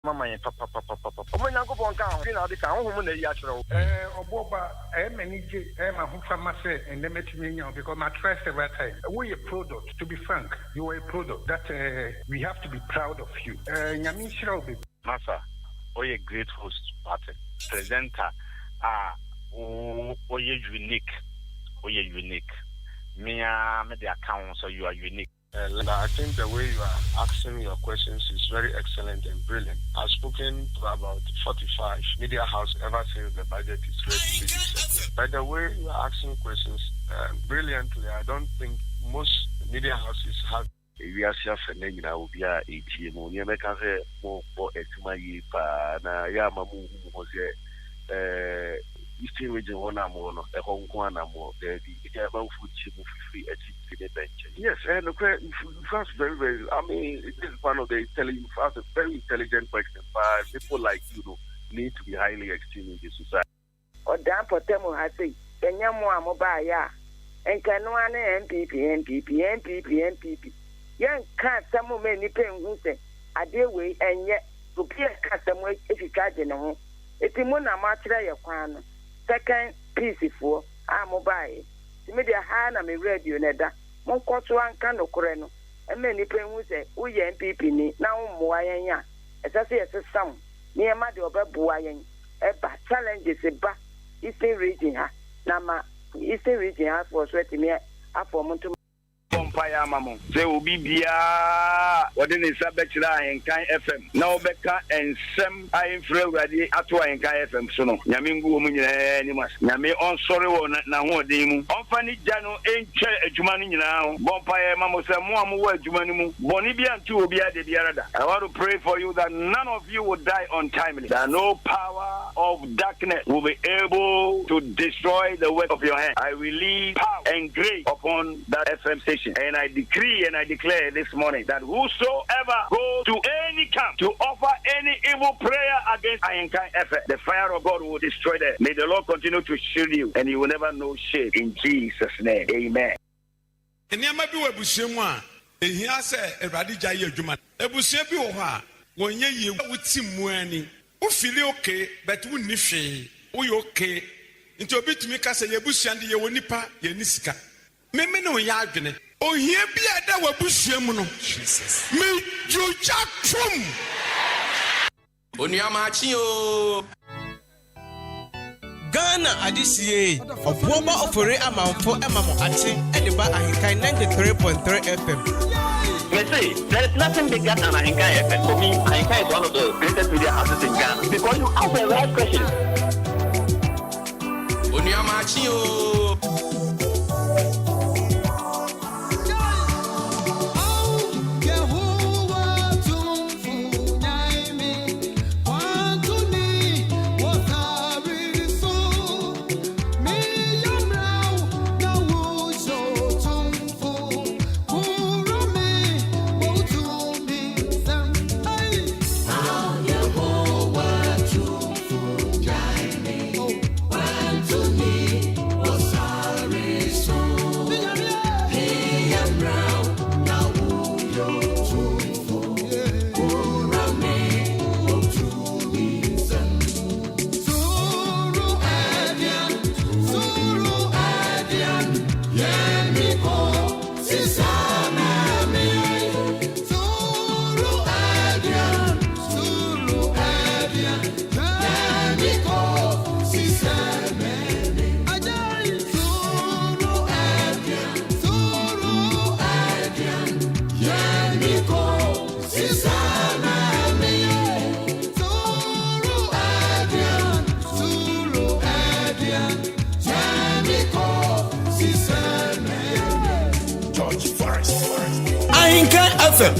Mama, papa. When I go on count, you know, the count woman, the natural. Oboba, many Mahufamase and Nemetimino because my trust every time. We a product, to be frank, you are a product that we have to be proud of you. Yamishra, Massa, or a great host, party, presenter, or you're unique, Me, the account, so you are unique. I think the way you are asking your questions is very excellent and brilliant. I've spoken to about 45 media houses ever since the budget is ready to be set. By the way you are asking questions brilliantly, I don't think most media houses have. We are chef and then will be a ATM. You make us more at my na Yamamu was Eastern region one a Hong Kong there the about food chip free at the bench. Yes, and first very I mean it is one of the fast a very intelligent question, but people like you need to be highly esteemed in the society. Or damn for Temo has said, Kenyamwa Mobile, and Canoana MPP. Young can't some many pen who say, I deal way and yet to be a customer if you charge in a home. It's a mona matra your crown. Second piece for our mobile. The media hand me radio neda. Mon one can of coreno. And many pen who say, we MPP ni now moya. As I say, as a sum near my door, Buayan. Eba challenges a ba Eastern region. Nama Eastern region has for sweating me up for Montum. Empire Mamon. They will be Bia. What in the Sabetla and Kai FM. Now Becca and Sam I am ready at and Kai FM. So no. Yamingu Munimas. Yami on sorry one now. Demu. On Fanny Jano ain't Jumani now. Bompire Mamo Samuamu Jumanimu. Bonibian two will be at the Biarada. I want to pray for you that none of you will die untimely. That no power of darkness will be able to destroy the work of your hand. I release power and grace upon that FM station. And I decree and I declare this morning that whosoever goes to any camp to offer any evil prayer against Ahenkan FM, the fire of God will destroy them. May the Lord continue to shield you and you will never know shame. In Jesus' name, amen. Oh, here be at the Wabusiamuno. Jesus. Me, you jack from Onyamachio Ghana Adisiye of Woma Ofore Amount for Amamo Ati and the Ahenkan 93.3 FM. Say, there is nothing bigger than Ahenkan FM. For me, Ahenkan is one of the greatest media houses in Ghana because you ask the right questions. Onyamachio. Ahenkan FM.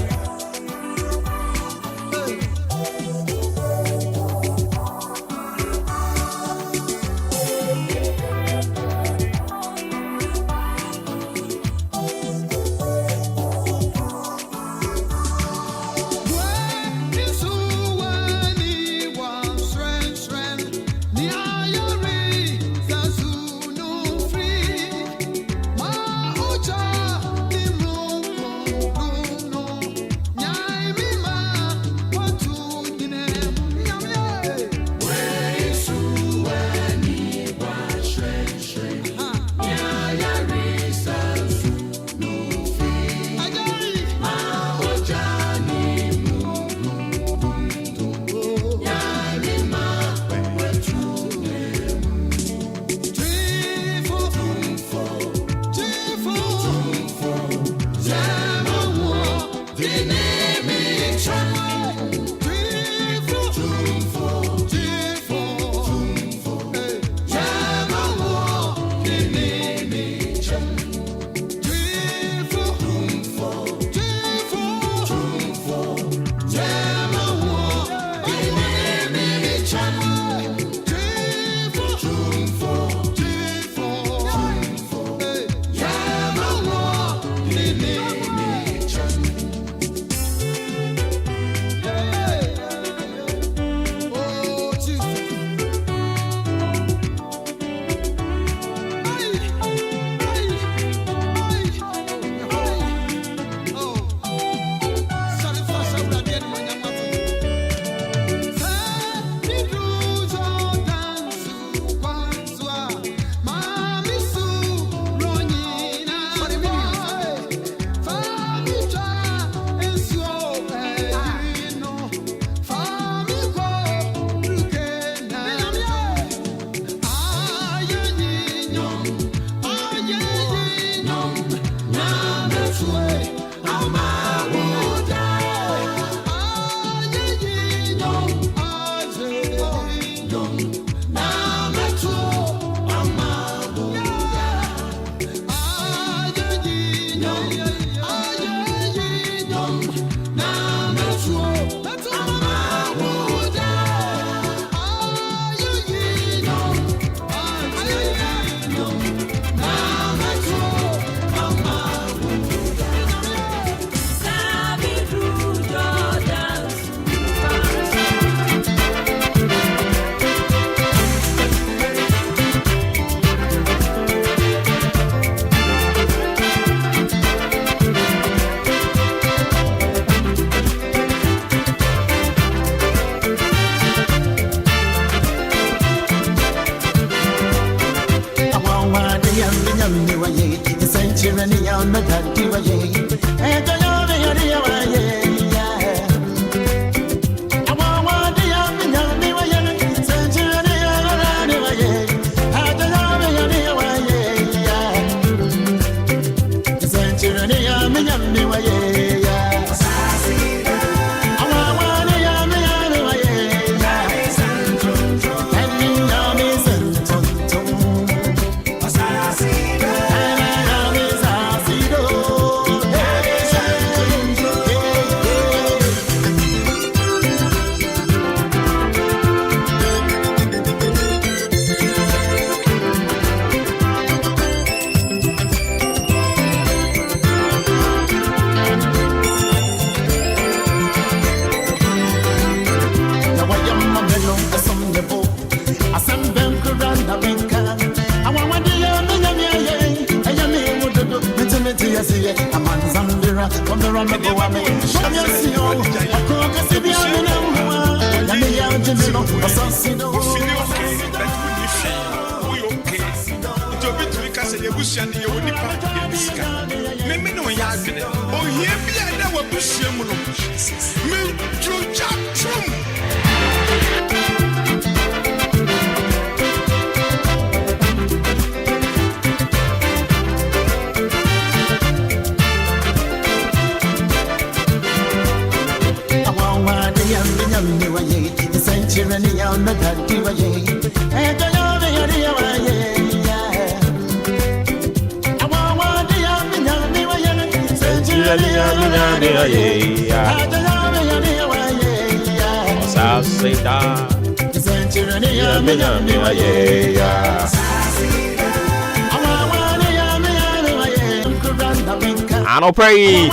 Ano pray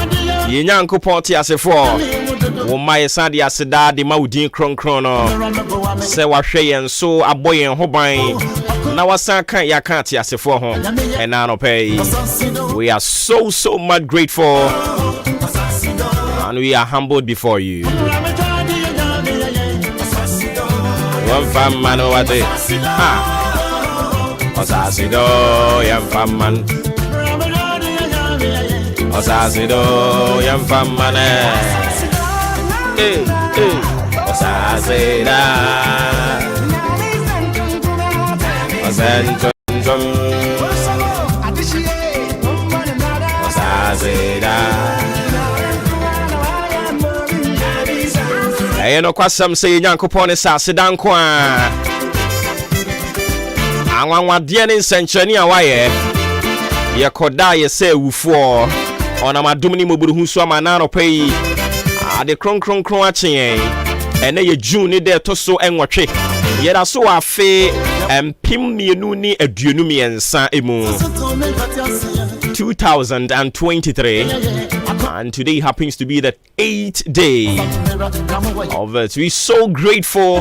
ye nyankopon ti asefo wo mai sade aseda de maudin kronkron no se wahwe yen so aboyen ho ban na wasan kan ya kan ti asefo ho and ano pray we are so much grateful and we are humbled before you. One fam man over there. Osasido yam fam man. Osasido yam fam man. Osasida. Osasida. Eno kwasam se nyankopon sa sedan kwa anwanwa de ne nsenchani a waye ye koda ye se wufuo ona madum ni moburuhu so amana no pai ade kronkron achen ene ye June ni de to so enwotwe ye da so afe empim mienu ni aduonu miensa emu 2023 and today happens to be the 8th day of it. We're so grateful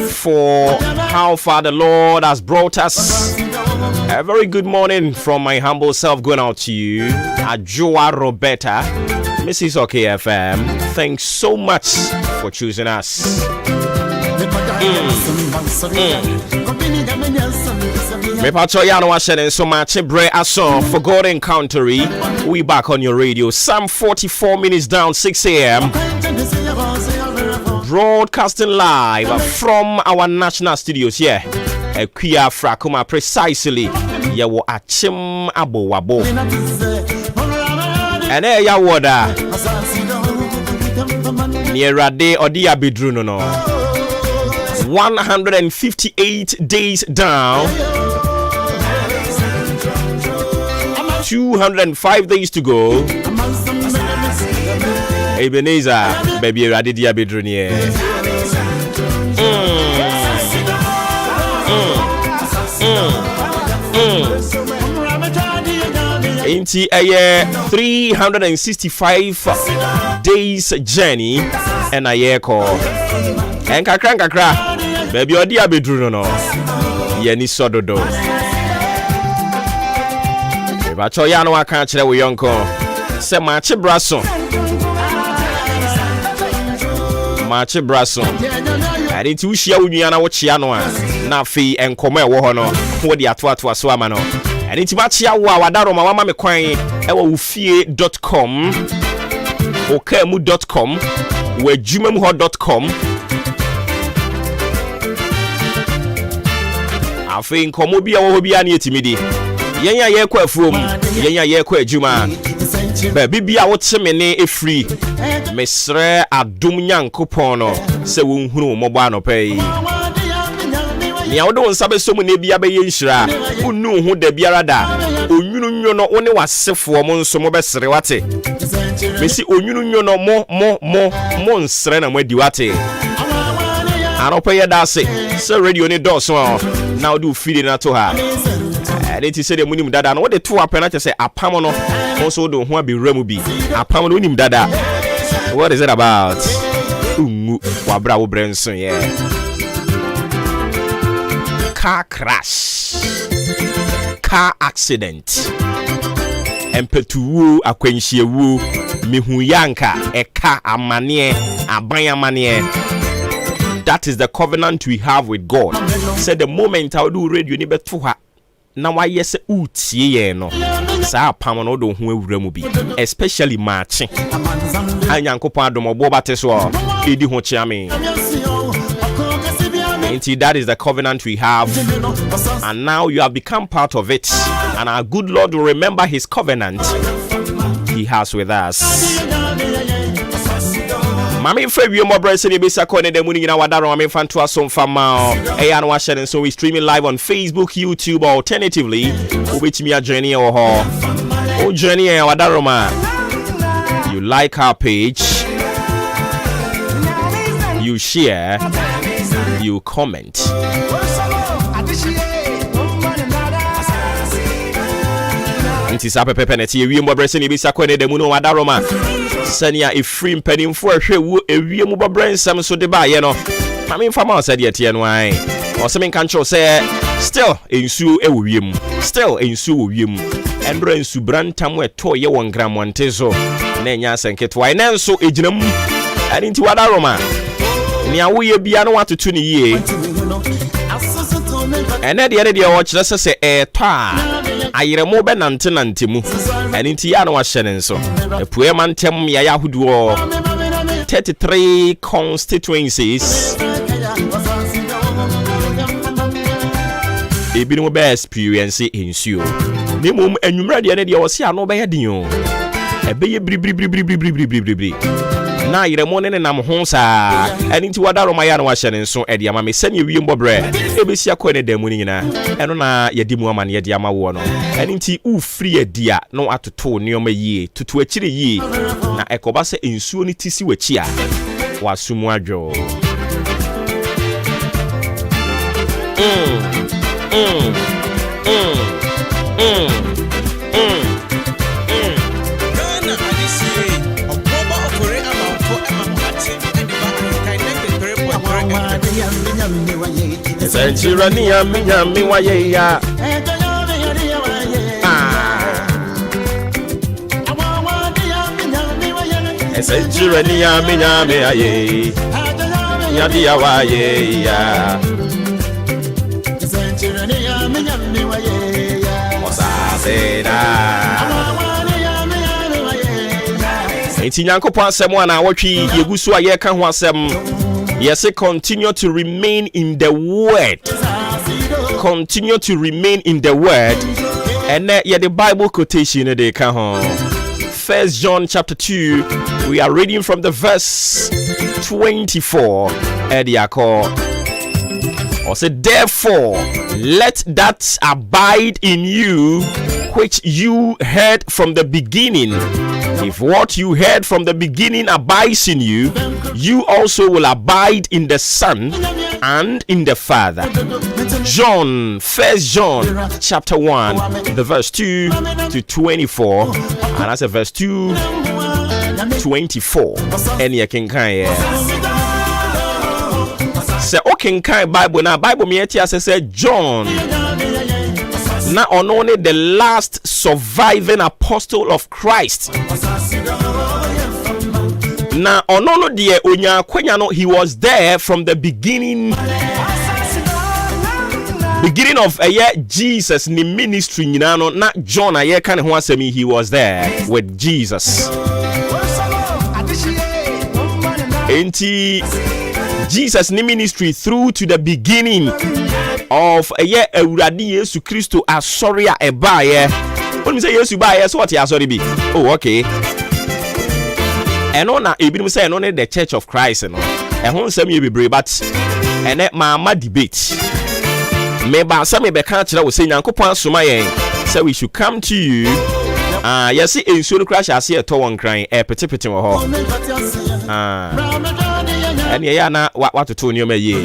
for how far the Lord has brought us. A very good morning from my humble self going out to you, Ajua Roberta, Mrs. OK FM. Thanks so much for choosing us. Mepachoyano Washen so much bre aso for God Encountery. We back on your radio. Some 44 minutes down 6 a.m. Broadcasting live from our national studios here. Kuya Frakuma precisely. Yawo achim abo wabo. And there ya wada. Near day Odia Bidruno no. 158 days down. 205 days to go. Ebenezer, baby, ready to be drawn here. Into a year 365 days journey and a year call. And kakra, baby, or dear be drawn no. Yeni sododo. Bachoyano I can't tell we uncle. Se machi brasso. Machi brasso. I didn't wish you Uniana Wachiano. Na fee and come wohono. What the atwa swamano. I didn't match ya wadaro mama me coin. Ewufie.com. Okemu.com. Wejumemho.com. I think Komobia will be an etimidi. Yenya ye kwa from yenya ye kwa adwuma ba bibia wo chemene e free mesre adom nyankopon no se wonhunu mo ba no pai ni awodo nsa be so mu ne bia be ye nhira unu hu da biara da onwunu nwo no woni wasefo mo nso mo be sere wate mesi onwunu nwo no mo nsre na mo adi wate anopa ye da se radio ni doso na odu feed na to ha. They say the munim dada. What the two apena say apamono also do ho be remubi. Apamono unim dada. What is it about? Wabra wo brenson yeah. Car crash. Car accident. Empetuwu akwenhiewu Mihuyanka, Eka, Amanie, Abayamanie. That is the covenant we have with God. Said the moment I do radio, you to her. Now I yes utie no. Sa pamano do hu ewura mu bi. Especially matching. Anyankopon adomo bo bateso. Edi ho chiame. Indeed, that is the covenant we have. And now you have become part of it. And our good Lord will remember his covenant he has with us. Mami Febio Mobrese ni bisa kone de muni na wadaro mami fantu asom fama. Eya no share, so we streaming live on Facebook, YouTube, or alternatively which me a journey or ho. O journey e wadaro ma. You like our page, you share, you comment. Nti sa pepe na ti ewiem bobrese ni bisa kone de muni wadaro ma. Sania ifrim penimfo ahwe wo ewie mu bobrensam so de ba ye no mame fama ose de tie no ai o se men kan cho se still ensu e wo wiem still ensu wo wiem endro ensu brantam eto ye won gramonte so na enya senketo ai na enso eginam ani nti wada roma ni awoye bia no watoto ni yie ene de o kire se eto a ayiremo be nante mu ani nti ya no wa hye nso epue mantem ya yahuduo 33 constituencies ebinu be experience ensuo ni mum enwumra de o se ano be ye din o ebe ye bribri na yiremo ne nam ho saa ani nti wadaro ma ya no wa hye nso e de ama me sane wie mbobre ebesi akọ ne damu ni nyina eno na yedi mu ama ne yedi ama wo no ani nti ufri adia no atoto neoma yie tutu akire yie na ekoba se ensuo ni tisi wachi a wasumu adwo Senchirania minyami waye ya Senchirania minyami aye Yadi ya waye ya Senchirania minyami waye ya Mosasena Enti Nyankopon asem ana wotwi yegusu aye ka ho asem. Yes, continue to remain in the word. Continue to remain in the word. And the Bible quotation they can home. 1 John chapter 2. We are reading from the verse 24. Or say, therefore, let that abide in you which you heard from the beginning. If what you heard from the beginning abides in you, you also will abide in the Son and in the Father. 1 John chapter 1, the verse 2 to 24, and that's a verse 2 24. And you can say, okay, Bible now. Bible me say John. Not only the last surviving apostle of Christ. Now only the onya kwenyano, he was there from the beginning of Jesus ni ministry nyinano. Not John aye kan ho asemi, he was there with Jesus. Enti Jesus ni ministry through to the beginning of Ewurade Yesu Kristo asoria ebaye. When we say Yesu baye, so what ya sorry be? Oh, okay. And on na ebi say no the Church of Christ no. E ho nsem ye bebre but ene ma debate. Me ba say me be kan kire wo say Nyankopon asoma yen say we should come to you. Yes ensuo no crash ase eto won kran petepete wo ho. And ya na watoto nioma ye.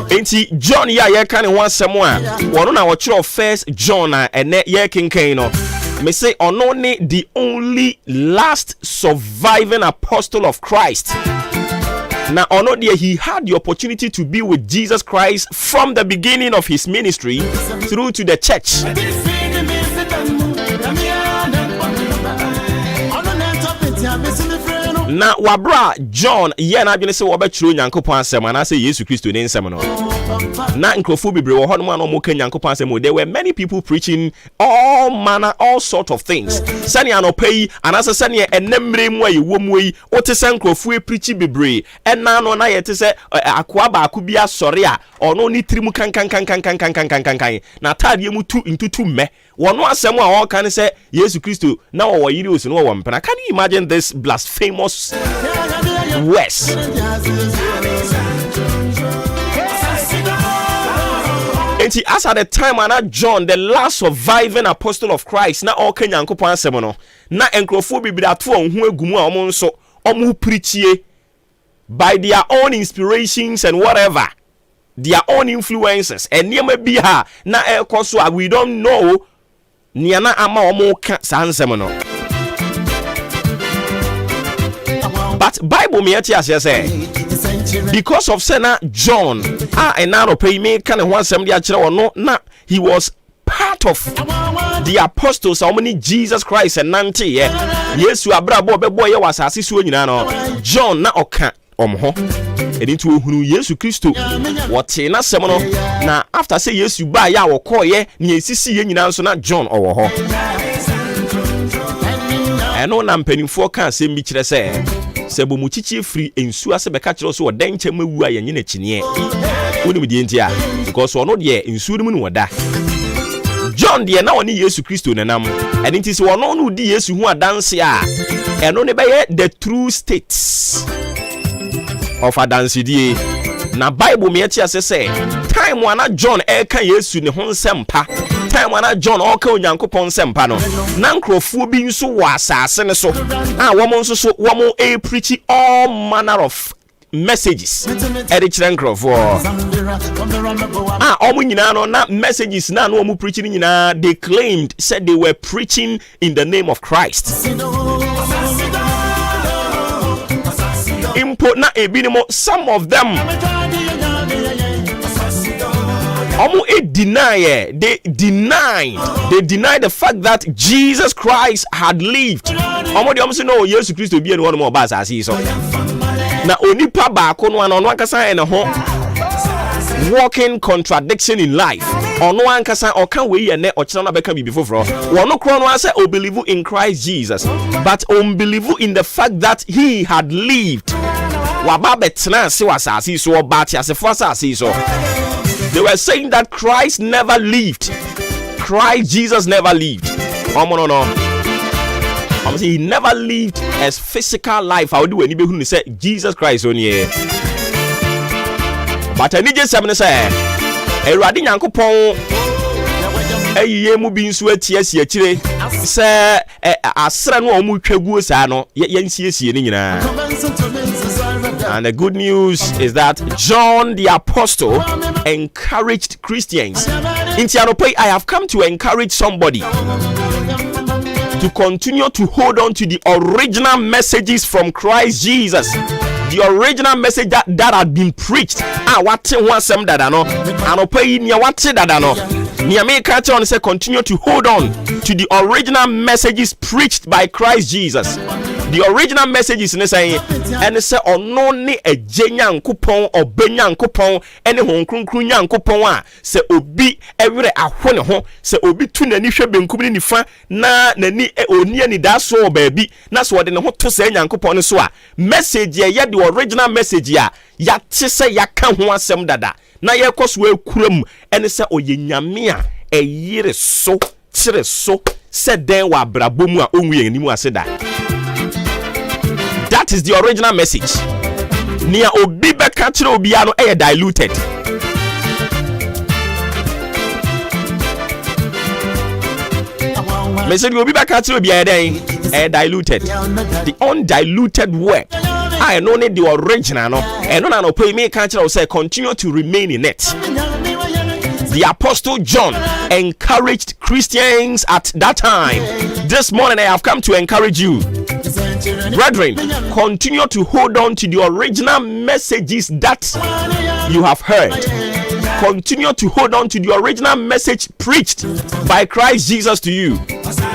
Enti John ya ye kan ho asem a wono na wo kire 1 John ene ye kenken no me say only the only last surviving apostle of Christ. Now, or not there, he had the opportunity to be with Jesus Christ from the beginning of his ministry through to the church. Now, wabra John, na adwene se wobɛkyerɛ Nyankopɔn asɛm ana sɛ Yesu Kristo ne nsɛm no. Na nkrofo bebre wɔ hɔ no ma no mo ka Nyankopɔn asɛm. There were many people preaching all sort of things. Sani anopa yi anase sani enemre mu ayi wo mu yi, wote sɛ nkrofo e preach bebre. Ɛna no na yɛte sɛ akoa ba aku bi asɔre a ɔno ni tirimu kan. Na tade mu tu ntutu me. Wɔno asɛm a wɔka ne sɛ Yesu Kristo na wɔwɔ yiri osu no wɔwɔ mpena. Can you imagine this blasphemous words? And as at the time and John, the last surviving apostle of Christ, na all Kenyan Nyankopɔn asɛm no, na enkrofo bi ato ɔho agumu a ɔmo nso ɔmo preachie by their own inspirations and whatever, their own influences. And niema bi ha na ɛkɔ so we don't know niana ama ɔmo ka saa nsɛm no. But Bible me ati ase say because of Sena John and now pay me kind of one assembly na he was part of the apostles how many Jesus Christ and nanti Yesu abrabo bebo ye wasase so nyina no John na oka omho edintu ohunu Yesu Kristo wote na sem no na after say Yesu ba ya wokoye na esisi ye nyina nso na John owo ho eno na mpanimfo ka asem bi kire se sebo mu chichi free ensu ase beka kire so odan nche mawu a yenye na chinie woni die ntia because ono de ensu mu no woda John de na woni Yesu Kristo nanam eni nti se wono no di Yesu hu adanse a eno ne beye the true states of adanse die na Bible me ati ase say time wana John eka Yesu ne ho nsɛmpa time wana John oka Onyankopɔn nsɛmpa no na nkrofo bi nso wɔ asase ne so wɔn nso so wɔn preach all manner of messages edi kyerɛ nkrofo ɔmo nyinaa no na messages na no ɔmo preaching nyinaa they claimed said they were preaching in the name of Christ. Import na ebinimo some of them they denied the fact that Jesus Christ had lived. Say no, Jesus Christ be one more bas as he so. Na onipa baako no ano ankasa ene ho walking contradiction in life. Ono ankasa oka we ye ne ochina na beka bibi foforo. Wono kro no ase o believe in Christ Jesus, but believe in the fact that he had lived. Waba betena se wasasi so obati asefo asasi so. They were saying that Christ never lived. Christ Jesus never lived. No. He never lived as physical life. How do anybody who say Jesus Christ on here? But I need just something to say. Eradi Nyankopɔn eyiye mu bi nso atiesie akire sɛ asra no omu twaguo saa no yensiesie ne nyinaa. And the good news is that John the Apostle encouraged Christians. In Tianope, I have come to encourage somebody to continue to hold on to the original messages from Christ Jesus. The original message that had been preached. What some that I know. Anope nya what that I know. Niame catch on say continue to hold on to the original messages preached by Christ Jesus. The original message is saying, and say ono ne eje Nyankopɔn obe Nyankopɔn ene honkronkron Nyankopɔn a se obi ewere ahone ho se obi tu nani hwe benkum ni nifa na nani oni ani da so baabi na so de ne ho to se Nyankopɔn so a message ye the original message a ya te se ya ka ho asɛm dada na ye kɔso akuram ene se oye nyame a eyire so kire so se den wa brabɔ mu a onwu ye nimu aseda. That is the original message. Nia obi beka kire obi ano diluted. Message obi beka kire obi diluted. The undiluted word. I know the original no. And no pay me catch say continue to remain in it. The Apostle John encouraged Christians at that time. This morning I have come to encourage you. Brethren, continue to hold on to the original messages that you have heard. Continue to hold on to the original message preached by Christ Jesus to you.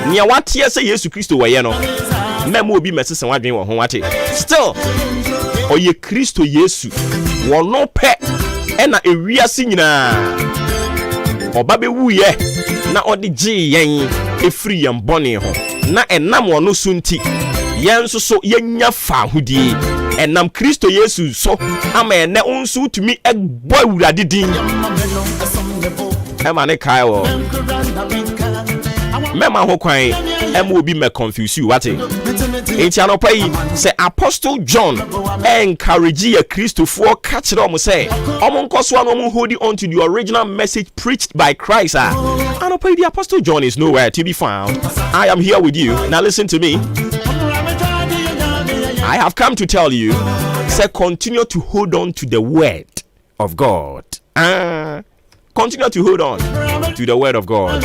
Nia watie say Yesu Kristo waye no. Memo obi mesese wadwen wo ho wate. Still, oye Kristo Yesu wono pe ena ewiase nyina. Oba be wuye na odi gye yen efiri yen bone ho. Na enam wono sunti yen so so yenya fa hodie. Enam Kristo Yesu so ama ene unsu tumi egbo awurade din. Ema ne kai wo. Mema ho kwan ema obi me confuse you wate. Enti anopa yi say Apostle John encourage ye Christofo ka kire omo say omo nkoso an omo holding on to the original message preached by Christ. Anopa yi the Apostle John is nowhere to be found. I am here with you. Now listen to me. I have come to tell you, say continue to hold on to the word of God. Continue to hold on to the word of God.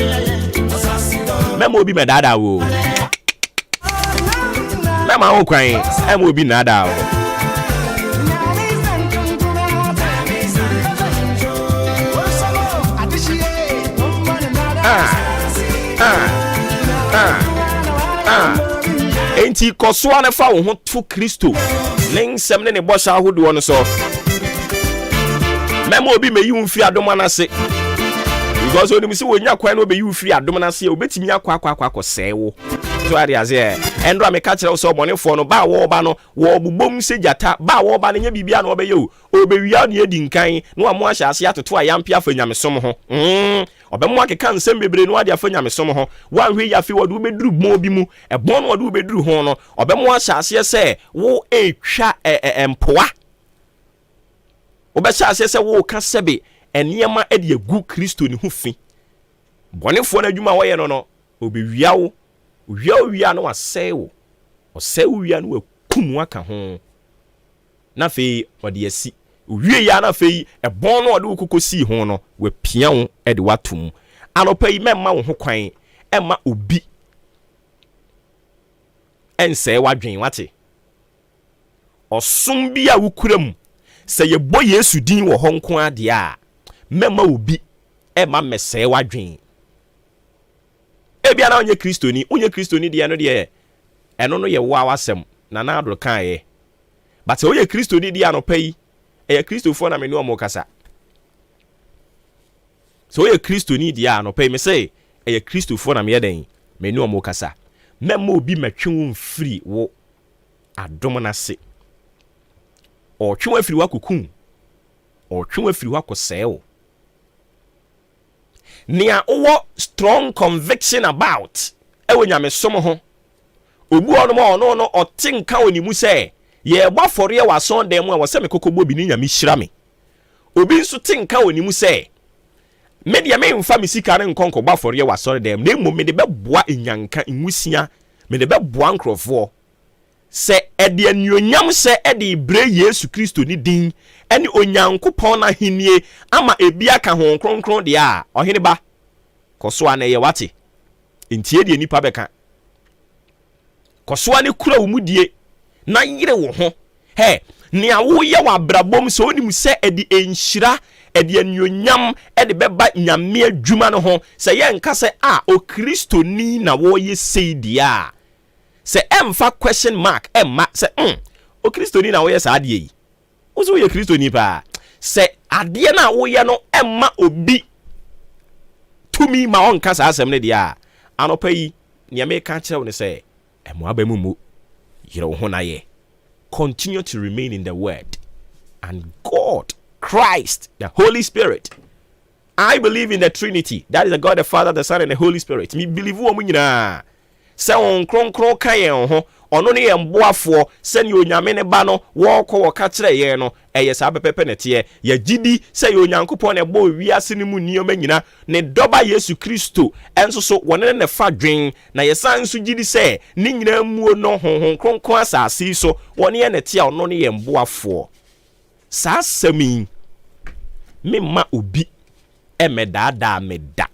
Memo bi me dada wo. Mema ho kwan, emo bi nada wo. Enti kosoa ne fa wo ho to Kristo. Ne nsem ne bosha ahodo no so. Memo obi meyi mfi adom anase. Because when you see when you kwan no be you free adom anase, obetimi akwa sewo. So ari aze endro ameka kire so bonefo no ba wo ba no wo bubom sejata ba wo ba nya bibia no obeye o obewia no edi nkan no amo ahya ase atoto ayampe afanyamesom ho obemo akeka nsem bebre no ade afanyamesom ho wanhwe yafe wodu beduru mo bi mu ebon no wodu beduru ho no obemo ahya ase se wo etwa empoa obehya ase se wo ka sebe eniema ede agu Kristo ni ho fi bonefo na adwuma wo ye no obewia wo wia no asewo osewo wia no akum aka ho na fe ode asi wie ya na fe ebon no ode kokosi ho no wapia wo ede watum anopa yi memma wo ho kwan emma obi ense wadwen wate osom bi a wukuram se yebo Yesu din wo honko ade a memma obi emma mese wadwen ebia na onye kristoni de no de eno no ye wo awasem na na adro kan ye but onye kristoni de anopa yi e kristofo na me no mo kasa so onye kristoni de anopa yi me say e kristofo na me yeden me no mo kasa memma obi matwe mfiri wo adom na se o twe afiri wakokun o twe afiri wakoseo nia owo strong conviction about ewe nyamesom ho obu ono no otinka onimu se ye gba fore wa son dem a wo se me kokogbo bi ni nyame hyira me obi nso tinka onimu se media me mfa me sika ne nkonko gba fore wa son dem na emu me de beboa enyanka enwusia me de beboa nkrofo se ede anuonyam se ede bre Yesu Kristo ni din ene onyankopon na henie ama ebia ka ho kronkron de a ohene ba kosoa na ye wate entie de nipa beka kosoa ne kura wo mudie na yire wo ho he ne awo ye wa brabom so onim se ede enhyira ede anuonyam ede beba nyame adwuma no ho se ye nka se o Kristo ni na wo ye seidia se emfa question mark emma se o Kristo ni na wo ye sa ade yi ozo ye Kristo ni pa se ade na wo ye no emma obi tumi ma on kasa asem ne dia anopa yi ne me ka kire wo ne se emo abamumu yire wo ho na ye continue to remain in the word and God Christ the Holy Spirit. I believe in the Trinity, that is the God the Father, the Son and the Holy Spirit. Me believe wo nyina se on kronkron kan ye ho ono ne ye mboafo se ne onyame ne ba no wo kọ wo ka kire ye no eye sa bepepe ne te ye gidi se ye onyankopon ne bo wiase ne mu nioma nyina ne doba Yesu Kristo enso so wone ne fa dwen na ye san so gidi se ne nyina muo no honhon kronkron asase so wone ye ne te ono ne ye mboafo sa sami memma obi emedada meda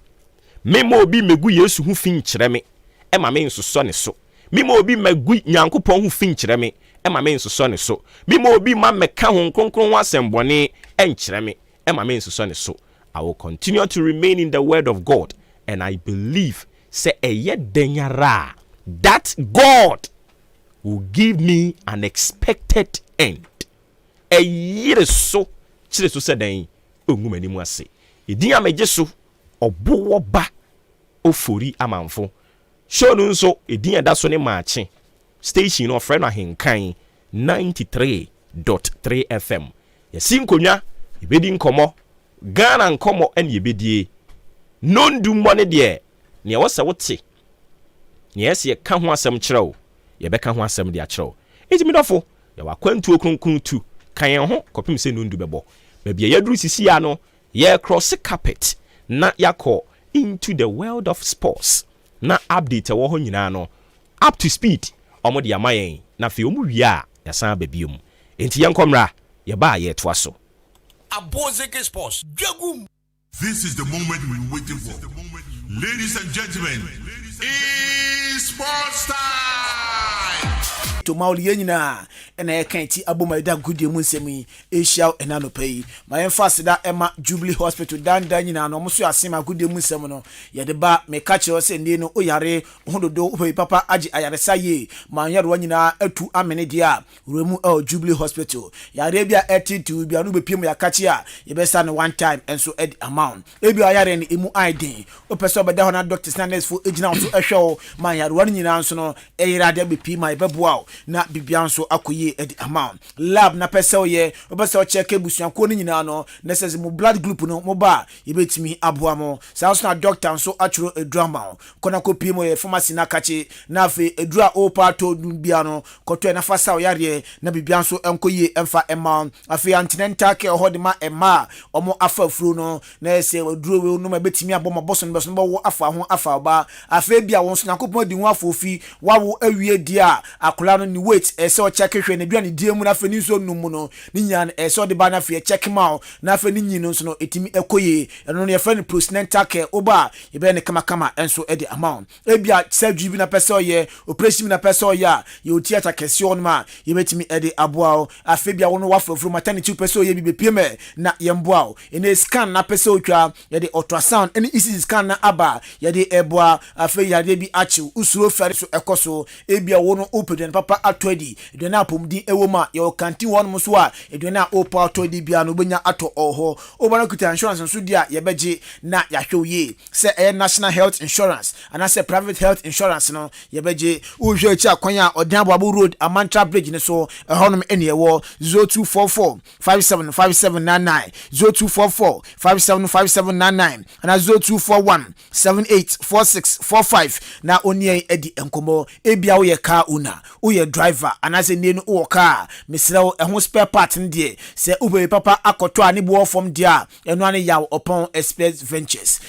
memma obi megu Yesu hu fin kire me ema me nsoso ne so me ma obi magu nyankopɔn ho fin kyerɛ me ɛma me nsosɔ ne so me ma obi ma meka ho nkronkron ho asɛmbɔne ɛnkyerɛ me ɛma me nsosɔ ne so. I will continue to remain in the word of God, and I believe say eye denyara that God will give me an expected end. Eye so chire so say dan ongum animu ase edin amegye so obo ba ofori amanfo show no nso edin eda so ne maache station no Maakye On Ahenkan 93.3 FM yesi nkonya ebedi nkomo Ghana nkomo ene ebedie nondu mbone de ne wose wote ne yesi ye ka ho asem kyerɛw ye bɛka ho asem de akyerɛw etimi dɔfo ye wakwantu okronkron tu kan ho kopim se nondu bɛbɔ ba bia yaduru sisi ya no ye cross carpet na yakɔ into the world of sports na update wo ho nyina no up to speed omo de amayen na fe omu wi a yasan ba biom enti yenkomra ye ba ye toa so Abozeke Sports. Dragum. This is the moment we're waiting for. Ladies and gentlemen, it's sports time! To Mauli Yenina, and I can't see Abomada Goody Munsemi, Asia and Anopay. My emphasis that Emma Jubilee Hospital, Dan Danina, no Musu Asima Goody Munsemono, Yadeba, may catch us and Dino Oyare, Hondo, Papa Aji Ayasaye, Manya Wanina, Etu Amenedia, Remu Jubilee Hospital, Yarabia eti to Bianubi Pima Kachia, Yebesan one time, and so ed amount. Ebi Ayaren Imu Aiden, Opesoba Dahona Dr. Sanders for Ejina to a show, Manya Wanina, so Era Debi Pima Bebuao. Na bibianso akoye edi amount lab na pese ye obeso check ebusuanko ni nyina no necessary mu blood group no mo ba yebetimi aboa mo so na doctor nso atworo edurama kona kopie mo ye pharmacy na kache na afi edura o pato bia no koto na fasa yare na bibianso enkoye emfa ema afi antinental care hodima ema omo afa furu no na ese eduro we no ma betimi abomo boso no beso no wo afa ho afa ba afi bia won so nakopon di ho afofi wawo awie dia akola ni wait so check hwe na duane die mu na fa ni so num no ni nya so de ba na fa check ma na fa ni nyino so no etimi ekoye eno no ye fa ni procinental care oba ye be ne kama enso e de amount e bia surgery na pese ye operation na pese ya ye theater kese on ma ye betimi e de aboa afa bia wono wafofro maternity pese ye bi bepiem na ye mboa ene scan na pese otwa ye de ultrasound ene ECG scan na aba ye de eboa afa ya de bi achi usuro fere so ekoso e bia wono open papa atodi edwana apomdi ewoma ye kanti won muso a edwana opa atodi bia no benya ato oho obana kuta insurance nso dia ye beje na ya hwoye se national health insurance and say private health insurance no ye beje uhwe chi akwan a odan abo road amantra bridge ne so ehonum ene ye wo 0244 575799 0244 575799 and 0241 784645 na onie edi enkomo ebia wo ye ka una uye driver anase nenu o car misrew ehun spare part ndie se ube papa akoto ani bo from dia enu ani yaw upon express ventures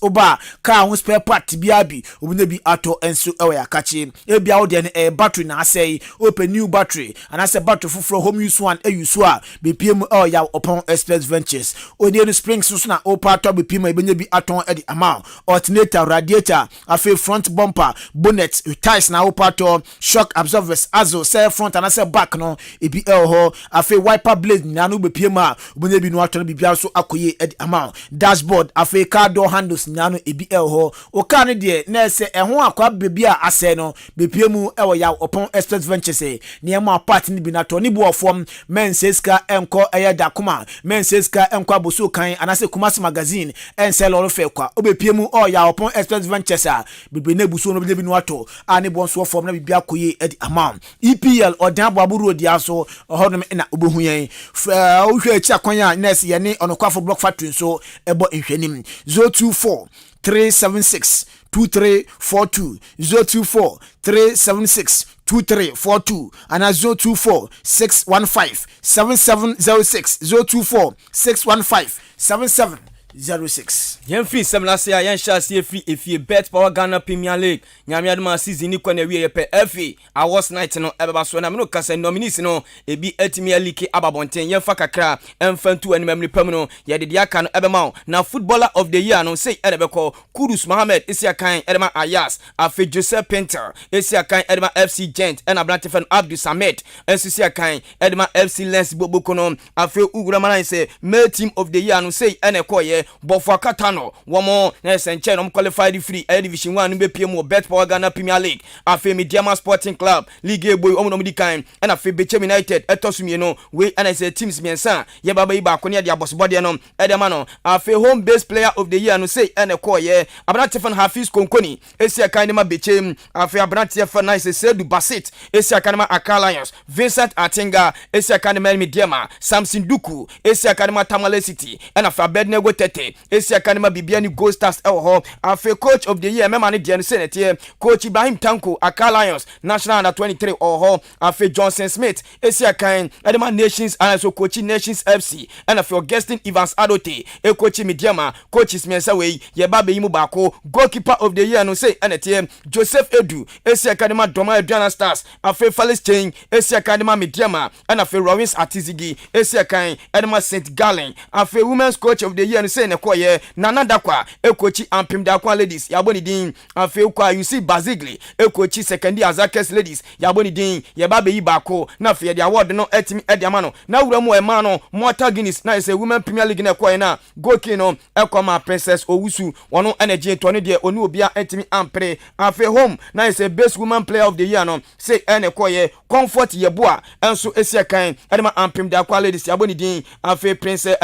oba car hun spare part bia bi obune bi ato enso ewe akachi ebia wo de ne battery na asay open new battery anase battery fufro home use one use a bpm yaw upon express ventures oni no springs so na opa to bpm ebenya bi aton edi amount alternator radiator afi front bumper bonnet tires na opato shock absorbers azo say front and say back no ebi ho afi wiper blade na no bepiem a obonye bi no ato no bibia so akoye edi amount dashboard afi car door handles na no ebi ho o car no de na say ehon akwa bebia ase no bepiem ewo ya upon express ventures ne ma part ni bi na to ni bo form men seska enko eyeda kuma men seska enko aboso kan anase Kumasi magazine en sell all fe kwa obepiem ya upon express ventures a bibi na buso no bi no ato ani bonso form na bibia koye edi amount EPL odan abo road ya so hodom na obohu yen ohwe chi akwanya nurse ye ne onokwafo block factory so ebo nhwenim 024 376 2342 024 376 2342 and 024 615 7706 024 615 06. Yen free semlasia yen sha see free if you bet power Ghana Premier League. Nyame aduma season ni kwane wie pe FA. I was night no ebeba so na me no kase nominees no ebi etimi league ababonten yen fa kakra emfantu animamni pam no ye de dia ka no ebema na footballer of the year no say edebeko Kudus Mohammed Isiakan edema Ayas afi Joseph Painter Isiakan edema FC Gent and Ablantefen Abdul Samed Isiakan edema FC Lens Boboko no afi Ugramana say male team of the year no say enekoye Bofo Katano womo na senche no qualified free division 1 no be PM Bet Power Ghana Premier League afi Mediama Sporting Club League Boy omo no di kan and afi Bechem United etosumie no we and say teams miensa ye baba yi ba ko ne dia boss body no edema no afi home base player of the year no say enekoye Ablantefen Hafiz Konkoni Isiakan ne ma Bechem afi Ablantefen na say Sedu Basit Isiakan ma Accra Lions Vincent Atinga Isiakan ne Mediama Samson Duku Isiakan ne Tamale City and afi Abednego Tete Isiakan ma Bibiani Gold Stars ho afi coach of the year mema ne dia no senate coach Ibrahim Tanko Accra Lions National Under 23 ho afi Johnson Smith Isiakan edema Nations and so coach Nations FC and afi Augustine Evans Adote coach Mediama coaches mensa we ye ba be yimu bako goalkeeper of the year no say enete Joseph Edu Isiakan ma Doma Adriana Stars afi Felix Chain Isiakan ma Mediama and afi Rollins Atizigi Isiakan edema St Gallen afi women's coach of the year no say ne koye Nana Dakwa coach Ampim Dakwa ladies yaboni din afi kwa you see Basically coach second year Azakes ladies yaboni din ye ba be yi bako na afi the award no etimi ediama no na wuramu e ma no Mortal Guinness na say women Premier League ne koye na goalkeeper no ekoma Princess Owusu wono energy to ne de oni obia etimi ampre afi home na say best woman player of the year no say ene koye Comfort Yeboa enso Isiakan edema Ampim Dakwa ladies yaboni din afi Princess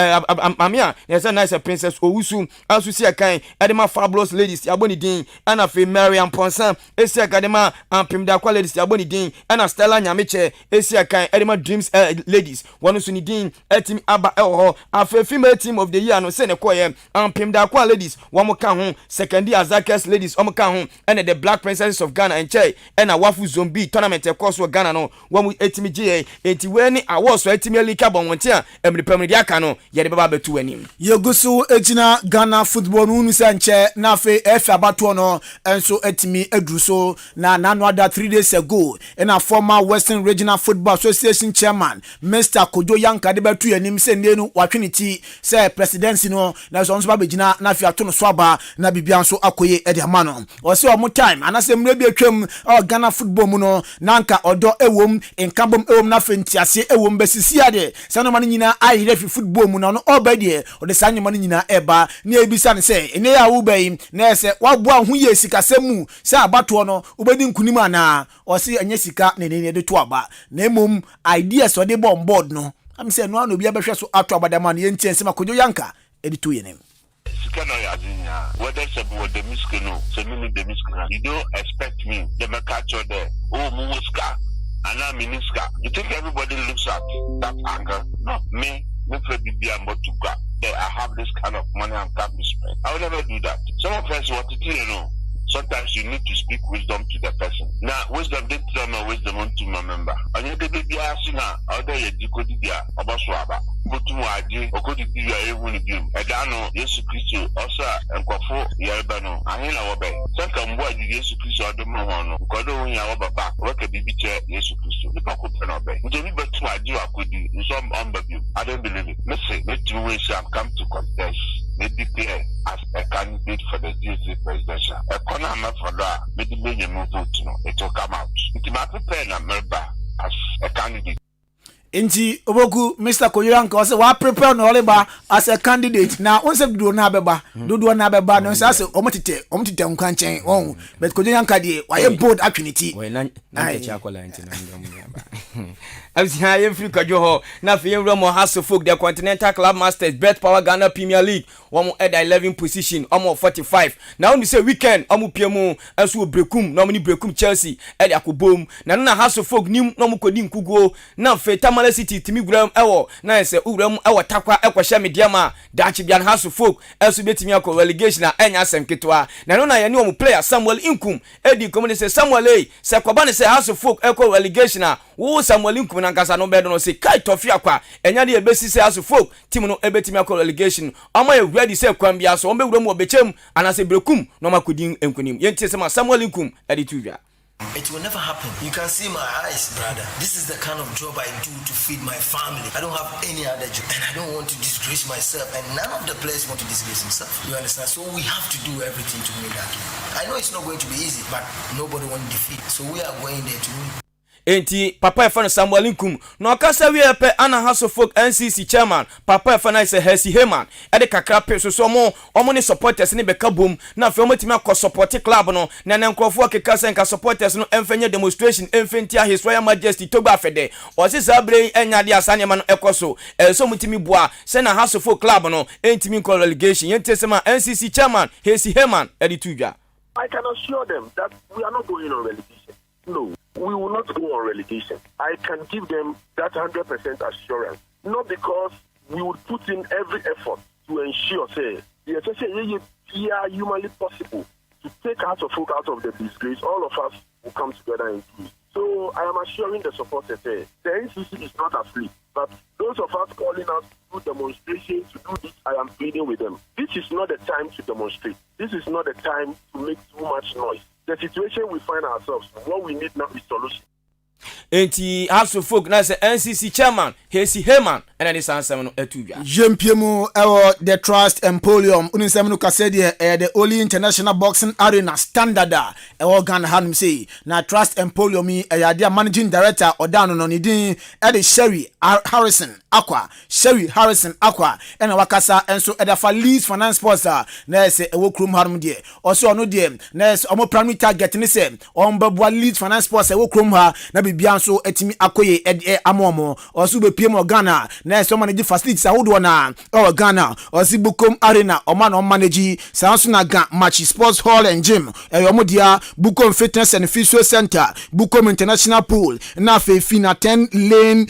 Amia yes na say Princess Owusu enso Isiakan edema Fabulous ladies yaboni din and afi Mariam Ponsan Isiakan edema Ampim Dakwa ladies yaboni din and Stella Nyameche Isiakan edema Dreams ladies wono so ni din etimi aba ho afi female team of the year no say ne koye Ampim Dakwa ladies womo ka ho second year Azakes ladies womo ka ho and the Black Princesses of Ghana and Chai and a Wafu Zombie tournament across Ghana no womo etimi GA enti we ni awards so etimi lika bon wontia emri pam dia ka no ye de baba betu anim yegusu ejina Ghana football no nche na fe F abato no enso etimi edru so na nano ada 3 days ago and a former Western Regional Football Association chairman Mr. Kojo Yanka de betu anim se ndenu watweniti se presidency no na so nso ba begina na fe ato no so aba na bibia nso akoye ede amano o se omo time anase mre bi atwam Ghana football mu no nanka odo ewom enkabom ewom na fe ntiase ewom besisi ade se no man nyina ahire fi football mu no obedie o de sanye man nyina eba na ebisa ne se ene ya wo bai na se waboa hu ye sika semu se abato no obedi nkunim ana o se enye sika ne de to aba na emom ideas o de bomb board no am se no ana obi abehwe so ato abadama na yentie se makojo Yanka editu yenem Sikano yazinya whether sebu with the miskino semini the miskina you don't expect me to make catch there oh muska and I'm miniska you think everybody looks at that angle no me for bibia motuga there I have this kind of money and can't be spent I will never do that some of us want to you know sometimes you need to speak wisdom to the person. Now, wisdom didn't tell me wisdom to my member. And you did be asking her, other Yadikodia, Abaswaba, Mutuaji, or could it be a wound of you? Adano, Yesu Christo, Osa, and Quafo, Yabano, Ahina Wabe. Second word, Yesu Christo, the Mohono, Kodo, Yababa, work a baby chair, Yesu Christo, the Paco Penobe. Would you be to my dear could do in some unbelief? I don't believe it. Let's say, let two ways have come to contest. They declare as a candidate for the DSA presidential. A corner for that, maybe you move vote, it will come out. It might prepare a member as a candidate. Inti oboku Mr. Kojo Yanka was wa prepare no oleba as a candidate na onse do na beba do na beba no say omotete nkwanchen on but Kojo Yanka dey why bold opportunity we na techa akola nti na ndom ya abisia ye free Kojo ho na fe yewro mo House of Folk the Continental Club Masters Bet Power Ghana Premier League one mo at 11 position omo 45 na only say weekend omo piemu enso brekum na omo ni brekum Chelsea e akobom na House of Folk nim no mo kodi nkugo na fe Tamale City timi guram ewo na ese uram ewo takwa ekwahye mediama dachi bian haso folk esu betimi akọ relegation na enya asem ketwa na no na ye ne omu player Samuel Inkum edi komune se Samuel se kwaba ne se haso folk ekọ relegation na wo Samuel Inkum na nkasa no bedo no se kai tofi akwa enya de ebesi se haso folk team no ebetimi akọ relegation ama ye ready se kwan bia so ombe wuram obechem anase brekum no makudin enkunim yentie se ma Samuel Inkum edi tuwa. It will never happen. You can see my eyes, brother. This is the kind of job I do to feed my family. I don't have any other job. And I don't want to disgrace myself. And none of the players want to disgrace himself. You understand? So we have to do everything to win that game. I know it's not going to be easy, but nobody wants defeat. So we are going there to win. Enti papa efano Samuel Inkum no akasa wi epe ana haso folk NCC chairman papa efano ise Hesi Heman e de kakra pe so omo ne supporters ne beka bom na fe omo timi akọ support club no na nkrofo keka senka supporters no emfenye demonstration emfentia His Royal Majesty Togo afede o se sabre enya de asane ma no ekoso so mutimi boa se na haso folk club no entimi ko relegation yentesema NCC chairman Hesi Heman e di tudwa. I can assure them that we are not going on relegation. No, we will not go on relegation. I can give them that 100% assurance. Not because we would put in every effort to ensure, say, the essentially humanly possible to take out of folk out of the disgrace. All of us will come together and do it. So I am assuring the supporters there, the NCC is not asleep. But those of us calling us to do demonstrations, to do this, I am pleading with them. This is not the time to demonstrate. This is not the time to make too much noise. The situation we find ourselves, what we need now is solution. Enti haso folk na se NCC chairman Hesi Heman and any sansem no etudwa. Jempiemu ewo the Trust Emporium unisem no kasede the only international boxing arena standard ewo Ghana hanum say na Trust Emporium dia managing director odano no nidin the Sherry Harrison Aqua ena wakasa enso edafa lease finance sponsor na se ewo krum hanum de oso ono de na se omo primary target ni se ombabwa lease finance sponsor ewo krum ha na bibia so etimi akoye amomo oso be piem Ghana na so manage facilities ahodo na Ghana osi Bukom arena oma na manage sanso na match sports hall and gym eyomodia Bukom fitness and physio center Bukom international pool na fe na 10 lane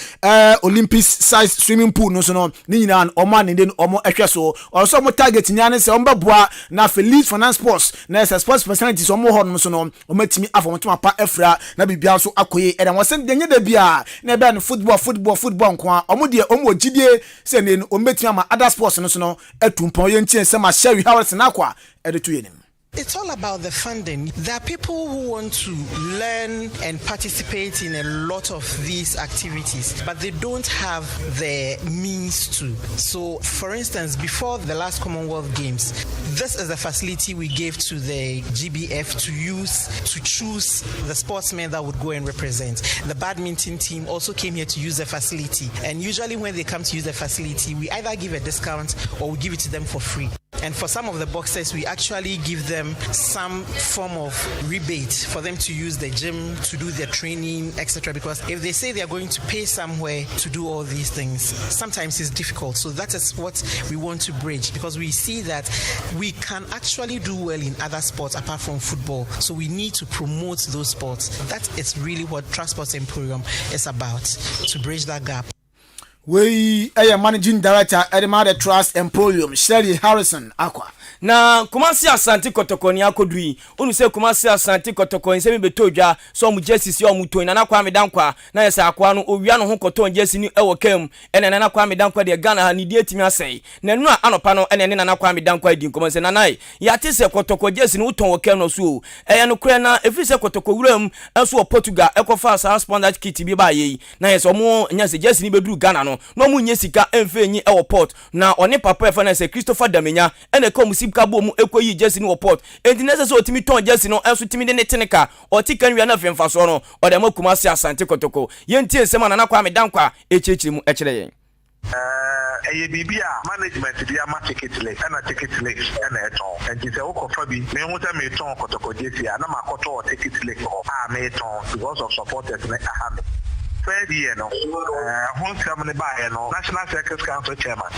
Olympics size swimming pool no so no ni nyina oma ne den omo ehwe so oso mo target nyane se ombeboa na fe lead finance sports na sports personalities omo ho no so no omatimi afomotuma pa efra na bibia so akoye wọ́n denye de bia na be no football nko omo de omo gidie se ne ometia ma other sports no so no atumpon ye ntie se ma Sherry Harrison akwa edetu yenim. It's all about the funding. There are people who want to learn and participate in a lot of these activities, but they don't have the means to. So, for instance, before the last Commonwealth Games, this is the facility we gave to the GBF to use to choose the sportsmen that would go and represent. The badminton team also came here to use the facility. And usually when they come to use the facility, we either give a discount or we give it to them for free. And for some of the boxers, we actually give them some form of rebate for them to use the gym, to do their training, etc. Because if they say they are going to pay somewhere to do all these things, sometimes it's difficult. So that is what we want to bridge, because we see that we can actually do well in other sports apart from football. So we need to promote those sports. That is really what Transport Emporium is about, to bridge that gap. We a managing director at the Trust Emporium, Sherry Harrison Aqua. Na Kumasi Asante Kotoko ni akodui. Unu se Kumasi Asante Kotoko nsemi betoja so mu jersey si omuto na nakwa medankwa na yesa akwa no owia no ho koton jersey ni ewo kem ene na nakwa medankwa de Ghana ha ni die timi asai. Na nu anopa no ene na nakwa medankwa di nkomo se nanai. Ya te se Kotoko jersey ni uton wo kem no so. Eya no kure na efi se Kotoko wuram enso Portugal ekofa sa sponsored kit bi ba yi. Na yesa omo nya se jersey ni beduru Ghana no. No mu nye sika emfe nyi ewo port na oni papa efa na se Christopher Damenya ene kom kabo mu ekoyi jersey ni port enti nese so otimi ton jersey no enso timi de ne teneka otika nwa na femfa so no ode Kumasi Asante Kotoko yenti ensema na nakwa medankwa echechiri mu echire yen eye bibia management dia ma ticket list na ticket list na eton enti se wokofa bi me hu ta me ton Kotoko jersey na makoto ticket list me ton because of supporters na ahame third year no hon come ne ba no National Circus Council chairman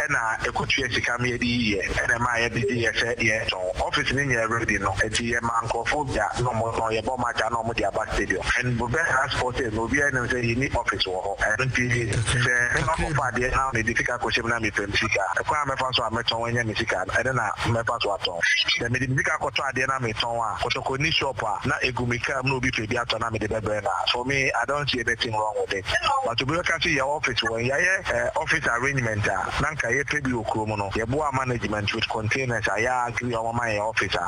na ekotua sika me di year na ma ye di year say year office ni year ready no eti ye man phobia no mo no ye bo match no mo di aba stadium and we have sported no be any say ni office wo and be say no for fa dey na me difficult question na me sika e kwa me fa so ameton wanya me sika e na me fa so aton the me difficult ko to ade na me ton a kotoko ni shop a na egumika no be pe bi aton na me de bebe na for me I don't see anything wrong with it but to be can see your office when ya office arrangement na nka ye pe bi okromo no ye bo management with containers aya agree on my officer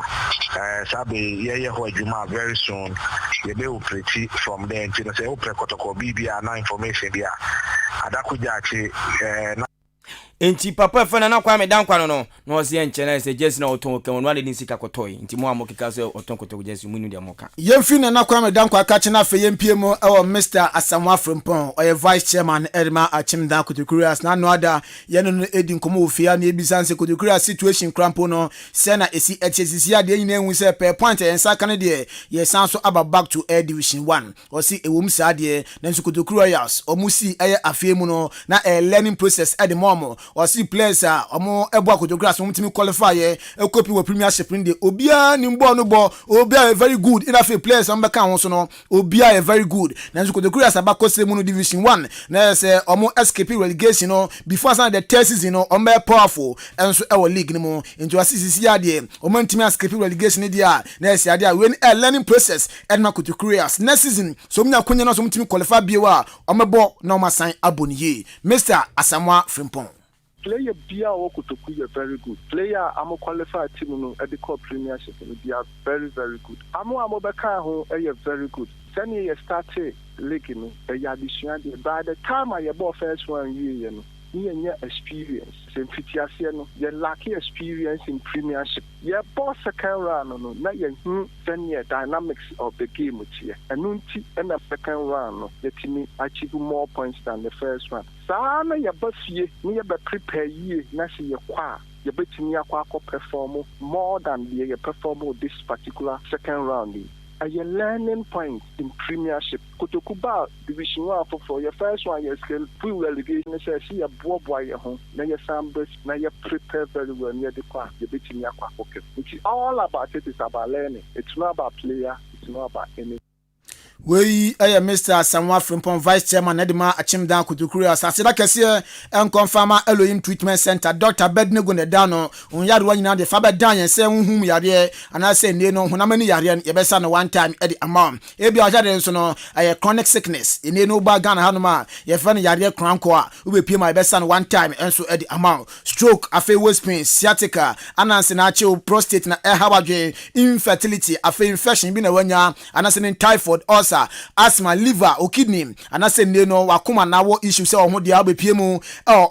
sabe ye ho adwuma very soon ye be operate from there until say open kotoko bibia na information bia adakuja chi enti papa fana na kwa me dan kwa no na o se enche na se jesi na oton ke wonu ade nsika kotoi enti mo amokika se oton kotoko jesi munu de moka yemfi na kwa me dan kwa ka chi na fe yempie mu e Mr. Asamoah Frimpong o ye vice chairman Edma Achimda Kotokurias na no ada ye no edin komo ofia na ebisanse Kotokurias situation crampo no se na esi etesisi ade nyina enwu se per point ensa kan de ye sanso aba back to Air Division 1 o si ewum sa ade na nso Kotokurias o musi eye afie mu no na learning process at the moment or see players omo ebo Kotokurias mo timi qualify e copy wo premiership ndi obia ni mbo no bo obia very good in afi players am beka ho so no obia very good na nso Kotokurias abako se mu no division 1 na say omo escape relegation no before the third season no omo powerful enso e wo league ni mo into assist ade omo ntimi escape relegation dia na say ade when a learning process Edma Kotokurias next season so mnya konya no so mtimi qualify biewa omo bo na omo san aboniye Mr. Asamoah Frimpong player Bia Okotoku is very good. Player I'm qualified team no at the cup premiership. They are very, very good. Amo Beka ho very good. Then you started league no addition. By the time I bought first 1 year, you experience. Same fitiasia no, you lack experience in premiership. You bought second round no, na you then your dynamics of the game with you. And unti and the second round no, the team achieve more points than the first one. Sana ya bafie ni ya be prepare ye na se ye kwa ye betimi akwa perform more than the perform this particular second round. A learning point in premiership. Kotokuba division 1 for your first one you still full relegation say see a boy home na your sambes na you prepare very well near the kwa ye betimi akwa okay. It's all about it is about learning. It's not about player, it's not about any. We Mr. Asamoah Frimpong vice chairman Edma Achimda Kotokurias aseda kese enconfirma Elohim treatment center Dr. Bednego ne dano unyare wanyina de fa bedan yen se hunhum yare ana se ne no hunamani yare ye besa no one time e di amount e bi ajade nso no chronic sickness ene no ba Ghana hanoma ye fa ne yare kranko a we be pie ma besa no one time enso e di amount stroke afa waist pain sciatica ananse na ache prostate na hawadwe infertility afa infection bi na wanya ananse ne typhoid asthma liver or kidney and I say no wakuma na wo issue say omo dia abepie mu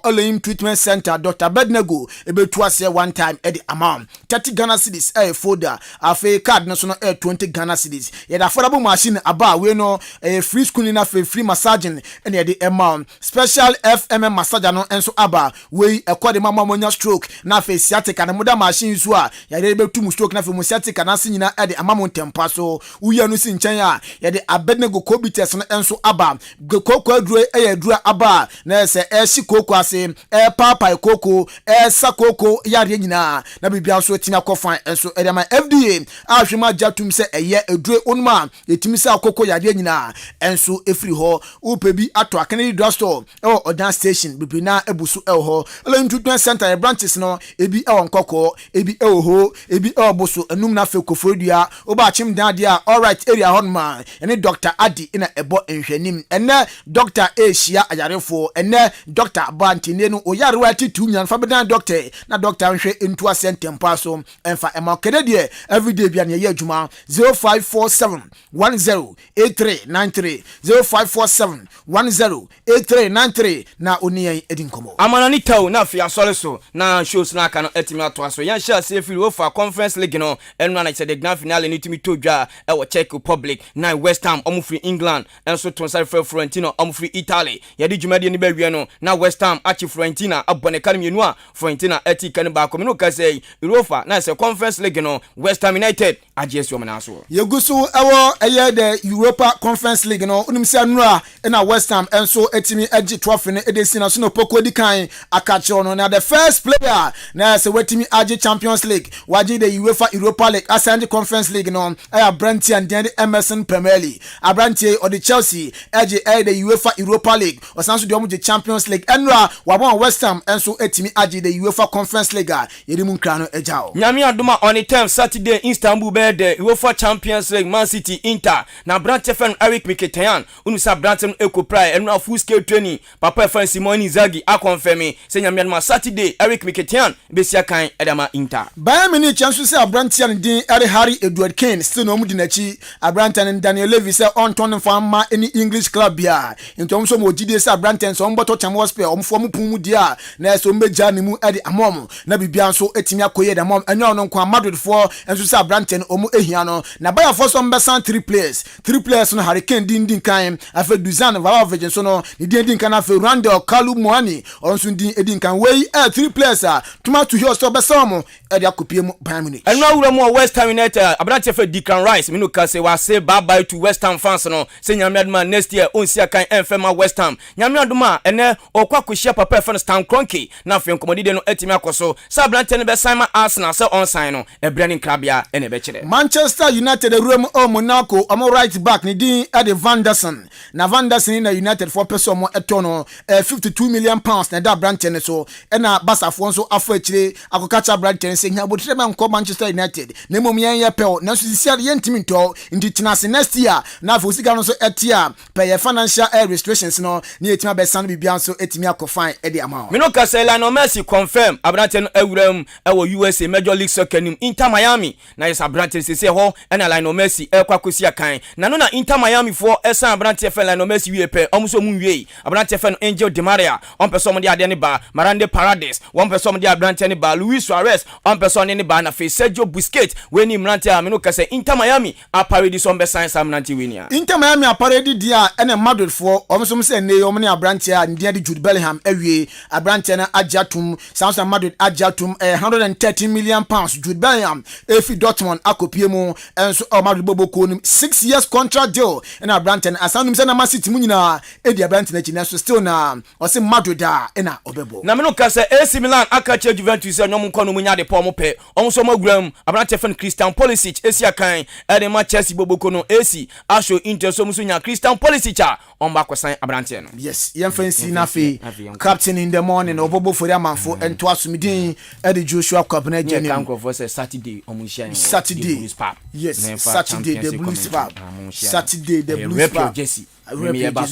Elohim treatment center Dr. Bednego ebetu ase one time at the amount 30 Ghana cedis folder afa card no so no 20 Ghana cedis ye da affordable machine aba we no free schooling na free massaging and the amount special FMM massager no enso aba we ekode mama monya stroke na fa sciatica na moda machine so a ye dey betu mu stroke na fa mu sciatica na se nyina at the amount tempa so uye no si nchen a ye dey Abednego Kobites no enso aba koko aduro aduro aba na se eshi koko ase papa koko sa koko yare nyina na bibia so tina kofan enso edema FDA ahwema jatum se eye aduro onuma etimi se koko yare nyina enso efri ho upebi ato Kennedy drugstore odan station bibina ebusu ho Elohim treatment center branches no ebi nkoko ebi ho ebi boso enum na fe kofodua obachim dan dia all right area honma ene Dr. Adi ina ebo enhwanim ene Dr. Asia ayarefo ene Dr. Abanti no oyare wati tunyan fa bedan doctor na doctor nhwe entu asentempa so enfa ema kedede everyday bia na ye adwuma 0547 108393 0547 108393 na oniyan edinkomo amanani taw na afia sole so na shows na aka no etimi ato so yan sha sefiri wo for conference league no enu na say the grand finale ni timi todwa e wo Czech Republic na Western Ham omo free England enso tonsare free Fiorentina omo free Italy yedi dwumade ni ba wie no na West Ham achi Fiorentina abone kan mienu a Fiorentina eti kan ba ko me no ka say Europa na say Conference League no West Ham United ajes yo mena so yegusu ewo eye the Europa Conference League no unim se anura na West Ham enso etimi agi trophy ne edesi na so no poko di kan akacho no na the first player na say wetimi agi Champions League waji the UEFA Europa League asandi Conference League no aya Branty and the Emerson Premier League Abrantie or the Chelsea agi the UEFA Europa League osanso de omo the Champions League enra wabon West Ham enso etimi agi the UEFA Conference League yedimu nkra no ejao nyame adoma on the 10th Saturday Istanbul be the UEFA Champions League Man City Inter na Branty fan Eric Mkhitaryan unu sa Branty Eco Pride enu full scale training papa fan Simon Inzaghi a confirm say nyame adoma Saturday Eric Mkhitaryan besia kan edama Inter Bayern Munich chansu say Branty and din Harry Edward Kane still no mudi nachi Branty and Daniel Levy say on ton for any English club bia into so mo gide say Branty so mboto chamos pe omfo mu pum dia na so mbeja ni mu edi amom na bibia so etimi akoye da mom enyo no kwa Madrid for enso say Branty omu ehia no na Bayern for so mbesan 3 players no Harry Kane din kan afa Dusan Vlahovic so no ni din kan afa Randall Kalu Moani onso din edin kan wey 3 players tuma to here so besamo edi akopie mu Bayern Munich enwa wura mu West Ham United Branty fa Declan Rice me no ka say wa say bye bye to West Ham fans no say nyame adoma next year onsi akan enfema West Ham nyame adoma ene okwa kohia papa fa Stan Kroenke na fe nkomodide no etimi akoso sa Branty ne be sign ma Arsenal say on sign no ebrani krabia ene be kire Manchester United room o Monaco am right back ni din Eddie Van der Sar na Van der Sar na United for person mo etono 52 million pounds na da Branty ne so na Basafo so afo akire akokacha Branty say nya botre man ko Manchester United na mom yen ye pew na so sisia ye ntimi to ndi tinase next year na fo sika no so etia pay financial restrictions no na etima be san bibia so etimi akofan Eddie amount me no ka say Lionel Messi confirm Branty no awuram e USA Major League Soccer nim Inter Miami na yes Branty say ho na Lionel Messi kwakosi akan na no na Inter Miami for esan Branty fe Lionel Messi wie pe omuso mu wie Branty fe no Angel Di Maria on person de ade ne ba Marande Paredes one person de Branty ne ba Luis Suarez on person ne ba na fe Sergio Busquets we ni Branty a me no ka say Inter Miami a parade so be sign Sam Branty we ni Inter Miami a parade dia ene Madrid for omuso say ne yo ne Branty a dia de Jude Bellingham awie Branty na ajatum Sam Madrid ajatum 130 million pounds Jude Bellingham efi Dortmund akopie mu enso Madrid boboko 6 years contract deal na Branty asanum say na Man City mu nyina edi Branty na china so still na o say Madrid da na obebo na me no ka say AC Milan akache Juventus say nyom nko no mu nya de pom pe onso maguram Branty fan Christian Pulisic Asia kan edi ma Chelsea boboko no AC asho Inter so muso nya Christian Pulisic a on ba kwasan Branty no yes yem fancy na fe captain in the morning obobo for amanfo ento asumidin edi Joshua Kwabena Jenny kanko for say Saturday omuhia Saturday yes Saturday the Blues Pub Saturday the Blues Pub Jesse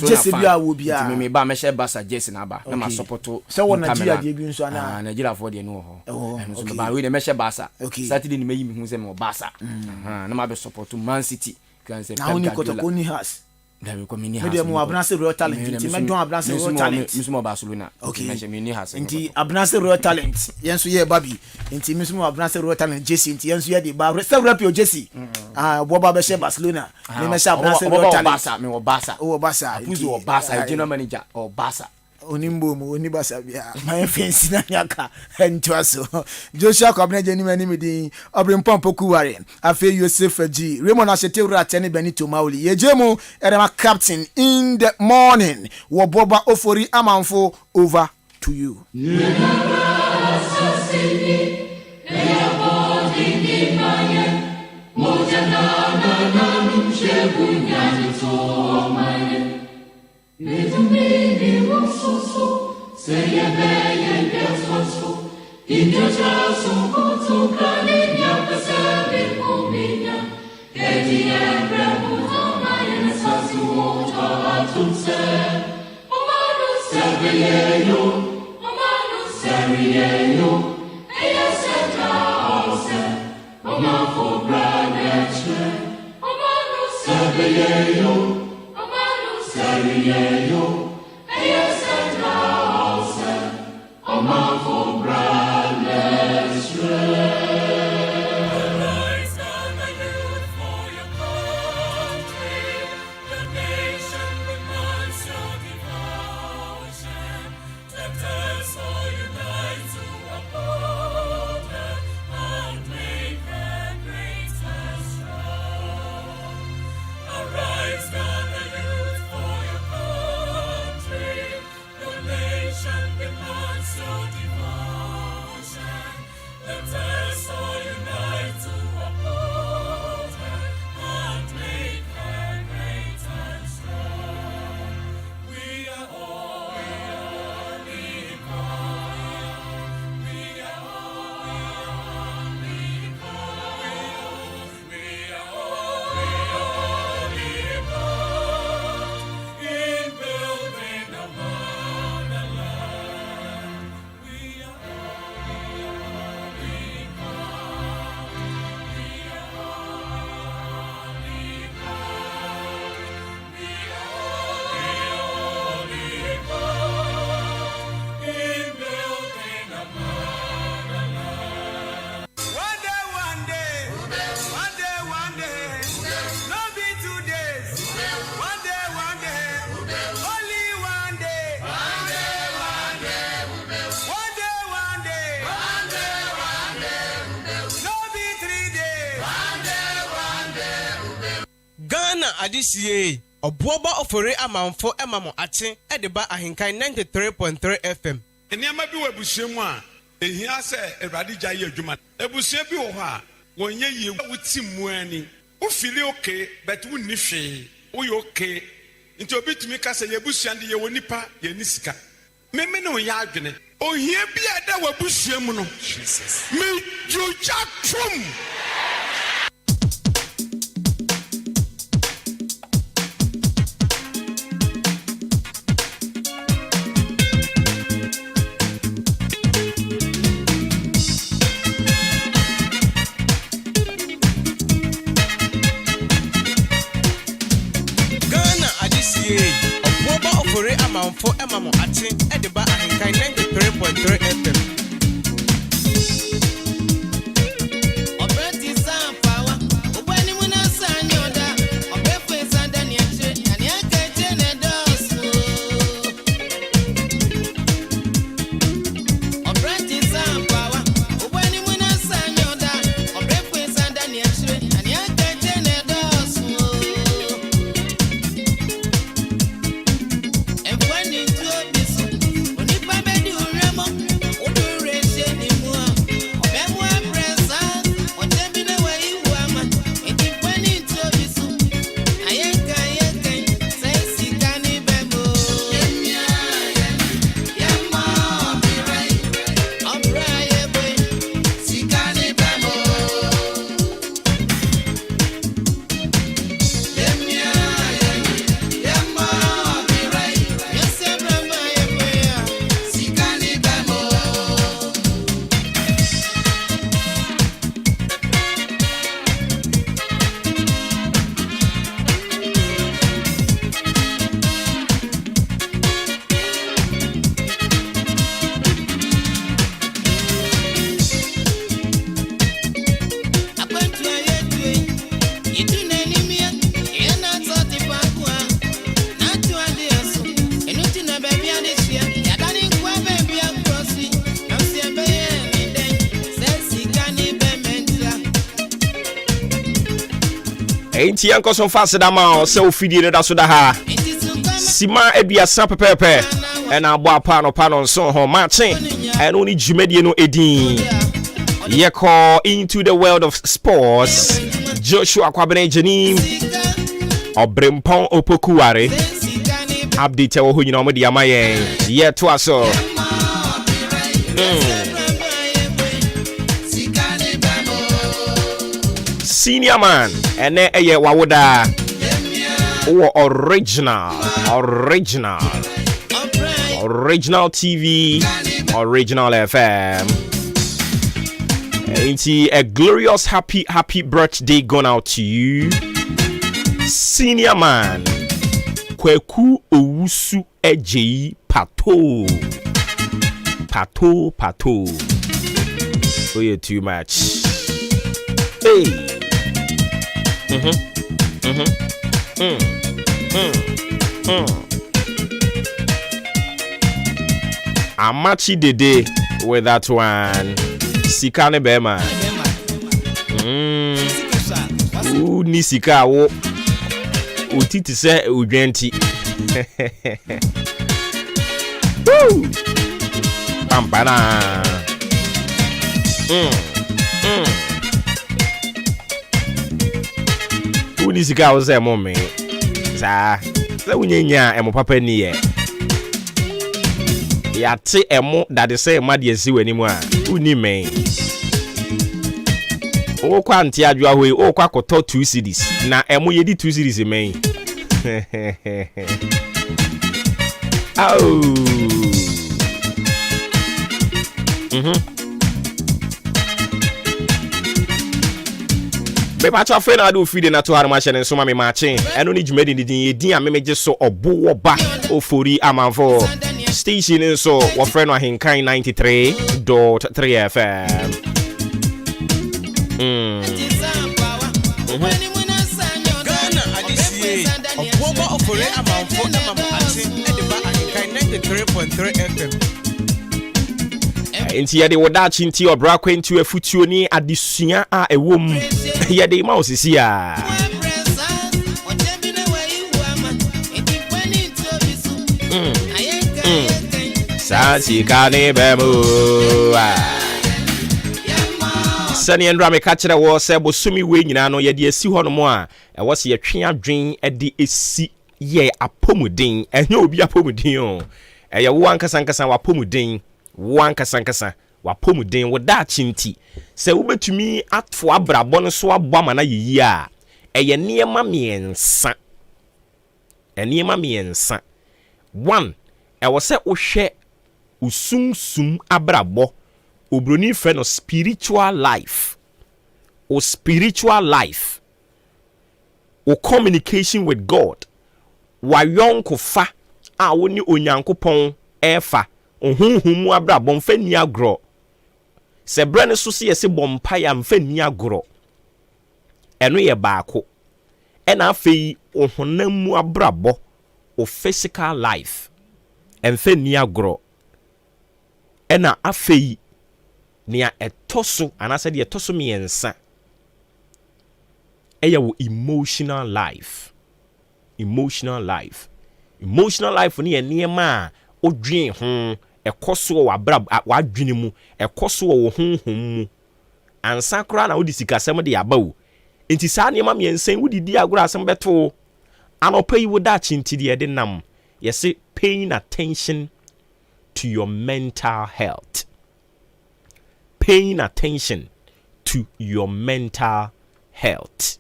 Jesse bia wo bia me ba me she Barca Jesse na ba na ma support se won Nigeria de bi nso ana Nigeria for de no ho so me ba we de me she Barca Saturday ni me yi me hu se me Barca na ma be support Man City kan se na oni kotoko ni has da we ko mini has me dem Abnase Real Talent nti me don Abnase Real Talent mismo Barcelona me she mini has nti Abnase Real Talent yenso ye babi nti mismo Abnase Real Talent Jesse nti yenso ye de ba several pio Jesse boba be she Barcelona me me she Abnase Real Talent Barca me Barca Barca puzo o Barca general manager o Barca onimbo mu onibasa bia my fancy na nyaka entwaso Joshua Kwabena Jenny mani medi obrimpom pokuware afi Yosef G Raymond Ashete Urate ne Benito Mauli yejemu erema captain in the morning wo boba ofori amanfo over to you adisiye obuoba ofore amanfo emamo ache edeba ahenkan 93.3 FM. Eniama bi webusiemu a ehia se Ewrade gya ye adwuma. Ebusia bi wo ha wonye ye wuti muani. Wo feel okay but wo ni hwe. Wo ye okay. Nti obitumi ka se ye busia de ye wonipa ye ni sika. Meme no ya adwene. Ohia bi ada webusiemu no. Jesus. Me juja trum. For Emma Achi, Ediba Ahenkan 93.3 FM. Enti yanko son fast da ma se ofidi ne da so da ha sima aduasa pepepe ena abo apano nso ho matchen eno ni dwumedie no edin yeko into the world of sports. Joshua Kwabene Janim Obrempon Opokuware update wo nyina mo dia maye ye to aso senior man ene eye wawoda wo original TV, original FM. Ain't a glorious happy birthday gone out to you, senior man Kweku Owusu Ejeyi Pato. Oh, you're too much. Hey. Amachi Dede with that one. Sikane Bema. Ni sika wo. Utiti se ujenti. Woo! Pampana. Uni sika wo se mo me. Sa. Se unyenya emo papa ni ye. Ya te emo that is say ma de si wani mu a uni men o kwa nti adwa hoi o kwa koto 2 cedis na emo yedi 2 cedis men au be pa cha fe na do feed na to harma hye ne so ma me matchen eno ni djumedi ni din amemeje so obo wo ba ofori amanfo station in so wa friend wa Ahenkan 93.3 FM. Ghana adisiye oboba ofore amanfo emamo ache edeba Ahenkan 93.3 FM. Enti yade woda chinti obra kwentu afutuo ni adesua a ewom yade ma osisi a sika ne bemu sani ndra me ka kire wo se bosumi we nyina no ye de asi ho no mo a e wo se ye twe adwen e de esi ye apomuden ehye obi apomuden o eye wo ankasa wapomuden wo ankasa wapomuden wo da chinti se wo betumi atfo abrabɔ no so abɔ ama na yeyi a eye niema miensa eniema miensa one e wo se wo hwɛ usumsum abrabɔ obroni fɛ no spiritual life or spiritual life or communication with God wa yonko fa a woni onyankopɔn ɛfa ohunhum mu abrabɔ mfa ni agro se bre ne so se yesi bompa ya mfa ni agro eno ye baako ɛna afei ohonam mu abrabɔ o physical life mfa ni agro ɛna afei nia etoso anase de etoso miensa eya wo emotional life ni eniema odwen ho ekoso wo abra wadwene mu ekoso wo honhom mu ansa kra na wodi sikasem de aba wo enti saa niema miensa wodi di agora asem beto anopa yi wo da chinti de de nam yesi paying attention to your mental health. Paying attention to your mental health.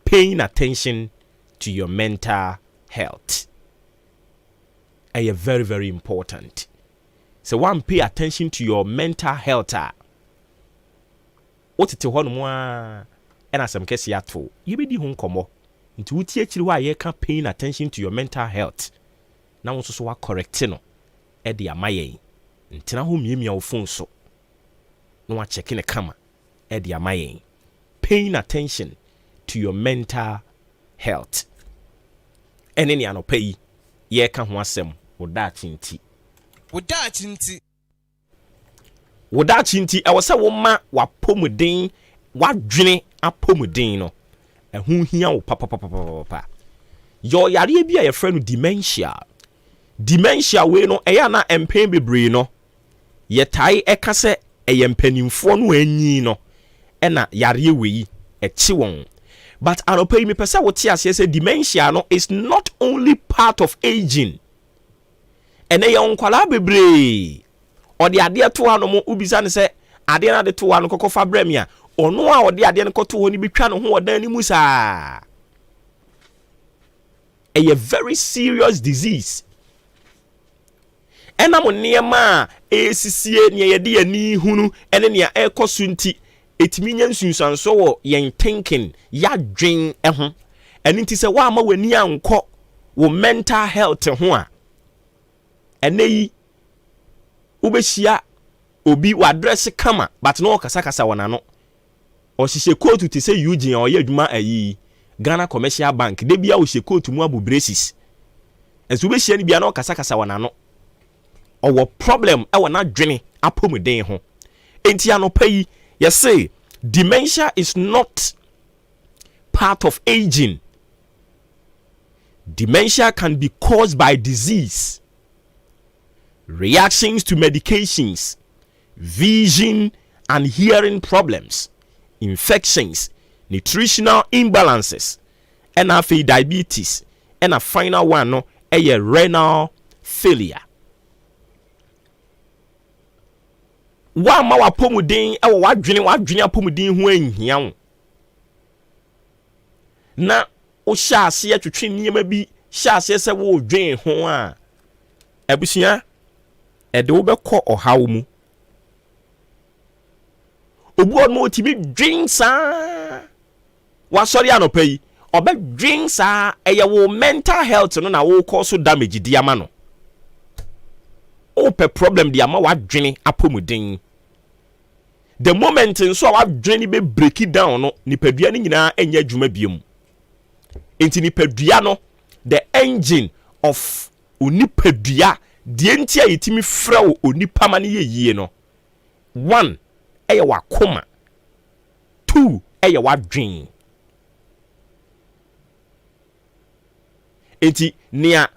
Paying attention to your mental health. Are very, very important. So one pay attention to your mental health. What it one more and as some case yato. You be the home komo. Into which actually why you can paying attention to your mental health. Now also so correct no. Edi amaye. Ntina ho miemi a phone so. No one checking a camera. Edi amaye. Paying attention to your mental health. And any ano pay ye kan ho asem woda chinti. Woda chinti e wo se wo ma wapomuden wadwene apomuden no. Ehun hia wo papa. Yo yare bia ye frɛ no dementia we no eya na empen bebre no ye tai eka se eyempanimfo no anyi no ena yare we echi won but anopai me pese wote ase se dementia no is not only part of aging ene ye onkwala bebre ode ade to ano mo ubisa ne se ade na de to ano kokofa bremia ono a ode ade ne koto ho ni betwa no ho odan ni musa a very serious disease. Ena mo niema esisie ne ye de ani hunu ene ne ekoso nti etimi nya nsunsanso wo yen thinking ya dwen ho ene nti se wa ma wani anko wo mental health ho a ene yi ubehia obi wa address kama but no kasa wona no o hihye coat ti se Eugene o ye adwuma ayi Ghana Commercial Bank de bia o hye coat mu abu braces enso ubehia ni bia no kasa wona no our problem ewa na dwene apomuden ho enti anopa yi you say dementia is not part of aging. Dementia can be caused by disease, reactions to medications, vision and hearing problems, infections, nutritional imbalances, and diabetes, and a final one no a renal failure. Wa ma wapomuden e wadwene apomuden ho anhia wo na o hyase atwetwe niema bi hyase se wo dwen ho a abusua e de wo bekɔ ɔhaw mu obu on mo timi dwen saa wa sɔre anopa yi ɔbɛ dwen saa ɛyɛ wo mental health no na wo kɔ so damage di ama no ope problem di ama wadwene apomuden the moment nso a wadwene be break it down no nipadua ni nyina enya adwuma biem enti nipadua no the engine of onipadua die nti a yetimi frɛ onipa ma ne yeye no 1 eye wakoma 2 eye wadwen enti nia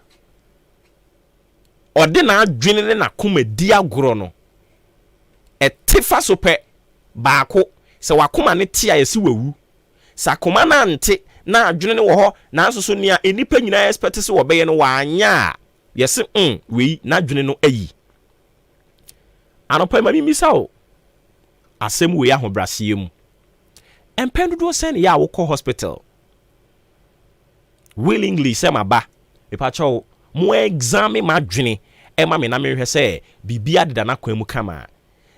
ɔde na adwene ne na koma di agoro no ɛtefa so pɛ baako sɛ wakoma ne tia yɛsi wawu sa koma na ante na adwene ne wɔ hɔ na nso so nia enipa nyinaa expect sɛ wɔbɛyɛ no wanya yɛse wei na adwene no ayi anopa ma mimisa o asɛm wei ahobraseɛ mu ɛmpɛn dodoɔ sɛn yɛ a wokɔ hospital willingly sɛ maba mepakyɛw mo examine madwene ɛma me na mehwɛ sɛ bibia deda na kwan mu kama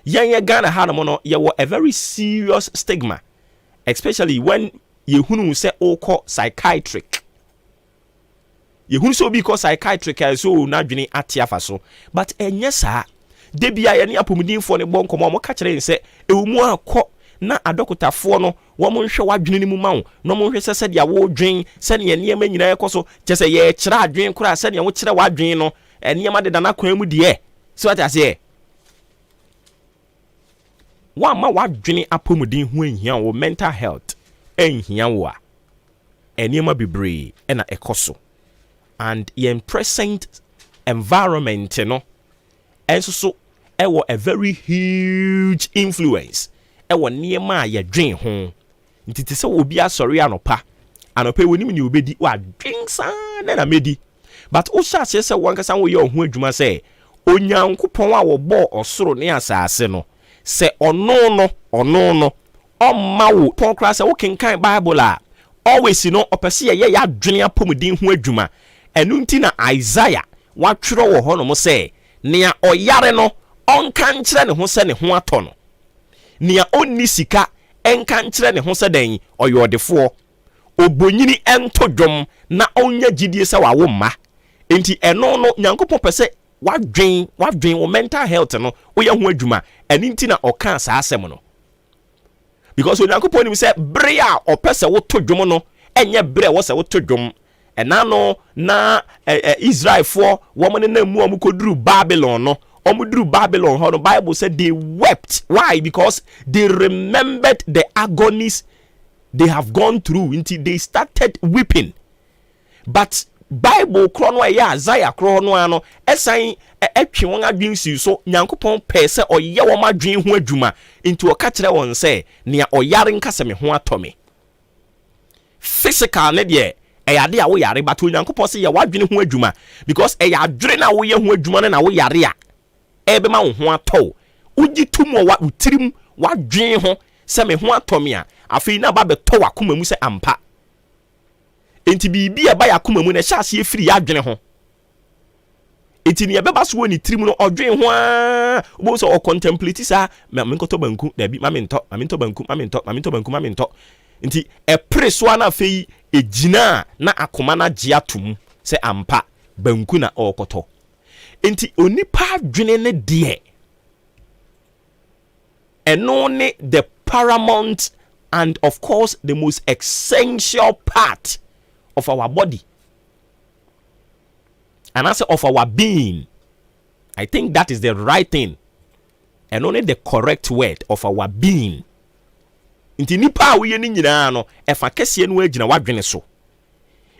yɛn Ghana ha no mo no yɛwɔ a very serious stigma especially when yɛhunu sɛ okɔ psychiatric yɛhunu sɛ obi kɔ psychiatric so n'adwene ate afa so but ɛnyɛ saa de bia yɛne apɔmudinfoɔ ne bɔ nkɔmɔ mo ka kyerɛ sɛ ɛwɔ mu akɔ na adɔkotafoɔ no wɔn nhwɛ wadwene ne mu ma wo na wɔn nhwɛ sɛ deɛ wodwen sɛ ne nneɛma nyinaa ɛkɔ so kyɛ sɛ yɛkyerɛ adwen koraa sɛ deɛ wokyerɛ wadwen no nneɛma deda na kwan mu deɛ sɛ wate aseɛ wama wadwene apɔmudin ho nhia wo mental health nhia wo a nneɛma bebree ɛna ɛkɔ so and yɛn present environment no ɛnso so ɛwɔ a very huge influence ɛwɔ nneɛma a yɛdwen ho nti te sɛ obi asɔre anopa wonim ne obedi wadwen saa na medi but wo hyɛ aseɛ sɛ wankasa woyɛ ɔho adwuma sɛ onyankopɔn a wɔbɔɔ ɔsoro ne asase no sɛ ɔno no ɔmma wo pɔn koraa sɛ wokenkan Bible a always no ɔpɛ sɛ yɛyɛ yɛadwene apɔmuden ho adwuma ɛno nti na Isaiah watwerɛ wɔ hɔ nom sɛ nea ɔyare no ɔnka nkyerɛ ne ho sɛ ne ho atɔ no nea onni sika ɛnka nkyerɛ ne ho sɛ dɛn ɔyɛ ɔdefoɔ obonyini ɛnto dwom na ɔnya gyidie sɛ wawo mma enti ɛno no nyankopɔn pɛ sɛ wadwen wo mental health no woyɛ ho adwuma ɛno nti na ɔka saa asɛm no because onyankopɔn nim sɛ bere a ɔpɛ sɛ woto dwom no ɛnyɛ bere a wɔ sɛ woto dwom ɛna no na Israelfoɔ wɔn ne na mu ɔmo kɔduru Babylon no ɔmo duru Babylon hɔ no Bible said they wept. Why? Because they remembered the agonies they have gone through until they started weeping. But Bible kro no ɛyɛ Isaiah kro no ano ɛsan ɛtwe wɔn adwen si so nyankopɔn pɛ sɛ ɔyɛ wɔn adwen ho adwuma nti ɔka kyerɛ wɔn sɛ nea ɔyare nkasa me ho atɔ me physical ne deɛ ɛyɛ ade a woyare but nyankopɔn sɛ yɛ wadwene ho adwuma because ɛyɛ adwene na woyɛ ho adwuma no na woyare a ɛbɛma wo ho atɔ wogyi tum wɔ wotirim wadwen ho sɛ me ho atɔ me a afei na ba bɛtɔ wakoma mu sɛ ampa enti bibi aba yakoma mu na hyɛ ase efiri adwene ho enti ne yɛbɛba so wɔ ne tirim no ɔdwen ho a obo so o contemplate sa me nkoto banku da bi ma me ntɔ nti ɛpre so ana afei egyina na akoma na gye atom sɛ ampa banku na ɔkɔtɔ enti onipa adwene ne deɛ ɛno ne the paramount and of course the most essential part of our body and also of our being. I think that is the right thing and only the correct word of our being. Inti nipa a woyɛ ni nyinaa no ɛfa kɛseɛ no agyina wadwene so.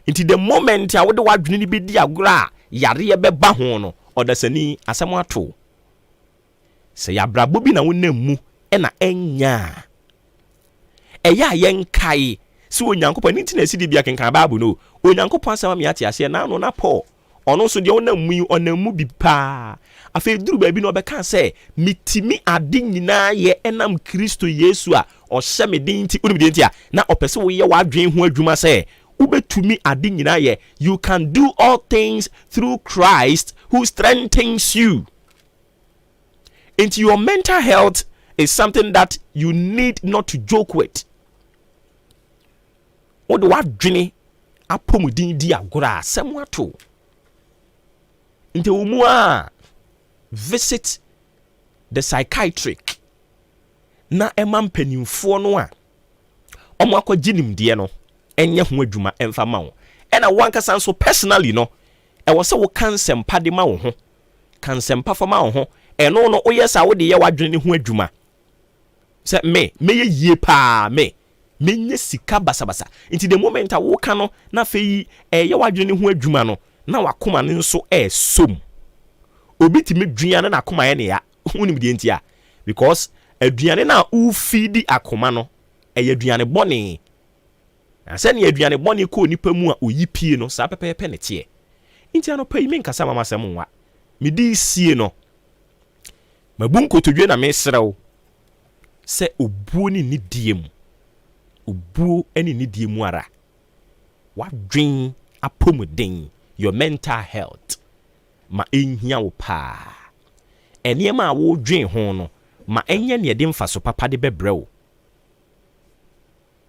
Inti the moment a wode wadwene ni bi di agorɔ a yareɛ bɛba ho no ɔdasani asɛm ato. Sɛ yabrabo bi na wonam mu ɛna ɛnya. Ɛyɛ a yɛnkae si onyankopɔn ni ntina esi de bia kenkan Bible no onyankopɔn asɛm me ate ase na no na Paul ɔno so de ɔnam mu bi pa afei duru baabi no ɔbɛka sɛ mitimi ade nyinaa yɛ ɛnam Kristo Yesu a ɔhyɛ me din nti unimi din nti a na ɔpɛ sɛ woyɛ wadwen ho adwuma sɛ wobɛtumi ade nyinaa yɛ you can do all things through Christ who strengthens you. Into your mental health is something that you need not to joke with. What do wadwene apomudin di agora asɛm ato nti umua visit the psychiatric na ɛma mpanimfoɔ no a ɔmo akɔgye nimdeɛ no ɛnyɛ ho adwuma ɛmfa ma wo ɛna wankasa nso personally no ɛwɔ sɛ wo kansɛmpa de ma wo ho kansɛmpa fa ma wo ho ɛno no woyɛ sa wo de yɛ wadwene ne ho adwuma sɛ meyɛ yie paa menye sika basabasa nti the moment a woka no na fei ɛyɛ wadwene ho adwuma no na wakoma ne nso som obi ti me duane na akoma ye ne ya wonim de ntia because aduane na u feed akoma no eye aduane bone ase ne aduane bone ko nipa mu a oyipie no sa pepepe ne tie ntia no pa yi me nkasa mama sem nwa me di sie no mabun kotodwe na me srew se obuo ni nidie mu obuo ani nidie mu ara wadwen apomuden your mental health ma enhia wo pa enema a wo dwen ho no ma enye ne de mfa so papa de bebre wo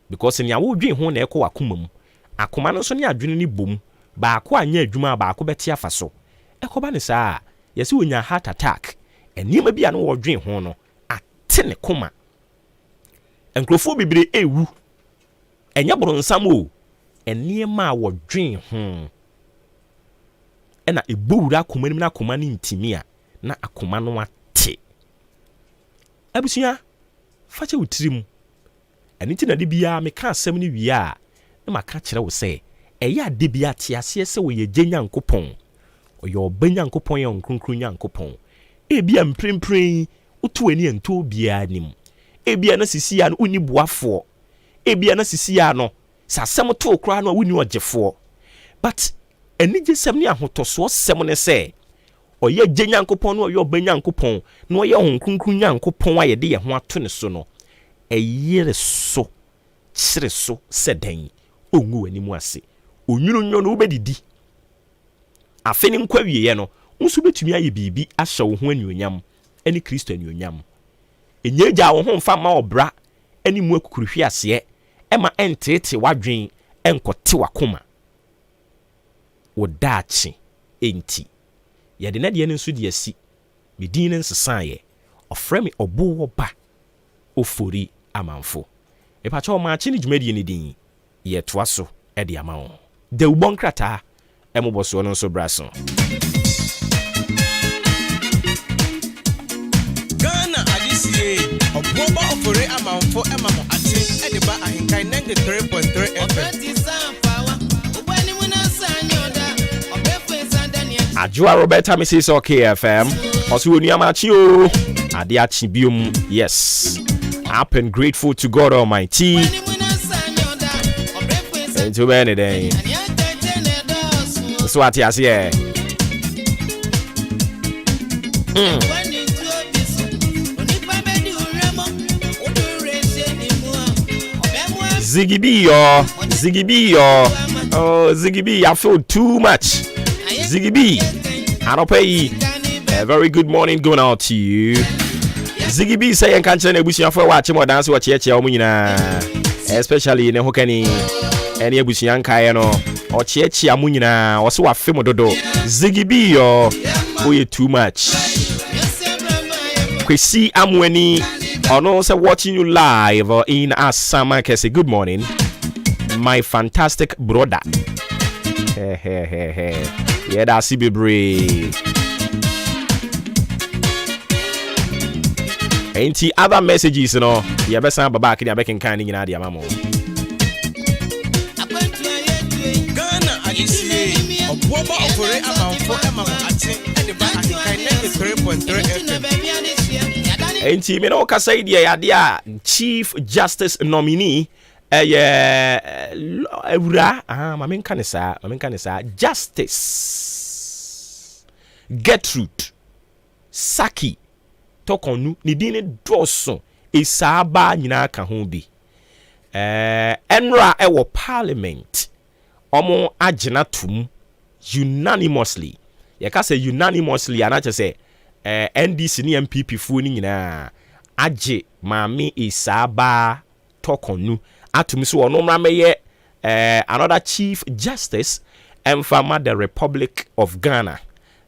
because ne a wo dwen ho na ekọ akoma mu akoma no so ne adwene ni bom ba ko anya adwuma ba ko beti afa so ekoba ne saa yesi wonya heart attack enema bia no wo dwen ho no ate ne koma enkrofo bibire ewu enya boronsam o enema a wo dwen ho ena ebowura akoma nim na akoma ne ntimi a na akoma no ate abusia fache wutirim eni ti na de bia me ka asem ni wi a na maka kire wo se eya de bia te ase se wo ye Nyankopon oyo Obanyankopon ye onkronkron Nyankopon ebia mprempren utu ani ento bia nim ebia na sisi ya no uni boafo ebia na sisi ya no sasem to okra no wuni ogefo but eni jesem ni ahotoso sem ne se oye Nyankopon no oyo Obanyankopon no oye onkronkron Nyankopon aye de ye ho ato ne so no eyere so kyere so sedan ongu ani mu ase onwunu nyo no ubedidi afeni nkwa wiye no nso betumi aye bibi ahye wo ho anuonyam eni Kristo anuonyam enyeja wo ho mfa ma obra eni mu akukuruhwe ase ema entete wadwen enkote wakoma wodachi enti yede na de ne nso de asi medin nsesan ye ofremi obo wo ba ofori amanfo epacha o maachi ni dwumadi ni din ye toa so e de ama wo de ubon krata emoboso no nso braso Ghana adisie oboba ofori amanfo emamo ate e de ba ahenkan 93.3 FM Ajua Roberta Mrs. OK FM osu oni amachi o ade achi biom yes up and grateful to God Almighty into many day so ati ase Ziggy B yo oh Ziggy B I feel too much Ziggy B I don't pay a very good morning going out to you Ziggy B say en kan chene ebusia for watch mo dance watch eche o munyina especially ne hokani ene ebusia nkae no o cheche amunyina o se wa fem dodo Ziggy B yo oye too much Kwesi amweni ono say watching you live in Asama say good morning my fantastic brother yeah that's bebre Ain't other messages no ya besa baba akini abekin kan ni nyina dia mamo Ghana adisie oboba ofori amanfo emamo ate e de ba ahenkan 93.3 FM Ain't me no kasa idea ya dia Chief Justice nominee ewura mamen kanisa Justice Gertrude Saki tokonu ni dine doso isaba nyina ka ho bi enra ewo parliament omo agena tum unanimously ye ka say unanimously anache say NDC ni MPP fu ni nyina age maame isaba tokonu atum so ono mra meye another Chief Justice emfama the Republic of Ghana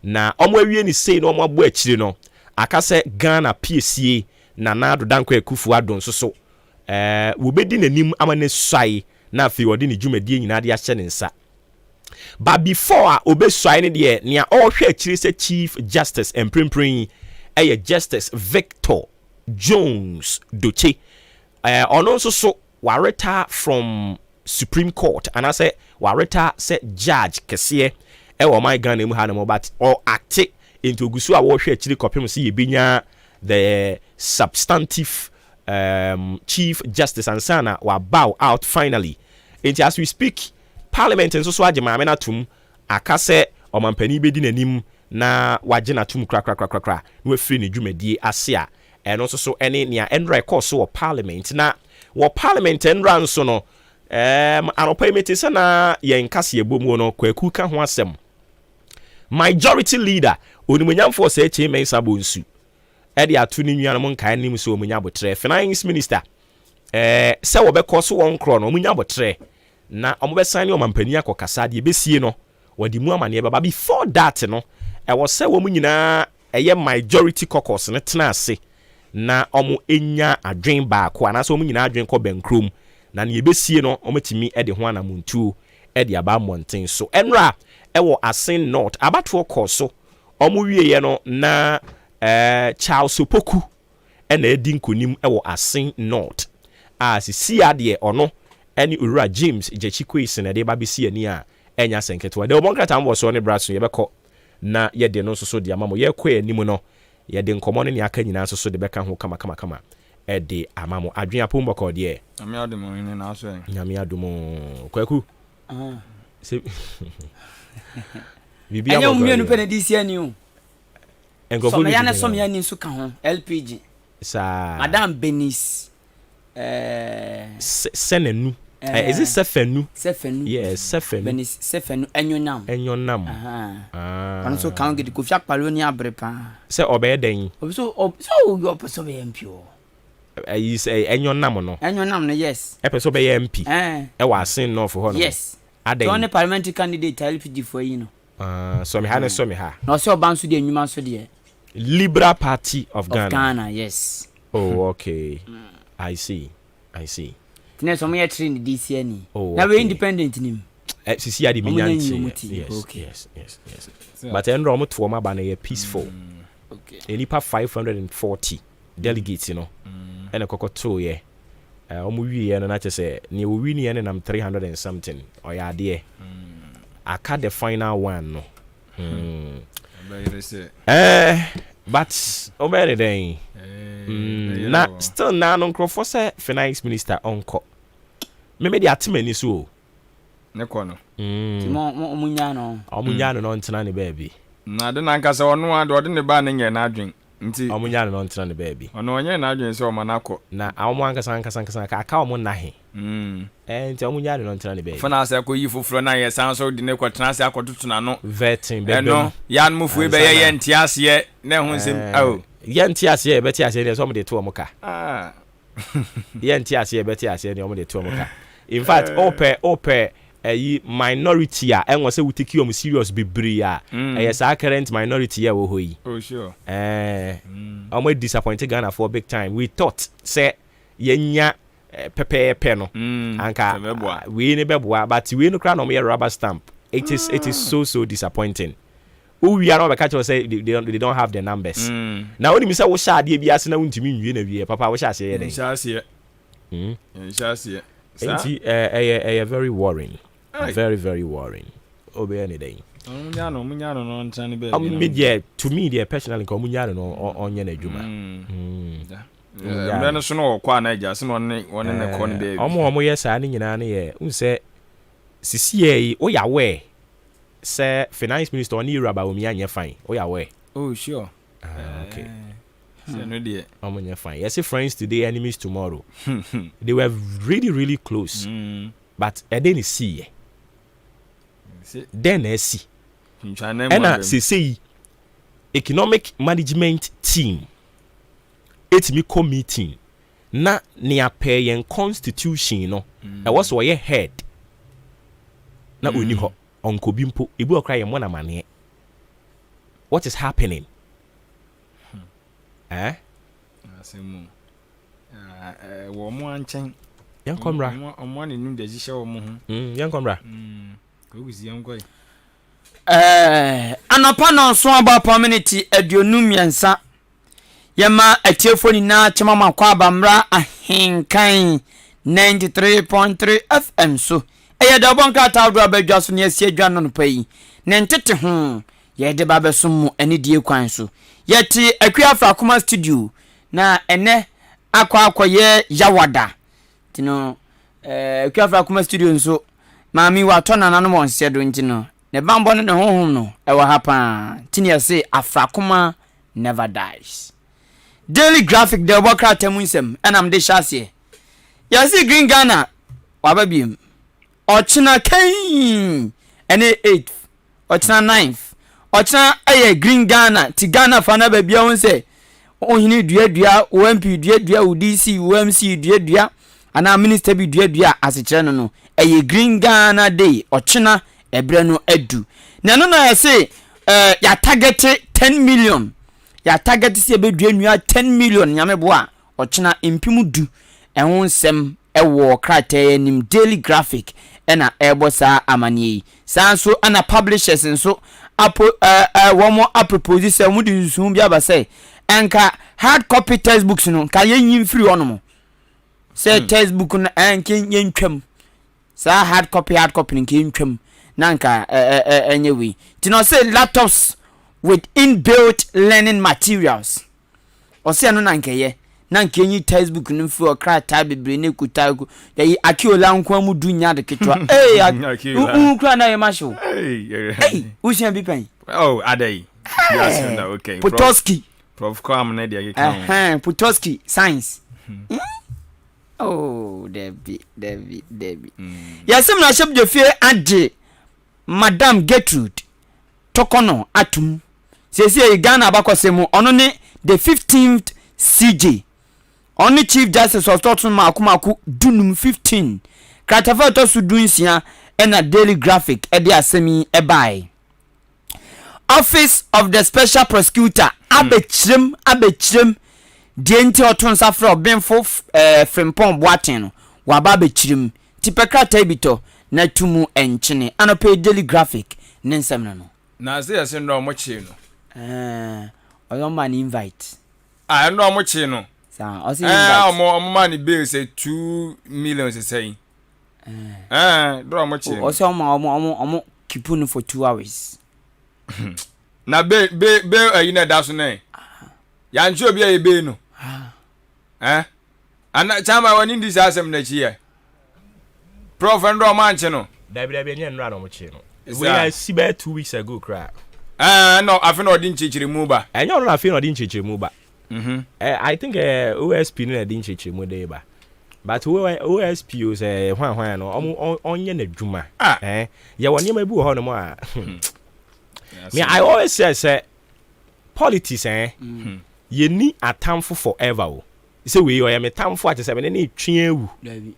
na omo awie ni say no omo abo akire no akase Ghana PCA na nado danko ekufu adon so wo bedi nanim amane swai na afi wodi ni dwumadie nyina de ahye ne nsa but before obeswai ne de nea ohwe akire se Chief Justice emprempren Justice Victor Jones Doche ono so wareta from Supreme Court and I say wareta se judge kese my Ghana mu ha no but or acte into ogusu a wo hwe akiri kopem se yebinya the substantive chief justice ansana wa bow out finally. Into as we speak, parliament nso so agye maame na tum akase omampani bedi nanim na wagye na tum kra no afiri ne dwumadie ase a eno so ene nia enra course wo parliament na wo parliament enra nso no anopa emeti se na yen kase ebomu no kwaku ka ho asem majority leader onimunyamfo se eche men sabo nsu ede atu ni nnuanum nkan nim so omunya botre finance minister se wo be course won kro no omunya botre na omobesan ni omampani akokasa de besie no wadi mu amane baba before that no was say woman nyina eye majority caucus ne tena ase na omo enya adwen baako anaso omo nyina adwen ko benkrom na ne yebesie no omatimi ede ho anamuntu ede aba monten so enra ewo asen north abato koso omo wieye no na Charles Opoku ena edi nkonim ewo asen north sisi ade ono eni ura James Ijechikwe na de babisi ani a enya senketo de obonkrata mbo so ne braso yebekọ na yede no so de amamo ye kọ anim no yede nkomo ne aka nyina so de beka ho kama de amamo adwen apombo kọ de nyame adumo ni na so nyame adumo kwaku se bibia mo enya mienu pene disi ani o engofo ni ya so ni so ka ho LPG sa Madam Benis senenu is it sefenu yes sefenu Benis sefenu enyonam ano so kan gidi ko fiak palo ni abrepa se obey den so you person be MP o I say enyonam no yes e person be MP e wa asen no for ho no yes aden one parliamentary candidate LPG for you no so me ha no so banso de enwuma so de Liberal Party of Ghana yes oh okay I see Tine so me train DC ani na we independent nim sisi ade menyanti yes but enro mo to ma ba na ye peaceful okay enipa 540 delegates no ene kokoto ye omo wiye no na chese ne wo wi ne nam 300 and something oyade aka the final one no but obere den na still na no crofo say finance minister onko me di atemani so ne ko no mo omunya no ntena ne baabi na de na nkasa ono ade ode ne ba ne nye na adwen nti omunya no ntena ne baabi ono onye na adwen se o manako na awomo ankasa ka aka omo na he nti omunya no ntena ne baabi fana asa ko yi foforo na ye san so de ne ko tena asa akotutu na no vetin bebe no ya no mufu be ye ntiase ye na ho nsem awo ye ntiase ye beti ase ne so mo de to omo ka ye ntiase ye beti ase ne omo de to omo ka in fact ope minority a enwo se wutiki om serious bibri a sa current minority ya wo hoyi oh sure omo disappointed Ghana for big time we thought say yenya pepe no anka we ne beboa but we no kra no me rubber stamp it is so disappointing we are not catch say they don't have the numbers now only me say wo sha de bia se na wuntimi nwie na wie papa wo sha se ye den sha se it's very worrying. Very worrying. Obey any day. Munyano no ntane be. Media to me they personally ko munyano no onye na adwuma. Me no so no kwa na aja se no ne ko ne be. Omo ye sa ne nyina ne ye. Unse sisi yi o ya we. Say finance minister oni raba omi anya fine. O ya we. Oh sure. Okay. So no dey. Omo fine. Yes, friends today, enemies tomorrow. They were really close. But I didn't see. Then I see. And I say economic management team. It's me committee. Na near pay and constitution no. I was why head. Na uni ho Uncle Bimpo. Ibu cry mwana mane. What is happening? Asemu. Wo mo anchen. Yan komra. Omo ne nim de jihye wo mo ho. Yan komra. Ko gusi yan koi. Anopa no so about community aduonum yensa. Yema atiefo ni na chema makwa abamra ahenkan 93.3 FM so. Eye da bonka ta do abadwa so ne asie adwa no pai. Ne ntete ho ye de ba besom mu ene die kwan so yeti Akuafra Kuma studio na ene akwa yawada tino Akuafra Kuma studio nso maami wa to nana no wonse do ntino ne bambo ne honhom no e wa hapa tini ya say Afra Kuma never dies. Daily graphic de bokra temunsem enam de hyase ya see Green Ghana wababiem ochina kan ene 8th ochina 9th ochina aye Green Ghana ti Ghana fa na babia won say ohini duadua OMP duadua UDC UMC duadua ana minister bi duadua asechire no aye Green Ghana day ochina ebre no adu na no na ya say ya target 10 million ya target se be duanua 10 million nyame boa ochina impimu du ehun sem ewo krate nim Daily Graphic ena ebosa amanie sanso ana publishers nso womo apropose se mu di nsun bia ba say enka hard copy textbooks no ka yin free onomo say textbook no enke yentwam sa hard copy nke yentwam nanka enyewi tino say laptops with inbuilt learning materials o say no nanka ye nanka yin textbook no fu okrata bebre ne kuta ku yi akiola nko mu dunya de ketwa kra na ye masho usian bi pen adai yes na okay Putoski Prof Kwam na dia ke Putoski science Debbie yasem na shep de fie ade Madam Gertrude Tokono atum sese Ghana abakosemu ono ne the 15th CJ only Chief Justice of Tottenham Akumaku dunum 15 kratafa to su dunsia ena Daily Graphic e de asemi e bai Office of the Special Prosecutor abechirem die nti oton safra benfo Frimpong Boaten no waba bechirem tipekata ebito na tumu enchene anope Daily Graphic nensem no na say yase ndo mo chi no oyo man invite ndo mo chi no sa o say invite o man bill say 2 million say ndo mo chi o say omo kipu no for 2 hours na be ayi na da so na ya nchi obi ayi be no ana chama wani ndi asem na chi ya prof ndo man chi no dabi ni ndo mo chi no we are sibe 2 weeks ago cry no afi no di nchichiri mu ba enyo no afi no di nchichiri mu ba I think OSP no di nchichiri mu dey ba but OSP o say hwan no onye na dwuma ya woni ma bi wo ho no mo a me I always say politics ye ni atamfo forever o say we o ya metamfo ate say me na twen awu dabi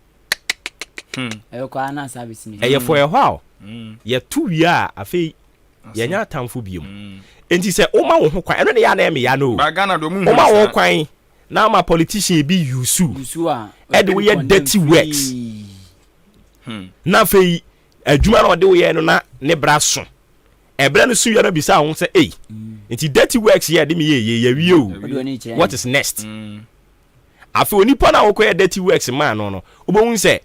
ayo kwa na service ni ye for a while ye tu wi a afi ye nya atamfo biom enti say o ma wo ho kwan eno ne ya na me ya no ba Ghana do mu o ma wo kwan na ma politician be yusu a e de we dirty works na fe adwuma na de we no na ne braso ebra no suya na bisa ho say enti dirty works here de me ye wi o what is next afi onipa na wo ko dirty works man no obo say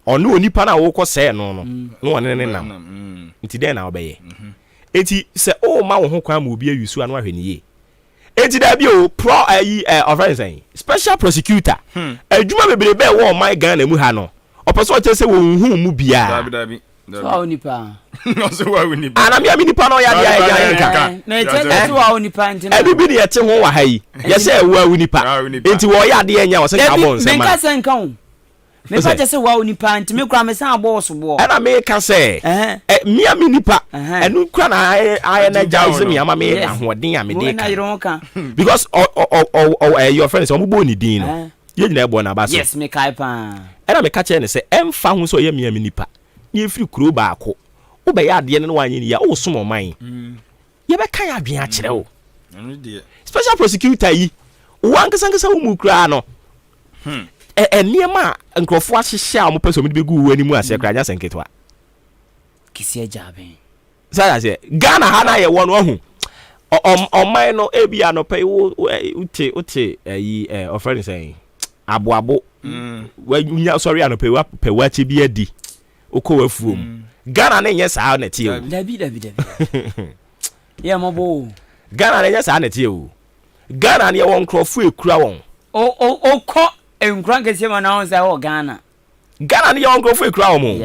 ono onipa na wo ko say no no won ne nam enti den na obeye enti say o ma wo ho kwan ma obi ayusu anu ahweniye enti da bi o pro offense special prosecutor adwuma bebrebe wo my Ghana mu ha no opeso o chese wo hu mu bia dabi so onipa no so wa onipa ana mi nipa no ya dia nka na chese so wa onipa enti na ebibi de yete ho wa ha yi ye say wa onipa enti wo ya de enya wo say ka bon se ma me ka se nka ho me pa chese wa onipa enti me kura me san abo so bo ana me ka se mi nipa enu kura na I energize me ama me ahoden a me de ka because your friends o mo bo ni din no ye nyina e bo na ba so yes me kai pa ana me ka che ne se emfa ho so ye mi nipa ye free kuro ba ko wo be ya de ne wanye ni ya wo som oman ye be kan adwen a kire wo special prosecutor yi wo ankasa wo mu kura no niema nkrofo ahyehye a mo pese mo de begu wo animu ase kra nya senketwa kisia jaben saya se Ghana ha na ye won ohu oman no ebia no pay uti yi offering say aboabo wa nya sorry ano pay wa che bi adi uko wafuom Ghana na nye saa na tie dabi Yeah, mabo. Ghana na nyasa na tie o. Ghana na won crofo ekura won. O ko enkran kese ma na on say o Ghana. Ghana na won crofo ekura won.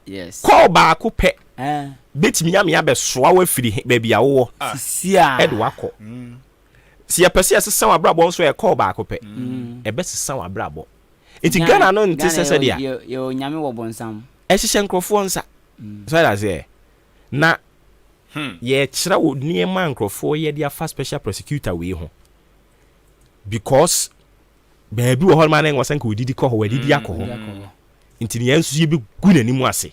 Yes. Call ba ko pe. Betimi ya be soa wa firi baabi a wo. Sia. Ed wako. Si ya pese asesa wa brabo nso e call ba ko pe. E be sesa wa brabo. Enti Ghana no nti sese dia. Yo nyame wo bonsam. E hihye nkrofo nsa. So that say na ye kyerɛ wo niema nkrofo ye dia fa special prosecutor we ho. Because baabi wo hɔ ma na ngwasan ka odidi kɔ hɔ wadidi akɔ hɔ. Enti ne yansu ye bi gu n'animu ase.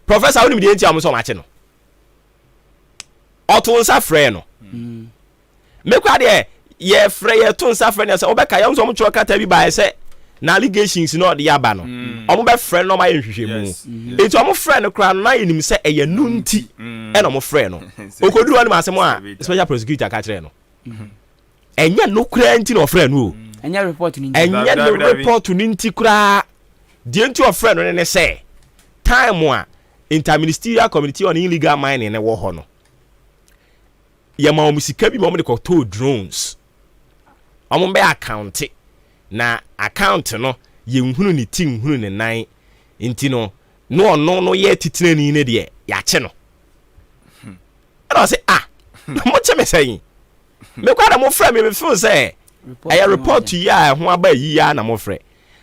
Professor woni me dey nti am so ma che no. Oto nsa frɛ no. Me kwa de ye frɛ ye to nsa frɛ no se obeka yam so mo chwo kata bi ba se na allegations no de aba no. Omo be frɛ no ma ye nhwehwɛ mu. Enti omo frɛ no kra na yenim se eye nu nti e no mo frɛ no. Okoduru wani ma asem a special prosecutor ka kyerɛ no. Enya no kra nti no frɛ no. Enya report ni. Enya no report ni nti kra. Die nti o frɛ no ne se time a interministerial committee on illegal mining na wo ho no. Ya ma omusika bi ma mo de ko to drones. Omo be account na account no ye nhunu ni team nhunu ne nan nti no no ye titire ni ne de ya che no. I say mo che me say me kwa da mo frɛ me feel say I report to ya ho aba yi ya na mo frɛ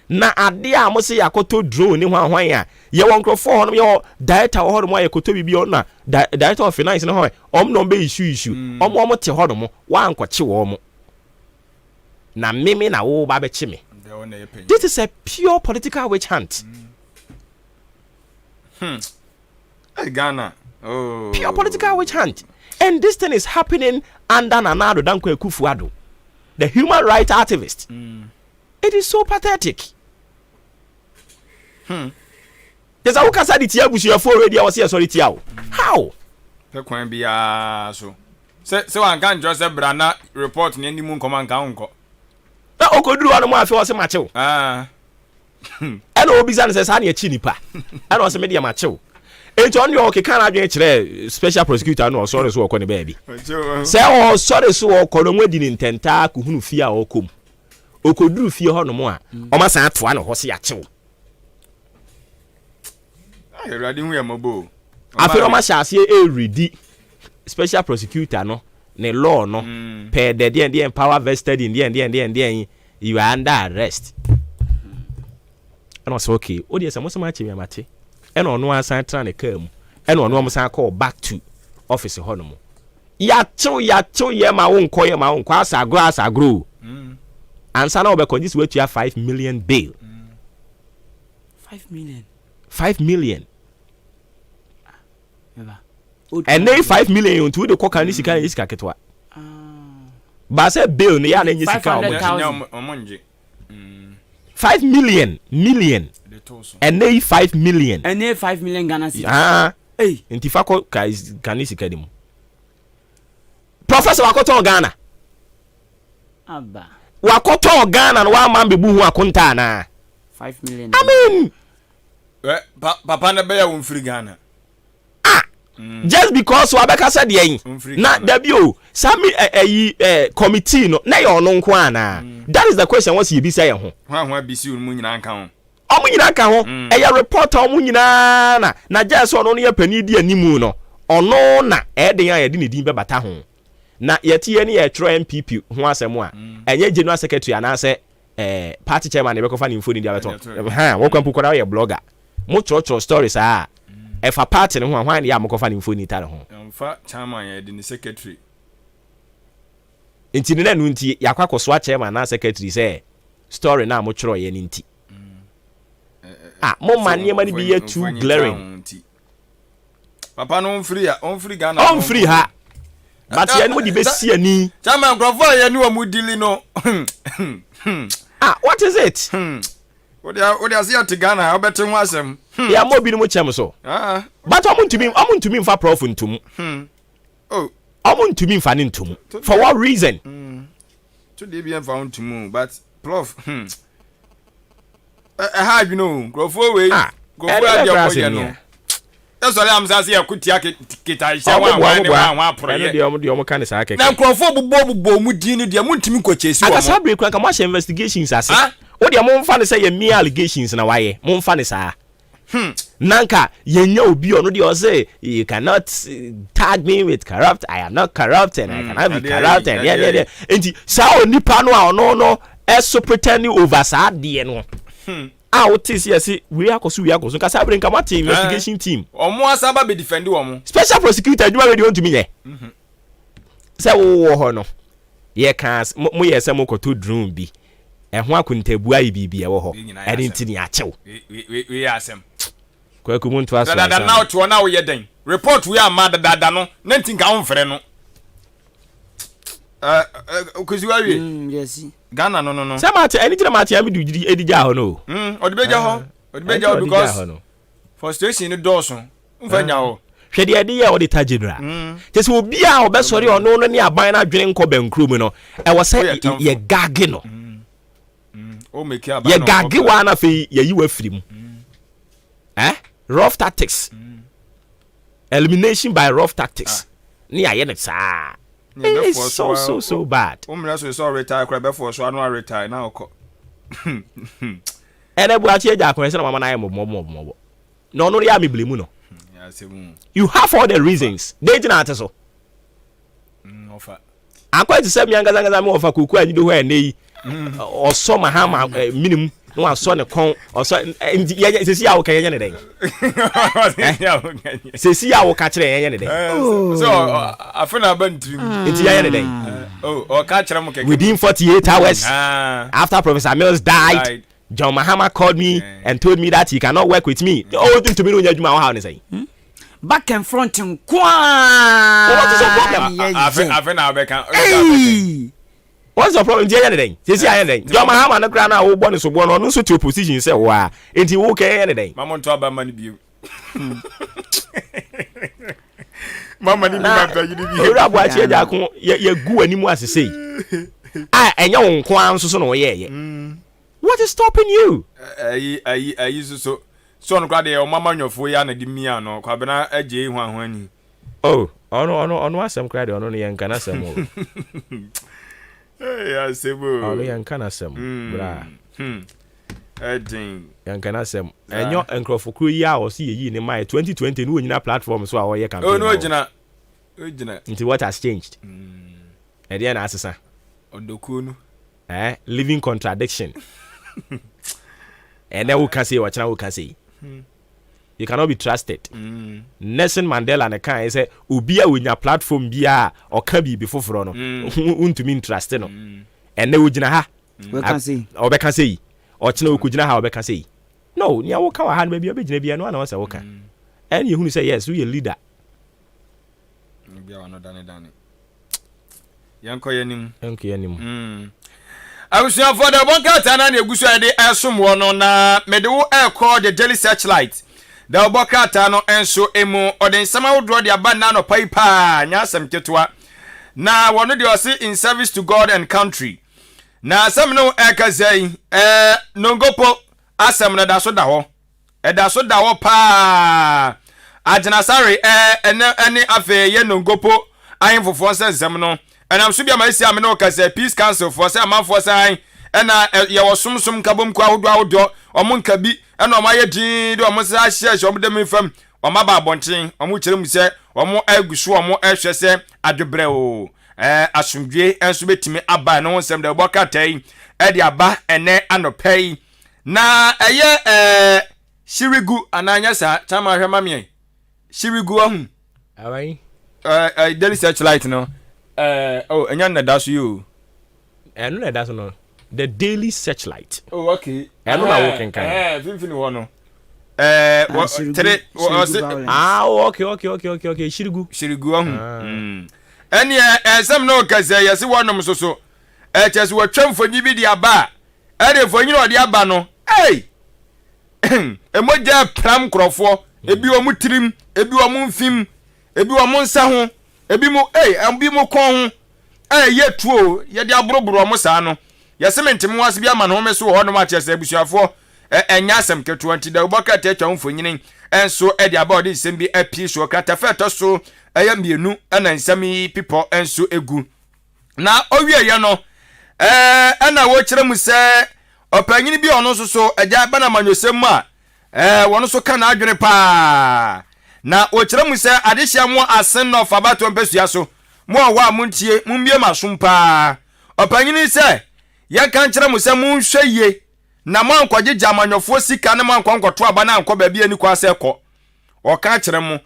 na ade a mo se yakoto drone ni hwan a ye won krofo ho no ye director ho no mo yakoto bibi o na director of finance no ho no be issue mo te ho no mo wa ankoche wo mo na meme na wo ba be che me. This is a pure political witch hunt. Ghana. Oh. Pure political witch hunt. And this thing is happening under Nana Addo Dankwa Akufo-Addo, the human rights activist. It is so pathetic. There's a wukasa di tia busu for already I was here sorry tia. How? Pe kwan bia so. Se wan kan jo se brana report ni ndi mu nkoma nka unko. Na okoduru anu mu afi o se machew. Eno obi zan se sa na echi nipa. Eno o se media machew. Enti on yo ke kan adwen kire special prosecutor no sorry so okọ ne baabi. Se o sorry so okọ no nwadi ni ntenta ko hunu fie a okom. Okoduru fie ho no mu a o ma san atoa no ho se ya chew. Eradi hu ya mobo. Afero ma shase ready special prosecutor no ne law no per the empower vested in the you are under arrest. And also okay, odi esa mo se ma che me mate. And on one side trying to come, and on one side call back to office honomo. Ya cho ye ma won call ma won kwa sa grow. And sana obeko this way to have 5 million bail. 5 million. 5 million. And they 5 million to the coca ni sika ketwa. Ba say bail ni ya na nyi sika omonje. 5 million. And they 5 million. And they 5 million Ghana cedis. Hey, intifako kanisi kadimu. Professor wakoto Ghana. Abba. Wakoto Ghana wa mambe buhu akunta na. 5 million. I mean, papa na be ya won free Ghana. Just because wabeka said yen. Na dabio, sami committee no na yo no nko ana. That is the question what you be say ho. Hwa bisi mu nyina nka ho. Omu nyina ka ho eya reporter omu nyina na just ono no ye pani di animu no ono na eden ya de ne din be bata ho na yeti ye ne ye tro MPP ho asem a enye general secretary ana se party chairman e be ko fa ni info ni dia beto wo kwampu kwara ye blogger mo tro stories efa party ne ho hwan ya mo ko fa ni info ni tare ho mfa chairman ye de ni secretary enti ne nu nti yakwa koso chairman na secretary say story na mo tro ye ni nti mo man niema ni be too glaring. Papa no on free Ghana. On free ha. But ye no di be see ani. Chairman Grofo ye ni wa mu dili no. What is it? What they say at Ghana, obete ho asem. Ya mo bi no mo chem so. But omuntumi mfa prof ntum. Oh, omuntumi mfa ne ntum. For what reason? To dey be mfa ntum, but prof how you know Grofo we Grofo ade okoye no That's all I'm saying. I could take it. I say one kind of sack. Now, Crawford Bobo Mudini, the Muntimi coaches. I saw break like a much investigations. I say, what your mom fan say, mere allegations in a way. Mom fan is Nanka, you know, be on the say you cannot tag me with corrupt. I am not corrupt and I cannot be corrupt. And yeah. And so Nipano no, as so pretending over sad no. Out is yes, we are because because I bring Kamati investigation team. Almost about be defend special prosecutor, you already want to me. Say, oh, no. Ye can't, yes, I'm going to dream be. And why couldn't a boy be a ho? I didn't see a chow. We ask him. Quakumun to us now to an hour yet. Report we are mad at Dano, nothing count for no. Because you are yes. Ghana, no. Some anything about you do Eddie Jaho, no. Or the Beja, because frustration in the Dawson. Hwɛ de ade ya o de tagedra just will be our best sorry or no near buying a drink or ben crew no e was say ye gage no o make ya ye gage wa na fe ye yi wa firi mu rough tactics elimination by rough tactics ni aye ne sa it's so bad so retire cry before so no retire now ko ene bu achi eja akon se na mama na aye mo no ya me blame no. You have all the reasons. They didn't so. Offer. I'm quite to say me angaza me offer kuku and do where nei or so mahama minimum no one son a con or so see how can any day. See how catch any day. So I found a bent into any day. Or catch them within 48 hours after Professor Mills died. John Mahama called me and told me that he cannot work with me. The whole thing to me when you how say. Back and front and what is your problem? What's the problem? Anything? See anything? John Mahama no grana who born so born on so to position say wa. Enti wo okay anything? Mama to aba man bi. Mama ni ma ba yi bi. Ora bo achi eja ko ye gu animu asese. Enya wo nko an so no ye. What is stopping you? So no kwade o mama nwofo ya na di mia no kwabena aje hu ahwani. Oh, ono asem kwade ono ne yanka asem o. Ya sebo. Ono yanka asem. Bra. Edin. Yanka asem. Enyo enkrofo kru ya o si yi ni mai 2020 no nyina platform so a wo ye campaign. Oh no ojina. Until what has changed? Ede na asesa. Odoku no. Living contradiction. And then we can say what we can say. You cannot be trusted. Nelson Mandela and the kind say ubia with your platform bia or can be before for no. To mean trust no. And then we ha. We can say. Or we can say. Or chino we how we can say. No, nya wo ka wa hand maybe be no one say wo ka. And you who say yes, we a leader. Bia no dane. Yanko yanim. I was here for the one cat and I wish I did some one on made the air call the Jelly Searchlight. The Bocatano and so emo or then somehow draw the banana paper, Yasam Ketua. Now, one of you are in service to God and country. Now, some no Ekazay, no gopo, Asam na dasodaho, a dasodaho pa. Ajanasari, any affair, yen no gopo, I am for forces Zemno. And I'm sure my say I'm no cause peace council for say am for say and ya was sum kabum kwa do or mun kabi and o my din do mo say share so dem fam o ma ba bonten o mo kire mu say o mo agusu o mo ehwe say adwebre o asumdwe enso betimi aba no nsem de bokatai e de aba ene anopai na eye shirigu ananya sa chama hwema me shirigu ahun awai Daily Searchlight no and you're that's you. And no, that's no. The Daily Searchlight. Oh, okay. And no, working kind. Okay. Shirigu. And yeah, some no cause yes, one of so. Just were trying for you be the aba. And for you know the abano. Hey, and what there pram crofo, a be a mutrim, a be a moon film, a be a monsa. Ebi mo ambi mo kon ye tuo ye de abrobro mo sa no ye cement mo wase bia ma no me so ho no ma chese abusuafo enya asem ketu anti da ubaka te twa mfonyinin enso e de about this be a piece so kratafa to so mienu na nsami people enso egu na owie ye no na wo kire mu se opanyini bi ono so agya ba na manyosem a wono so ka na adwene pa na wo kire mu se adehia mo asen no fa bato mpesua so mo wa muntie mumbie masom pa opanyini se ye kan kire mu se munhweye na mo ankwaje jamanyofo sika na mo ankwankoto aba na ankọ ba bia ni kwa se kọ o ka kire mu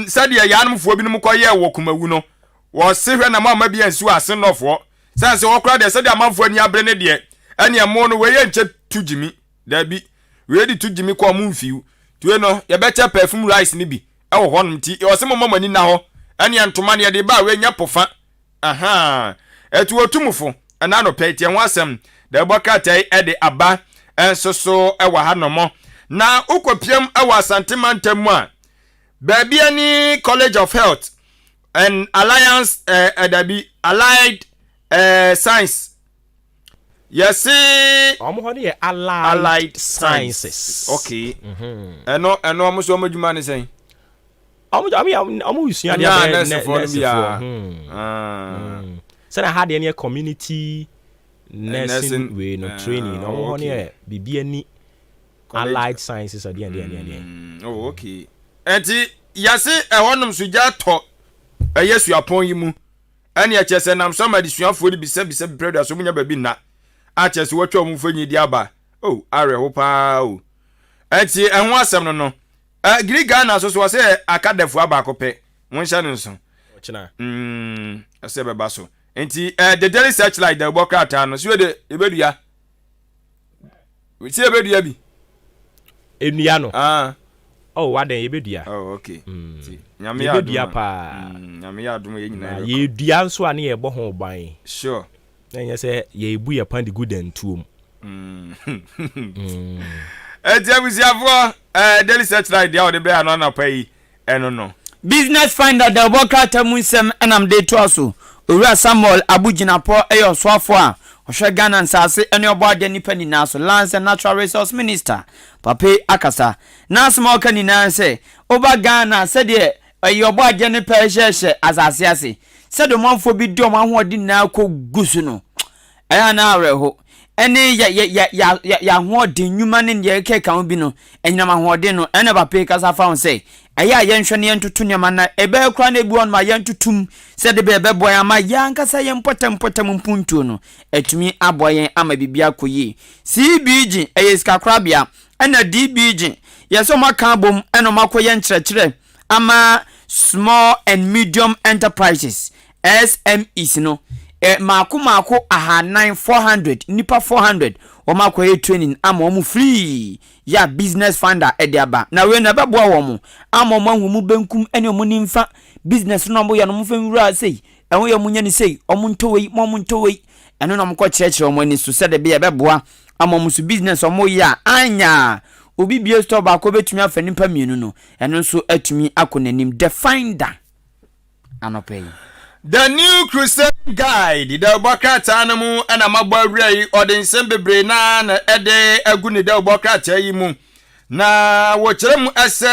sade ya yanmfo bi no ko ye wo kumawu no wo sehwe na mama bia nsu asen nofo sanse wo kra de sade amanfo ani abre ne de ane amo no we ye nche tujimi da bi we di tujimi ko mu mfiu tuwe no ye beche perfume rice ni bi e wo honum ti wo se mama mani na ho ane antoma ne de ba we nya pofa aha etu otumfo ana no pete ho asem da bokatai e de aba enso so e wa hanomo na ukopiem e wa santimantam a baby any College of Health and Alliance Allied Science. Yes, Allied Sciences. Okay. No, almost so much money saying. Almost I had any community nursing way no training. No be any Allied Sciences at the end. Oh, okay. Enti yase ehonum suja to yesu apon yi mu ene ya chese nam so madisuafo ni bisa brother so munya baby na a chese wo twa mu fanyi di aba oh are ho pa oh enti ehun asem no giri Ghana so se akadefo aba akopɛ won hya no so china ase beba so enti the daily searchlight the bokata no so de ebedua we see ebedua bi enua no oh waden yebedua oh okay nyame yebedua pa nyame yadum ye nyina ye dua nso ane ye bo ho ban sure na nya se ye ebu ye pan the good and tuom Diabuziavo daily searchlight dia ode be ano na pai eno no business finder the bokata munsem enam de to aso owura Samuel Abuginapo eyo soafo a ohwe Ghana nsase ene obade nipa ni naso Lands and Natural Resource Minister Pape Akasa na asma oka ni na se oba Ghana se de eyo obade ne pa hyehyɛ asase ase se do manfo bi do manhoɔde na akɔ gusu no ɛya na areho ene ya hoɔde nnwuma ne de keka bi no enyina mahoɔde no ene Pape Akasa fa on se ɛya yɛnhwɛ ne yɛntoto ne ma na ebe kra na ebi on ma yɛntotum se de be boy ama yankasa yɛmpotem mpuntuo no atumi aboyen ama bibia koyi CBG eyeska krabia ena DBG yeso maka bom eno makoye nkyerɛkyerɛ ama small and medium enterprises SMEs no mako 400 nipa 400 o makoye training ama omu free ya business finder ediaba na we na beboa wo mu ama omu mu benkum ene omu nimfa business no mo ya no mu famwura sei enwo ya munya ni sei omu ntowei eno na mko kyerɛkyerɛ omu ani so se de be beboa ama omu su business omu ya anya obi bie store ba ko betumi afa nipa mienu no eno so atumi akonanim the finder anopay. The new crusade guide the bokata na mu ana mabawrai odensem bebre na ede aguni the bokata yi mu na wo kyerɛ mu ese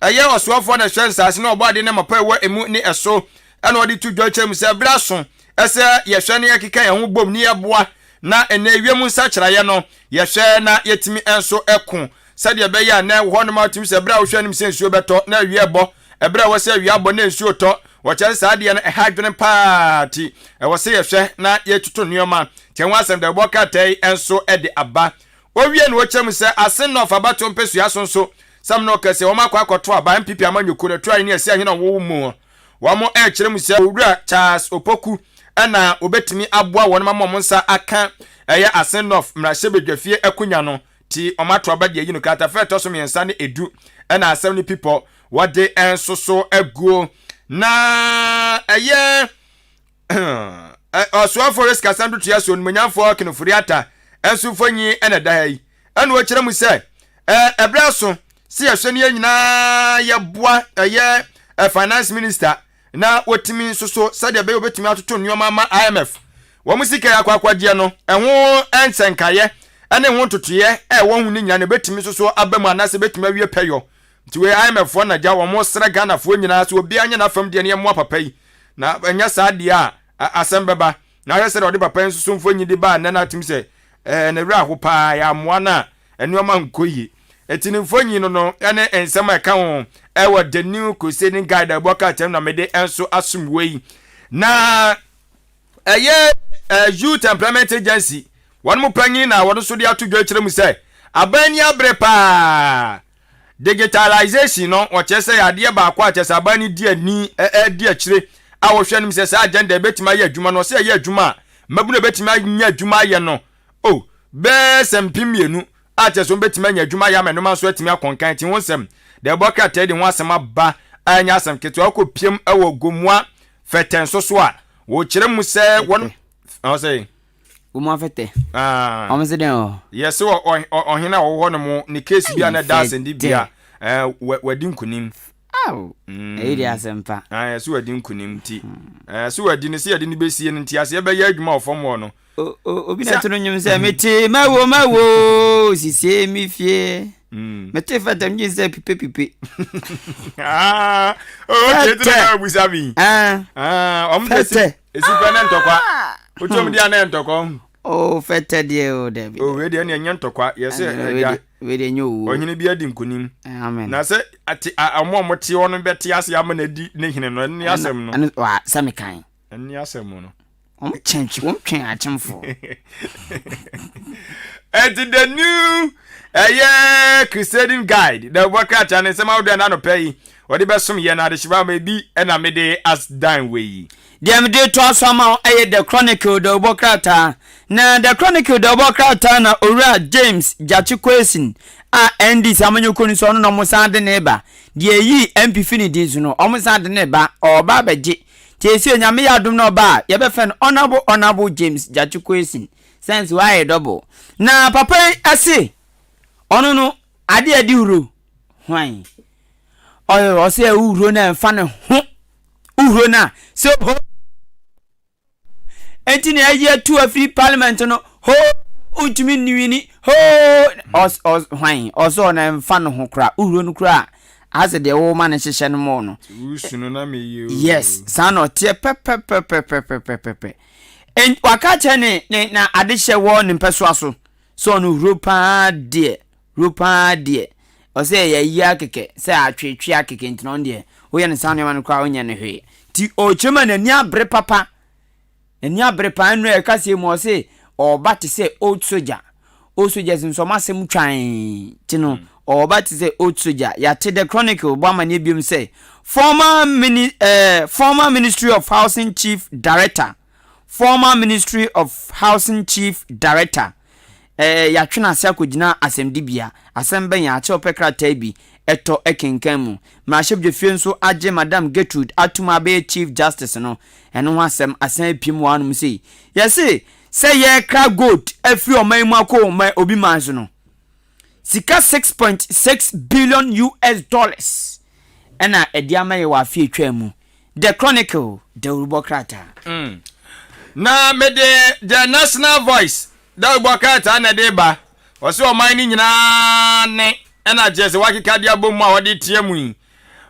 aye osoafo na hwensase na obade ne mapa ewa emu ni eso ana odi tu dwo kyerɛ mu se braso ese yehwɛ ne yakeka ye ho bom ni yeboa na ene ewiem nsa kyerɛye no yehwɛ na yetimi enso eko sade be ya na ho no matimi se bra wo hwɛ nim se nsuo beto na awie bo ebra wo se awie abo na nsuo to wɔkyɛ saade na ɛhadwene party ɛwɔ se yɛhwɛ na yɛtutu nneɛma tiɛnwa asɛm da bɔkatai enso ɛde aba owie no wɔkyɛ mu sɛ asen no fabato mpesua sonso sam no kɛse wɔn akɔto aba MPP amanyoko na try ne ɛsɛ ahena wo mu wɔn ɛkyerɛ mu sɛ owura Charles Opoku ɛna obetimi aboa wɔn mamɔ mo nsa aka ɛyɛ asen no mmarahyɛ bedwafie akunya no ti ɔmato aba de yi no kata fɛ tɔ so mmiɛnsa ne edu ɛna asɛm ne people wɔde enso so aguo na eye oswa forest kasandu tia so nmanyamfo kinofuriata ensu fonyi ena dai enu o kire mu se ebra so se yehwe ne nyina ye boa eye finance minister na wotimi so sade be obetimi atoto nneoma ma IMF wo musika ya kwakwaje no eho ensenkaye ene ho totoye wo hu ne nyina ne betimi so abamu anase betimi awie peyo nti we IMF na ja wo mo sra Ghana fo nyina so obi anya na fam de ne mo papa yi na anya sa de a asembeba na ya se de papa nsusu mfo nyi de ba na na tim se na wura ho pa ya moa na enuama nkoyi eti ne mfo nyi no ene ensem aka ho ewo the new crusading guide aboka tem na mede enso asumwe na youth employment agency one mo panyin na wodo so de atodwa kire mu se abani abrepa digitalization no o chese ya de ba kwa chese abani di ani di akire a wo hwe nim se sa agenda betima ya adwuma no se ya adwuma mabu na betima nya adwuma ye no oh be sempimienu a chese betima nya adwuma ya menoma so atimi akonkan ti wonsem de boka tedi ho asem aba anya asem keto akopiem ewo gomwa feten so a wo kire mu se won I say Uma fete. Omse den o. Yes o hina wo no mo ni case bia na dance ndi bia wadi nkunim. Aw. Eri asempa. Yes wadi nkunim ti. So wadi ni se yadi ni besie nti ase e be ya adwuma ofom wo no. Obi na tunu nyum se meti mawo sisi mi fie. Meti fete mi se pipe. Okay tena busabi. Omse. Esi pene ntokwa. Utom dia na ntokwa. Fete die o David. We dia na nya ntokwa. Yes we dia nyo. Onyine bia di nkunim. Amen. Na se ati ammo te wono beti ase am na di ne hine no ni asem no. Wa samikan. Ni asem no. Twen achemfo. And the new crusading guide. The worker channel some out there na no pay. What the best some ye na de shiba maybe and I made as dine way. Dem dey to somehow the chronicle the bokrata na the chronicle the bokrata na ora James Jachikwesin ND samanyo koni so no no musande neba de yi MP finidi no omusande neba oba beje tesi onyame ya dum no ba ye be fen honorable James Jachikwesin sense why double na papa ase ono no ade adi uro hwan o se uro na mfa ne ho uro na so enti na ye tu afri parliament no ho untumi niwini ho hwan oso na mfa no ho kra uro no kra as the woman hihye no mo no usunu na me ye yes sano tie pe en wakache ne na adehye wo ne mpeso aso so no rupa de o se ye ya keke se atwetwe akeke ntino de wo ye ne sano man kwa onye ne hwe ti o chema na ni abre papa eni abre pa anu e kase mo se o ba te se old soldier nso masem twan ti no o ba te se old soldier ya te the chronicle bo amane biom se former ministry of housing chief director ya twena ase akogina asemdibia asemben ya ache opekra taibi eto ekenkamu mrashebje fie nso age madam Gertrude atuma be chief justice no eno ho asem pim wanum sei yesi say ye kra gold afri oman mu akọ obi manzo no sika 6.6 billion US dollars ena ediama ye wa fie twam the chronicle the urubokrata na mede the national voice da urubokrata na deba wose oman ni nyina ne ena jese wakika dia bomu a wode tie mu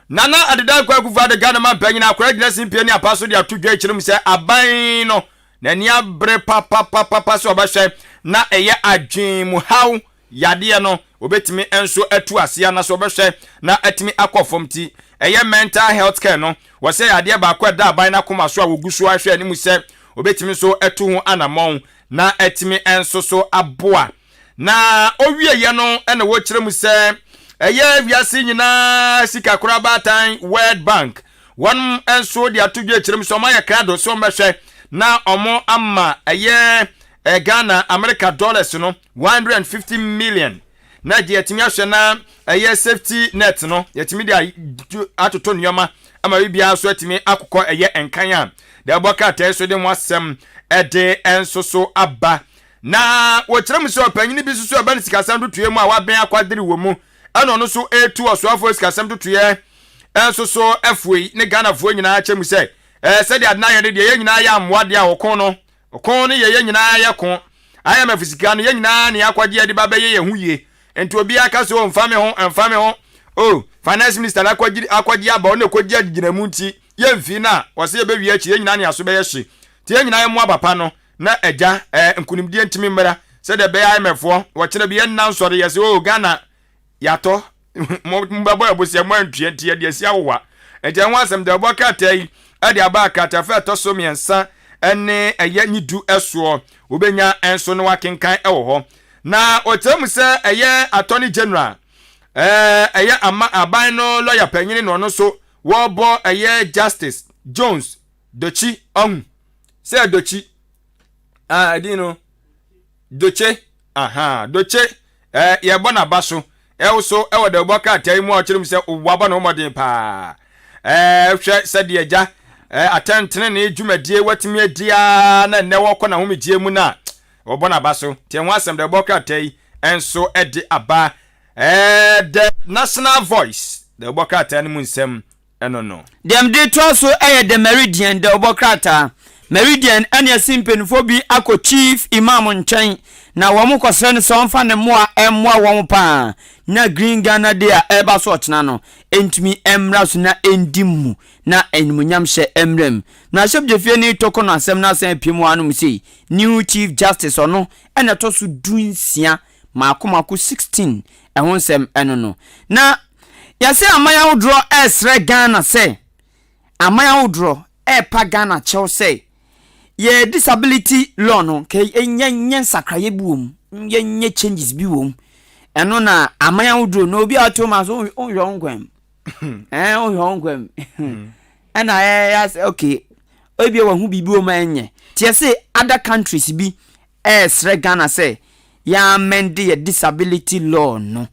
nana adeda kwa kufa de Ghana man panyina akora gina simpie ni apaso de atodwa ekirim se aban no na ni abre papa so obahwe na eye adwen mu haw yade no obetimi enso atu ase na so obahwe na atimi akofom ti eye mental health care no wose yade ba kwa da aban na koma so a wogusu ahwe ani mu se obetimi so atu ho anamon na atimi enso so aboa na owie ye no ena wo kire mu se eye wiase nyina sika kora batan World Bank one enso de atodwa kire mu so ma ya krado so mehwe na omo amma eye Ghana America dollars no 150 million na je yetimi ahwe na eye safety net no yetimi de atoto nyoma ama bibia so yetimi akokọ eye enkan a de aboka ta so de mo asem ede enso so aba na wo kire mu so panyini bi susu aba ni sikasam do tuye mu a waben akwadiri wo mu ana no so etu osuafo sikasam do tuye enso so afoi ne Ghana fo nyina chemu se se de adna ye de ye nyina ya amwade a okon no ye nyina ya kon aya mafisika no ye nyina ne akwaje de baba ye huye enti obi aka so mfame ho oh finance minister akwaji aba on ekwaji agina mu nti ye mfi na wose ye bewi achi ye nyina ne aso be ye hye ti ye nyina ye mu abapa no na eja nkunimdie ntimi mmara se de be IMF wo kire be ye nan sore ye se oh Ghana yato mbabo abosia mo antue tie de sia wowa eja ho asem de boka tai ade aba akata fa to so miensa ene eye nyidu eso obenya enso no wakenkan ewo ho na otem se eye attorney general eye aban no lawyer panyini no so wo bo eye Justice Jones Dochi on se Dochi dino Doche Doche ye bona baso so e wode boka tai mu ochirim se waba no modin pa hwe se de eja atentene ne dwumadie watimi adia na ne wo kona homedie mu na obona baso tie ho asem de boka tai enso ede aba the national voice the boka tai mu nsem no dem de to so the Meridian the bokrata Meridian anya simpenfo bi ako chief imam nchen na wo mukosre ne so mfa ne moa emmoa wo pa na green Ghana de a eba so ochna no entumi emra so na endimu na enmunyam hye emrem na hyebjefie ni toko no asem na asem piemu anum sei new chief justice ono ena to so dunsia makomako 16 ehon sem eno no na yase amaya wodro esre Ghana se amaya wodro pa Ghana chew say ye disability law no ke enyen sakraye buom yenye changes bi wom eno na amaya wodro no obi atoma so onhwongwem onhwongwem ena yes okay obi wa hu bibi o ma enye tie say other countries bi esre Ghana say ya amend the disability law no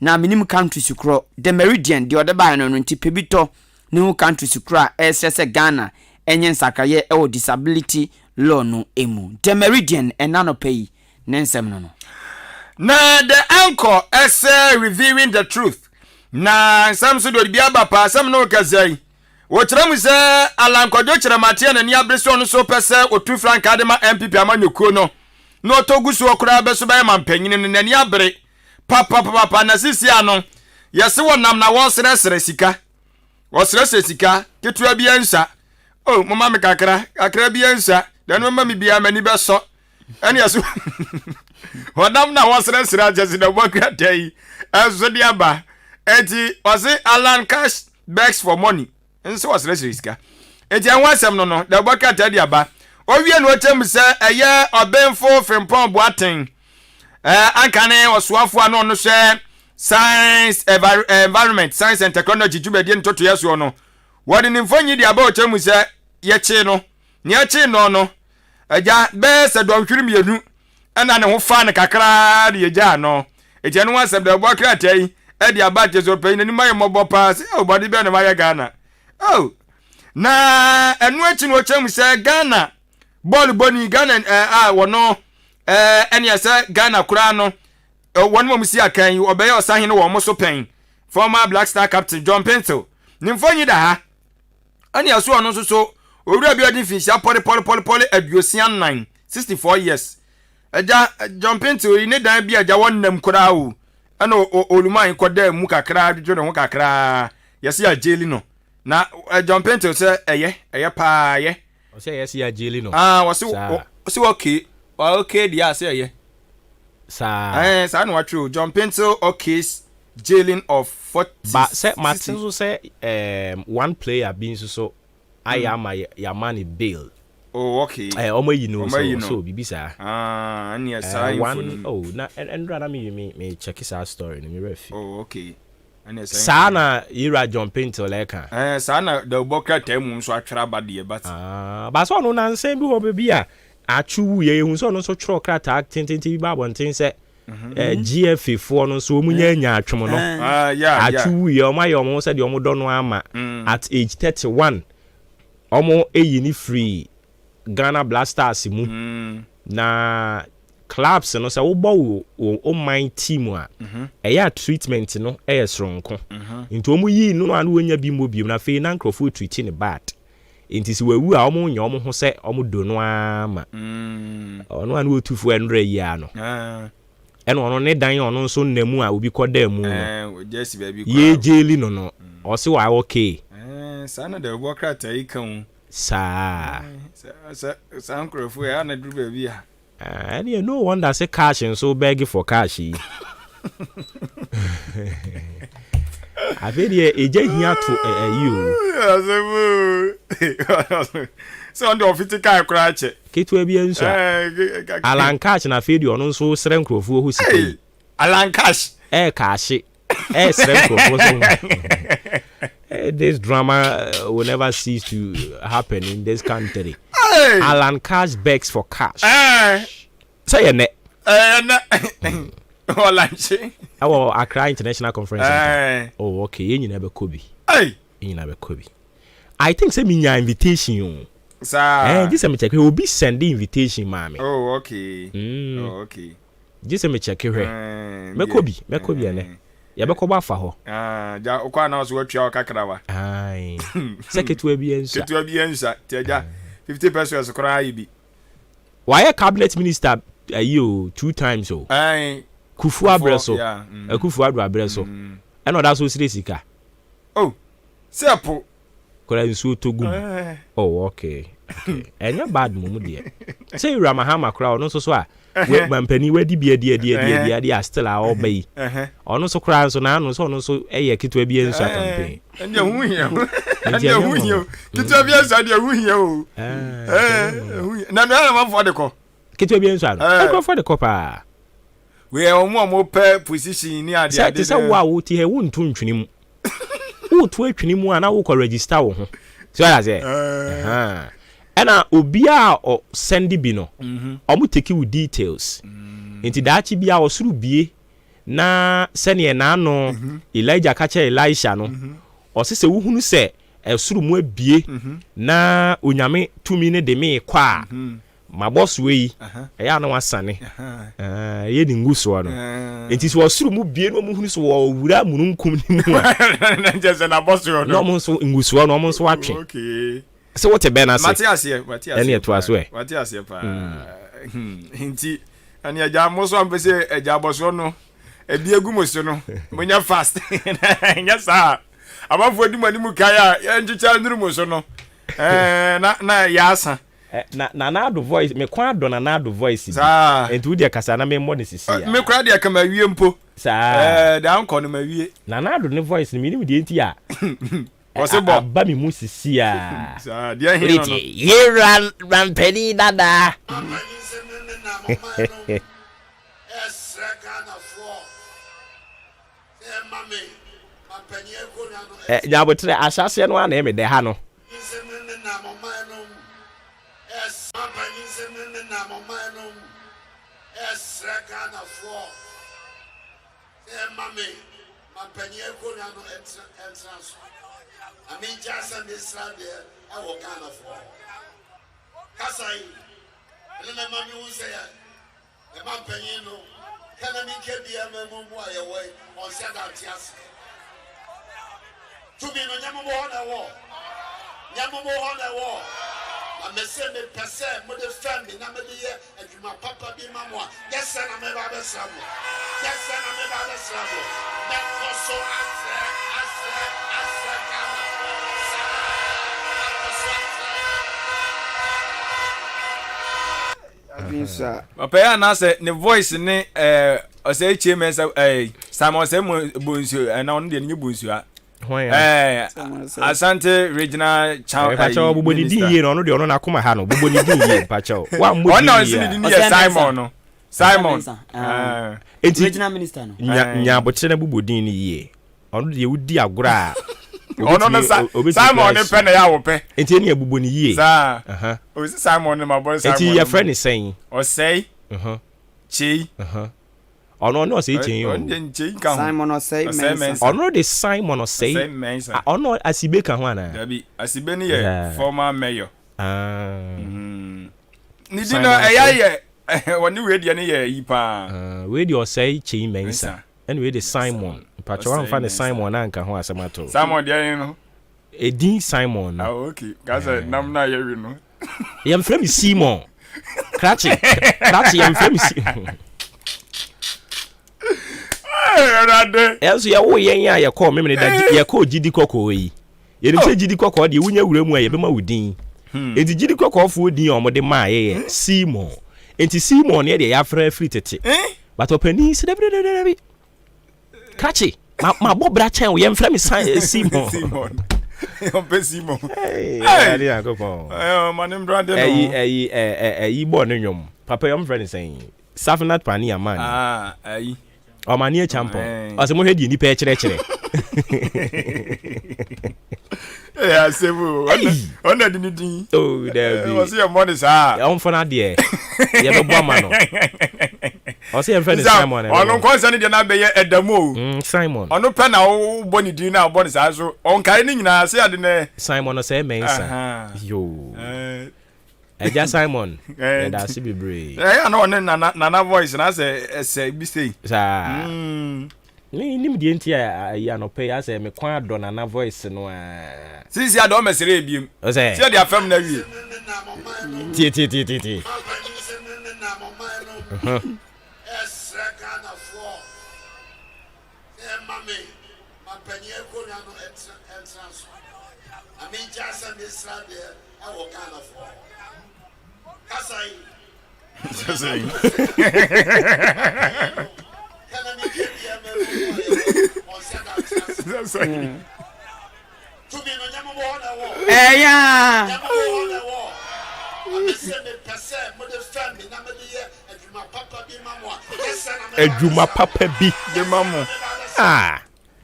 na minimum countries kro the Meridian the other by no nti pebito new countries kro esre Ghana enyen sakaye e disability law no emu the Meridian enano pay nensem no na the anchor essay revealing the truth na some so do bia bapa some no kazai wo kire mu se alankojo kire matia na ni abreso no so pese otu frank adema MPP amanyekuo no togusu okura beso ba mampanyini no nani abre papa na sisi ano yesi wonam na won sere sika ketua bia nsa oh mama me kakra bia nsa dan mama me bia mani beso ani yaso wonam na won sere ajesi na bokra tai aso dia ba enti wasi alan cash begs for money nso wasere sika enti anwasem no da bokra tai dia ba owie no otem se eye obenfo frimpon boaten ankane osuafo ano no hwe science environment science and technology jubedie ntoto yeso no wodi ni mfonyi dia ba otem se ye chi no ne ye chi no aja be se do hwiri mienu ana ne ho fa ne kakra de yeja no eje no wasem da bokra tai e dia ba tezo pe ni maye mobo pass obodi be ne maye Ghana oh na enu achi no otem se Ghana ball boni Ghana wono eni asa Ghana kura no won mo musi akan obeye osahin wo mo so pen former Black Star captain John Pencil nimfonyi da ha ani aso ono so owura bi odin finsia poli aduosian 9 64 years eja John Pencil ni dan bi aja wonnam kura o ana oluman koda mu kakra dwo ne ho kakra yesi ajeli no na John Pencil se eye pa ye o se yes ya jeli no wasi okay dia say ye sa no watru John Pencil case jailing of 40 but say Martin so say one player being so I am ya money bail okay omo yi no so bibi sa anya sa one na and rather me check his story me refi okay sana ira John Pencil leka sana the boka temu so atwara bade but ba so no na nsem bi ho be a achu ye hu so no so twro krata tententi ba bonten se GFA for no so munya nya atwom no achu ye o ma ye o se de o do no ama at age 31 omo eyi ni free Ghana Blasters mu na clubs no say wo bo o mind team a eya treatment no sronko nti omo yi no anu onya bi mo bi na fe na nkrofo treat ni bad nti si wawu a omo nya omo ho say omo do no ama ono anu otufu enre yi ano ɛna ɔno ne dan ɔno nso nnamu a obi kɔda mu jesi baby ye jeli no ɔse wa okay sana da bo krata yi kan sa nkrofo ya na duru baby a and no wonder say cash nso beg for cash yi averi eje hia to you so on the office kai krache ketu bi enso Alan Cash na fedi ono nso sere nkrofo ho sike Alan Cash cash sere nkrofo so this drama will never cease to happen in this country. Alan Cash begs for cash. Say a net. Our Accra International Conference. Oh, okay. You never Kobe. You never Kobe. I think say me invitation you. Sir. This me check. He will be sending invitation, mommy. Oh, okay. Oh, okay. Just me check here. Me Kobe ane. Ya be ko ba fa ho. Ja okwa na so watwa okakrawa. Ai. Secretary bi ensa. Secretary bi ensa. Teja 50 pesos kora ibi. Why cabinet minister you 2 times so. Ai. Kufu abreso. Kufu adu abreso. And that so sika. Oh. Sepo. Kora nsu togu. Oh, okay. And your bad mumu there. Say Ramahama crowd no so a we mampani we di bia dia still all bay. Ono so cry so na no so eye kitwa bia nsu campaign. Ende hu hia. Kitwa bia nsu dia hu hia o. Na no na for the call. Kitwa bia nsu no. For the call pa. We omo pe position ni ade ade. Say wa wo ti he wo ntu ntwini mu. Wo to atwini mu ana wo ko register wo ho. So I say. Ena obia o sendi bi no omu take with details enti daachi bia o suru bie na sene na no Elijah ka che Elisha no o se wuhunu se suru mu abie na onyame tumi ne de me kwa ma boss we ya na wasane ye ni nguso no enti so suru mu bie no mu hunu so wo wura mununkum ni mu na je na boss yo no mo so nguso no mo so atwe okay. So what a banner say? Matias. Any to us way. Matias pa. Hinti ani aja mo so ampese aja boso no. E bi egu mo so no. Monya fast. Nya sa. Abafo di mani mu kaya ya nchicha nduru mo so no. Na ya asa. Na do voice me kwa do na do voice. Sa. Entu dia kasa na me mo ne sisi ya. Me kwa dia kama wie mpo. Sa. Da anko no ma wie. Na do ne voice ni mi di enti ya. Possible. Ba mi musisi ya. Sa dia hin no. Ye ran penny dada. Ya botre asase no ana me de ha no. I mean, just on this land there, I will kind of fall. Kasai, and then my mommy will say, the man penino, can I make it be a memo away on Sadat? To be no Yamamo on a wall. Yamamo on a wall. I may say me per se, mother family, Namadia, and you my papa be mamma. Yes, son, I'm about the summer. Yes, son, I'm about the summer. That was so I said, Papa na say the voice ni o say chairman say Simon say bonsu na on de ni bonsu a Asante regional town pacho boboni din ye no de ono na koma ha no boboni din ye pacho wa mo din ye Simon no Simon regional minister no nya botre na bobodin ni ye ono de wudi agora ono na Simon ne pe na ya wo pe enti eni abuboni ye sa o si Simon ne ma boy Simon enti your friend is saying o say chi ono no say chi yo Simon o say men ono de Simon o say ono asibe ka ho ana dabi asibe ni ye former mayor ni dina eya woni we de ne ye yi pa we de o say chi mensa anyway the Simon pacho wan fa ne Simon na nka ho asemato Simon de no edin Simon okay gaza nam na ye wi no yam frame Simon Krachi yam frame ɛnso yɛwo yɛn a yɛkɔɔ memene da yɛkɔɔ gyidi kɔkɔɔ yi yɛnim sɛ gyidi kɔkɔɔ deɛ wonya wura mu a yɛbɛma wo din enti gyidi kɔkɔɔfoɔ din a ɔmode maa yɛyɛ Simon enti Simon ne yɛdeɛ yɛafrɛ afiri tete but ɔpani sɛ dabidabidabi krakye mabɔ bra kyɛn wo yɛmfrɛ me Simon Simon ɛyi bɔ ne nwom papa yɛmfrɛ ne sɛn Safinat Pani Amani ayi ɔmani champion ɔsɛ mohwɛ deɛ nipa ɛkyerɛkyerɛ asebu ɔna di ni din oh dabi ɔsɛ yɛ mɔne saa ɔmfɔ no adeɛ yɛbɛbɔ ama no ɔsɛ yɛmfrɛ ne Simon ɔno nkɔnsa ne deɛ no abɛyɛ ɛdamo Simon ɔno pɛ na wobɔ ne din na wobɔ ne saa so ɔnkae ne nyinaa sɛ ade ne Simon sɛ ɛmɛnsa yo Eja Simon da si bebre na one nana voice na say ese bi say sa ni nim die nti ya no pay ase me kwan ado nana voice no sisi ado mesere ebiem say see the afam na wie ti Ejuma papa bi de mamu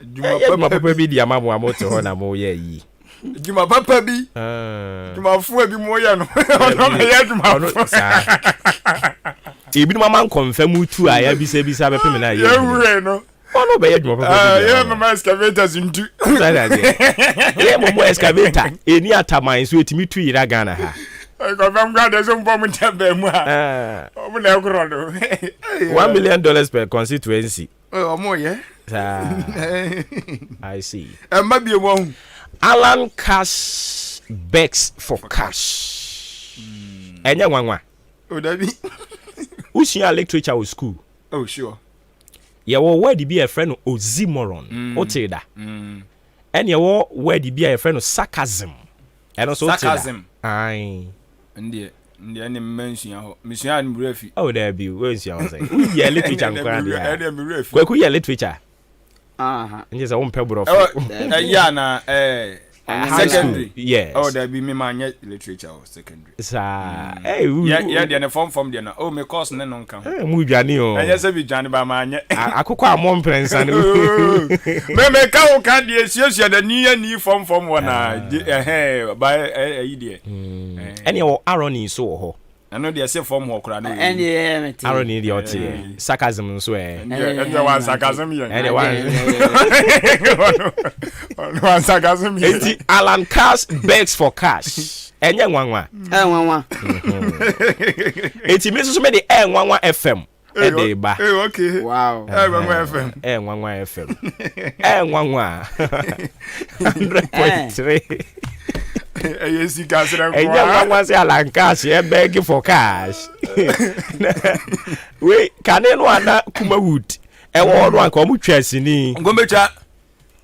ejuma papa bi di amamu amote ho na mo ye yi Juma papa bi Juma fu bi mo ye no ono me ye Juma ebi no man confirm tu aya bi se be pe na ye wure no ono be ye Juma papa ye mama excavators ntu ye mo excavator eni ataman so etimi tu ira Ghana ha confirm God there's some bomb tembe mu ha o na ekro do $1 million per constituency omo ye I see emma bi mo Alan Cash begs for cash. Enya nwanwa. Oh David. Usia literature or school. Oh sure. Ya wo word be a friend oxymoron. Oteda. And ya wo word be a friend sarcasm. And also sarcasm. Aye. Ndi any mention ho. Mission an brefi. Oh there be we sia say. Ya literature nkwa dia. Kwaku ya literature. Nje za won pebro yeah na secondary yes oh there be me man literature or secondary sa yeah there na form there na oh me course ne no nka ho mu dwane o anya se bi dwane ba ma anye akokọ amon prensa no me ka o ka die siesie da ni form wona ba ayi die ene o irony so wo ho ano de say form ho kra no irony de ote sarcasm nso ene one sarcasm yen ene one one sarcasm yen Alan Cash begs for cash enye nwanwa eti me so me de nwanwa FM e de ba okay wow nwanwa FM nwanwa FM nwanwa 100.3 yes gasra ko nwanwa say Alan Cash e beg for cash we kanelo ana Kumawood e wo no anka o mu twasi ni ngombecha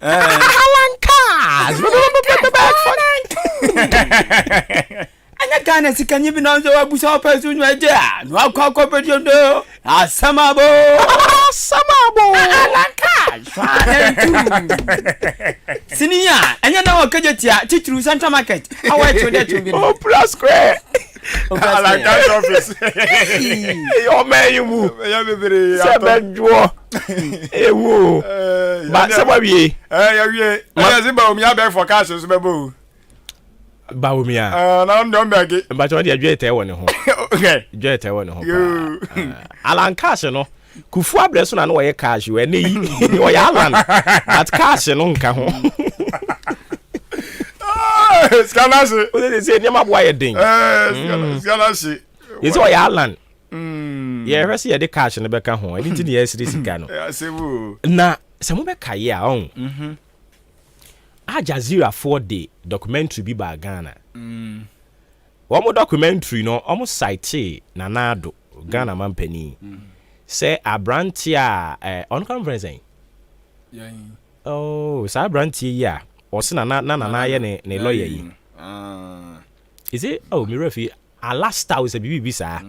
Alan Cash anya kana sikanye bi na nzo wabusa opesu nwaje no akwa pedio ndo asamabo Alan Cash sinia anya na wakajetia titru Central Market awa chode chumbi oh plus square Alan Cash office yo meyimu ya bebere sebejo ewo ba sebawie ya wie anya zimba omi abeg for cash so bebo Baumia na ndo mbege but what dey dwete wo ne ho okay dwete wo ne ho Alan Cash no kufu abreso na no ye cash we ne yi o ya Alan but cash no nka ho scanasi o dey say nyama boa ye den scanasi is o ya Alan ye hwese ye de cash no beka ho edi ti ne ye siri sika no asebu na se mo beka ye a on Al Jazeera 4-day documentary bi ba Ghana. Omo documentary no omo site Nanado Ghana mampani. Say abranti a on conference oh sa branti ya o se na ye ne lawyer yi is it oh me refi alasta o se bibi sa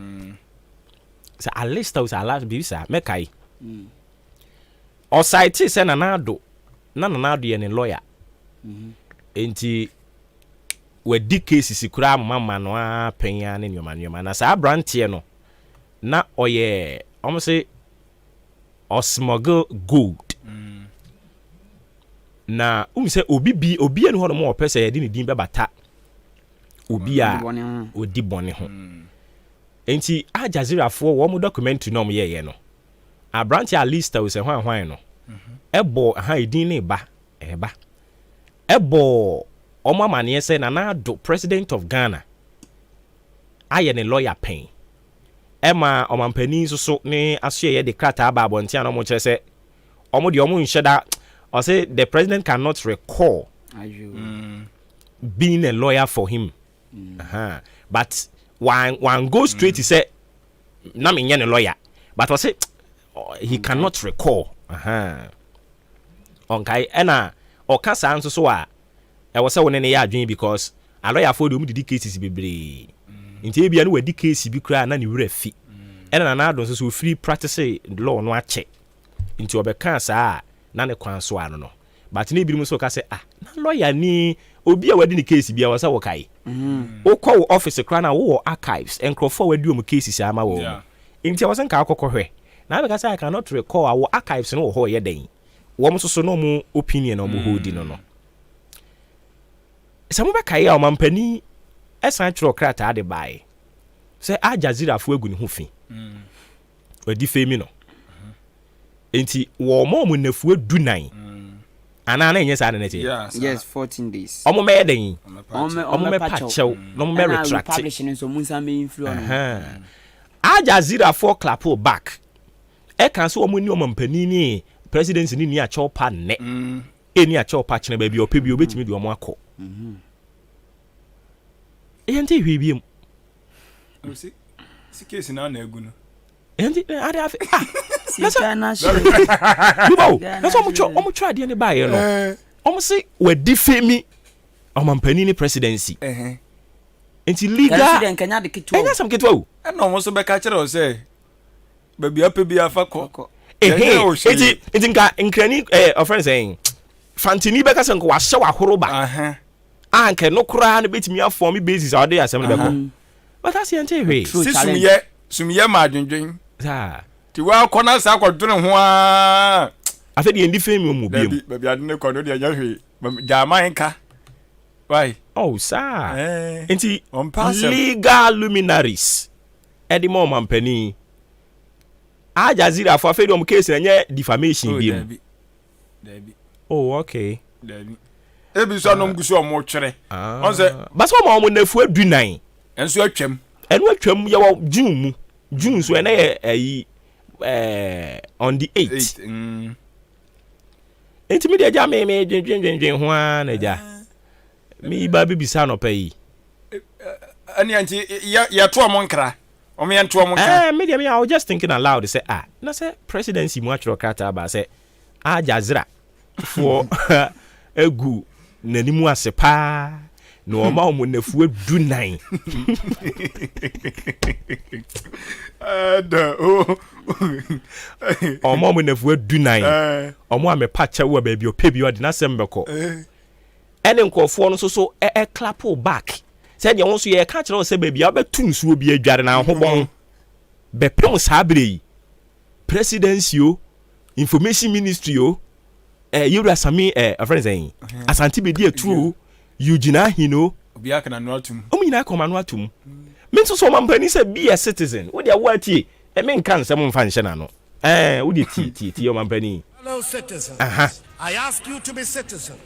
sa alasta o sa alasta bibi sa me kai o site se na do ye ne lawyer enti wadi cases kura mama no a penya ne nyoma na sa brantie no na oye almost smuggle gold na say obi enu ho no mo pese ye de ne din bebata obi a odi bone ho enti Aljazeera fo wo mo documentary no mo ye no a brantie a list o se hwan no ebo ha edin ne ba ebo Oma manie say na do president of Ghana aye ne lawyer pen Emma omampani so ne aso ye de krata ba abontia no mo kire say omo de omo nheda or say the president cannot recall being a lawyer for him but one go straight to say na me nye ne lawyer but I say he cannot recall onkai ena okasa anso so a I was saying ne ya adwen because a lawyer for the did cases bebre nti e bia no wadi case bi kra na ne wura fi ena na adon so free practice law no ache nti obeka saa na ne kwan so ano no but ne bi mu so ka say na lawyer ni obi a wadi ne case bia wasa wo kai o call office kra na wo archives encrofo wadi o cases ama wo nti I was nka akokɔhwɛ na be ka say I cannot recall our archives no ho ye den wo mo so no mo opinion no mo hold no Some of Kaya or Mampani, as I throw crat at the by. Say Aljazeera for a good hoofy. Or defamino. Ain't he war more when the food do nine? And I yes, I don't know. Yes, 14 days. Omo medding. Omo patcho, no merit track. Publishing so Munsami influence. Aljazeera for clap back. I can't so many Mampani presidents in near chopa net. Any a chop patch na baby or baby obey me do amako. Enti hwebiem. O si case na na egu no. Enti ade afi. Sika na shi. Dubo. Na so omo twa ade ne bae no. Omo se we defame omampani ni presidency. Enti legal. President kanya de kitwa. Enya sam kitwa o. E no mo so be ka kire o se baby ape bi afa ko. Enti nka nkrani friend saying Fantini beka se nko wa hye wa horoba. Anke no kura na betimi afom basis a ode asem beko. But that's the entire sumye ma dwendwen. Sa. Ti wa kona sa kwadune ho a. Afa de ndi femi mu biem. Baby ade ne kono de anya hwe. Jama enka. Why? Oh, sa. Enti legal luminaries. Edi mo mampani. Aljazeera for afedi om case na nye defamation biem. Oh, okay. Ebi so anom gusu omo twere. On say, but so ma omo nafu adunan. Enso atwam. Enu atwam ye wo June mu. June so na ye on the 8th. Enti me de ja me dwen ho an eja. Me ba bibisa no pay. Ani anti ya to omo nkra. Omo ya to omo nkra. Me de me I was just thinking aloud say na say presidency mu atro kata ba say Aljazeera for egu nanimu asepa no oma omo nafu adunan oma omo nafu adunan omo amepa chewa ba bi opebi odi na sembeko ene nkofo no so clap back say de won so ye ka kire se ba bi abetu nsuo bi adware na hobon be pem sabre presidency o information ministry o Yura Sami a friend saying Asanti be dear true Eugene Hino Obiaka na noatum Omina koma noatum Minso so mampani say be a citizen wo dia wati e men kan sem mfa na no wo dia ti your mampani. Hello citizens. I ask you to be citizens.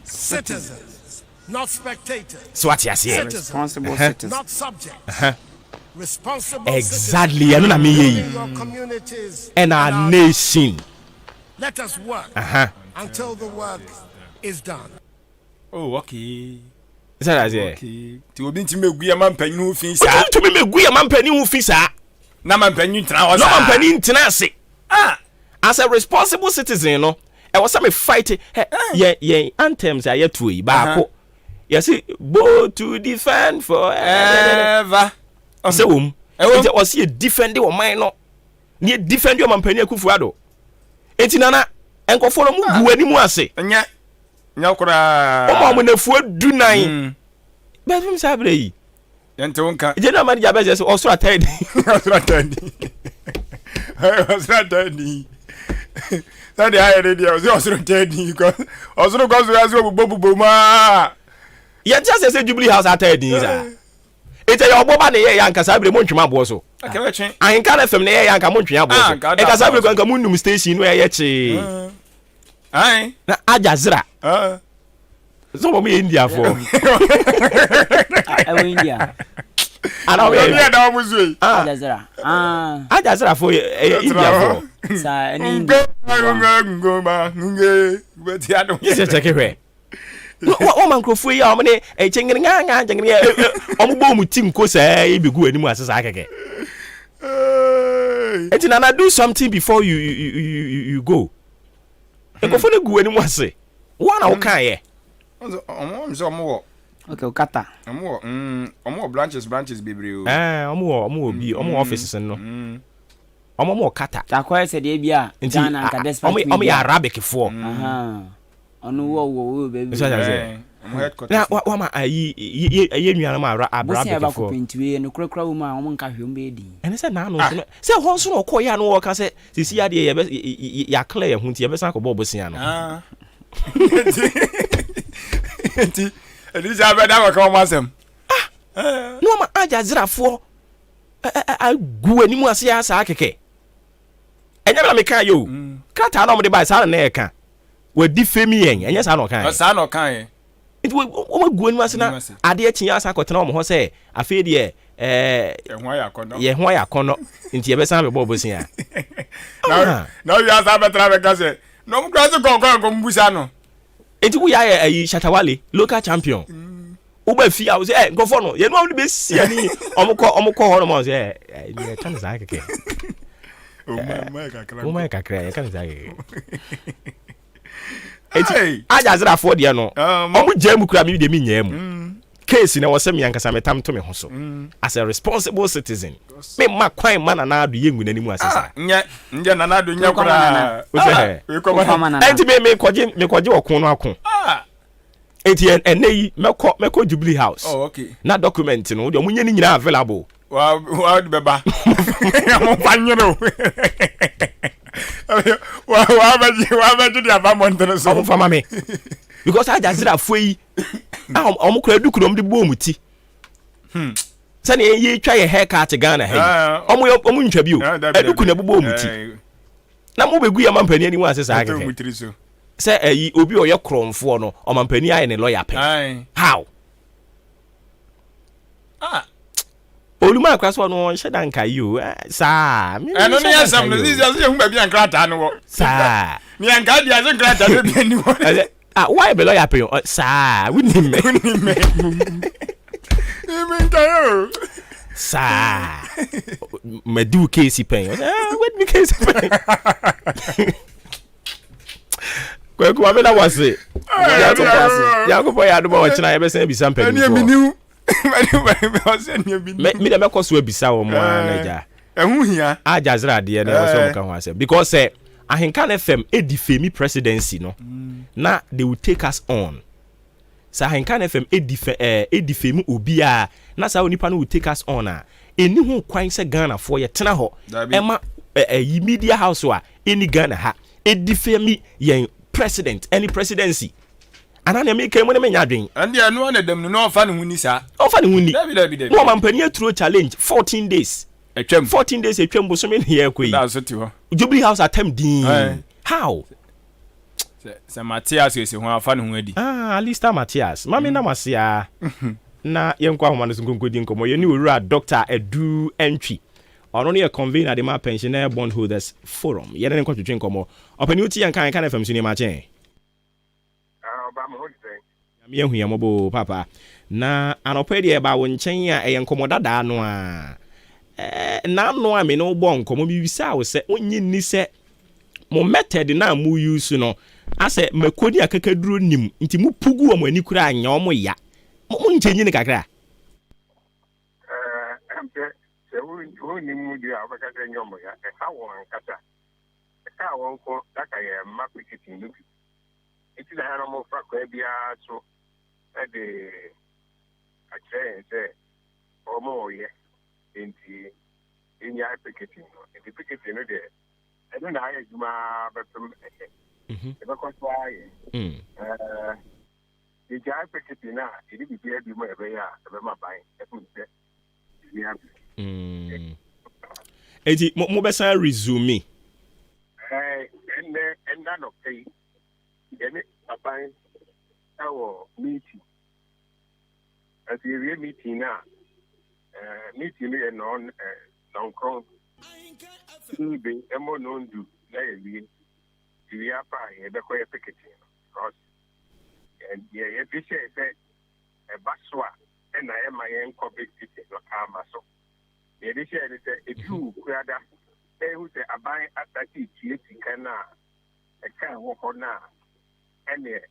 Citizens, not spectators. So what you say? Responsible citizens, not subjects. Responsible exactly I know me ye and our nation. Let us work until the work is done. Oh, okay. Is that as okay? Ti obi ntime gu ya mampani hu fi sa. Obi ntime megu ya mampani hu fi sa. Na mampani ntina ho sa. Na mampani ntina se. As a responsible citizen no, was some fight yeah anthems are yet to baako yes bold to defend forever so it was here defending or mine no near defend your mampany Kufuado etinana enko follow mu gu animu ase nya kura o ma na fu du nan be fim sabre yi yente wonka je na manager be say osoro atadi that the higher radio osoro atadi because osoro gozo yazo bubu ma ya just say Jubilee House atadi za ete ya oboba ne ye yanka sabre mo ntwema bo so akeweche Ahenkan FM ne ye yanka mo ntwema bo so e ka sabre ko nka munum station no ye che ai na Ajazira so mo India for India ana we India da mo zui Ajazira for India for sa ni India ngoma nge beti ado yes check it o man krofo yi o me e chengere nga chengere o mo bo mu ti nko sa e bi gu animu asesa akeke etina na do something before you go e ko fo ne gu animu ase wa na wo kan ye omo okay okata omo branches bebre o omo bi omo offices no omo kata akwa se de bia Ghana ka despite omo ya Arabic for onu wo baby na wa ma ayi nnuana ma Arabic for pintiwe no krakra wo ma omo nka hwem be di ene se na no se ho so no ko ya no wo ka se sisi ya de ya clear ya hunti ya be san ko bobo sia no enti elija be da ka o masem no ma Ajazira for gu animu ase ya sa akeke enya bla me kan yo krata na mo de ba sa na e kan we defame yen enya sa no kan sa no kan yen it we o gu animu ase na ade achi asa akotena mo ho se afi de ye ho ya kono nti ye be san be bobo sin ya na you asa betra be ka se no mo kwase ko mbusa no enti wo ya ayi Shatawale local champion wo ba fi a wo se go for no ye no be sia ni omko ho no mo se ye kan za keke o ma kakra ye kan za keke enti Ajazira for de no omo jam kura mi de mi nyam case na wose mi yankasa metam to me ho so as a responsible citizen me ma kwan mana na adu yengu nanimu asesa nje na adu nya kura o se we ko mana enti me koje okun no akun enti enei meko Jubilee House okay na document no de omunye ni nyina available wa de beba mo panyero wa ba di abamonto so mo fama me because Ajazira foi omo kura du kunom de bo muti sani ye twa ye haircut Ghana hey omo ntwa bi o eduku na bo muti na mo begu ya mampani ani wa asesa akeke se ayi obi oye kromfo no o mampani aye ne lawyer pen how oluma akwaso no shedan kai yo sa no ni asam no zizi aso hu ba bi ankrata no wo sa ni anka dia so ankrata no bi ani wo why be lawyer pay sa we need me tayo sa me do case pay what me case pay kwa me na wase ya ko boy adu ba china ya be san bi san pay ni miniu me de me ko so abisa wo mo anaja ehu hia Ajazira de na wo so mo ka ho asem because Ahenkan FM edifemi presidency no na they will take us on sa Ahenkan FM edifemi obia na sa onipa no will take us on eni ho kwan se Ghana for ye tena ho ema media house wa eni Ghana ha edifemi yen president any presidency anana me kai mo ne menya adwen ande anu na dem no ofa ne huni sa ofa ne huni no mampani aturo challenge 14 days etwem 14 days etwem bosome ne ye koi da so ti ho Jubilee House attempt din how se Matthias ese ho afa ne ho adi Alistair Matthias mami na masia na yenkwa homa no sunkonkodi nkomo ye ni owura Dr. Edu Entry ono ne convener de ma pensioner bondholders forum ye ne nkotwetwe nkomo opani uti yankan kan FM suni ma chen mi ehu ya mobo papa na anopedi e ba wo nchen a e nkomo dada no a na no a me no bo nkomo bi wisa wo se onyi ni se mo method na mo use no ase makodi akakaduro nim nti mu pugu o mani kura anya o mo ya mo nchenyi ne kakra se wo ni mu dia obakata nyomo ya e ka won kata e ka won ko daka ye marketing look iti na hana mo fa ko bia so e de a che o mo ye enti inya marketing no enti marketing no de e do na aye juma ba tum e ba ko so aye iti aye marketing na iti bi bia bi mo e be ya e be ma ban e fu se eti mo be san resume and that okay any abai our meeting as you real meeting now meeting non crown be emo non do na we are pa e be ko e picketing because and yeah if you say a baswa and I am my own public city no amaso the issue is if you rather who say abai atati tieti kana e kan wo hona ene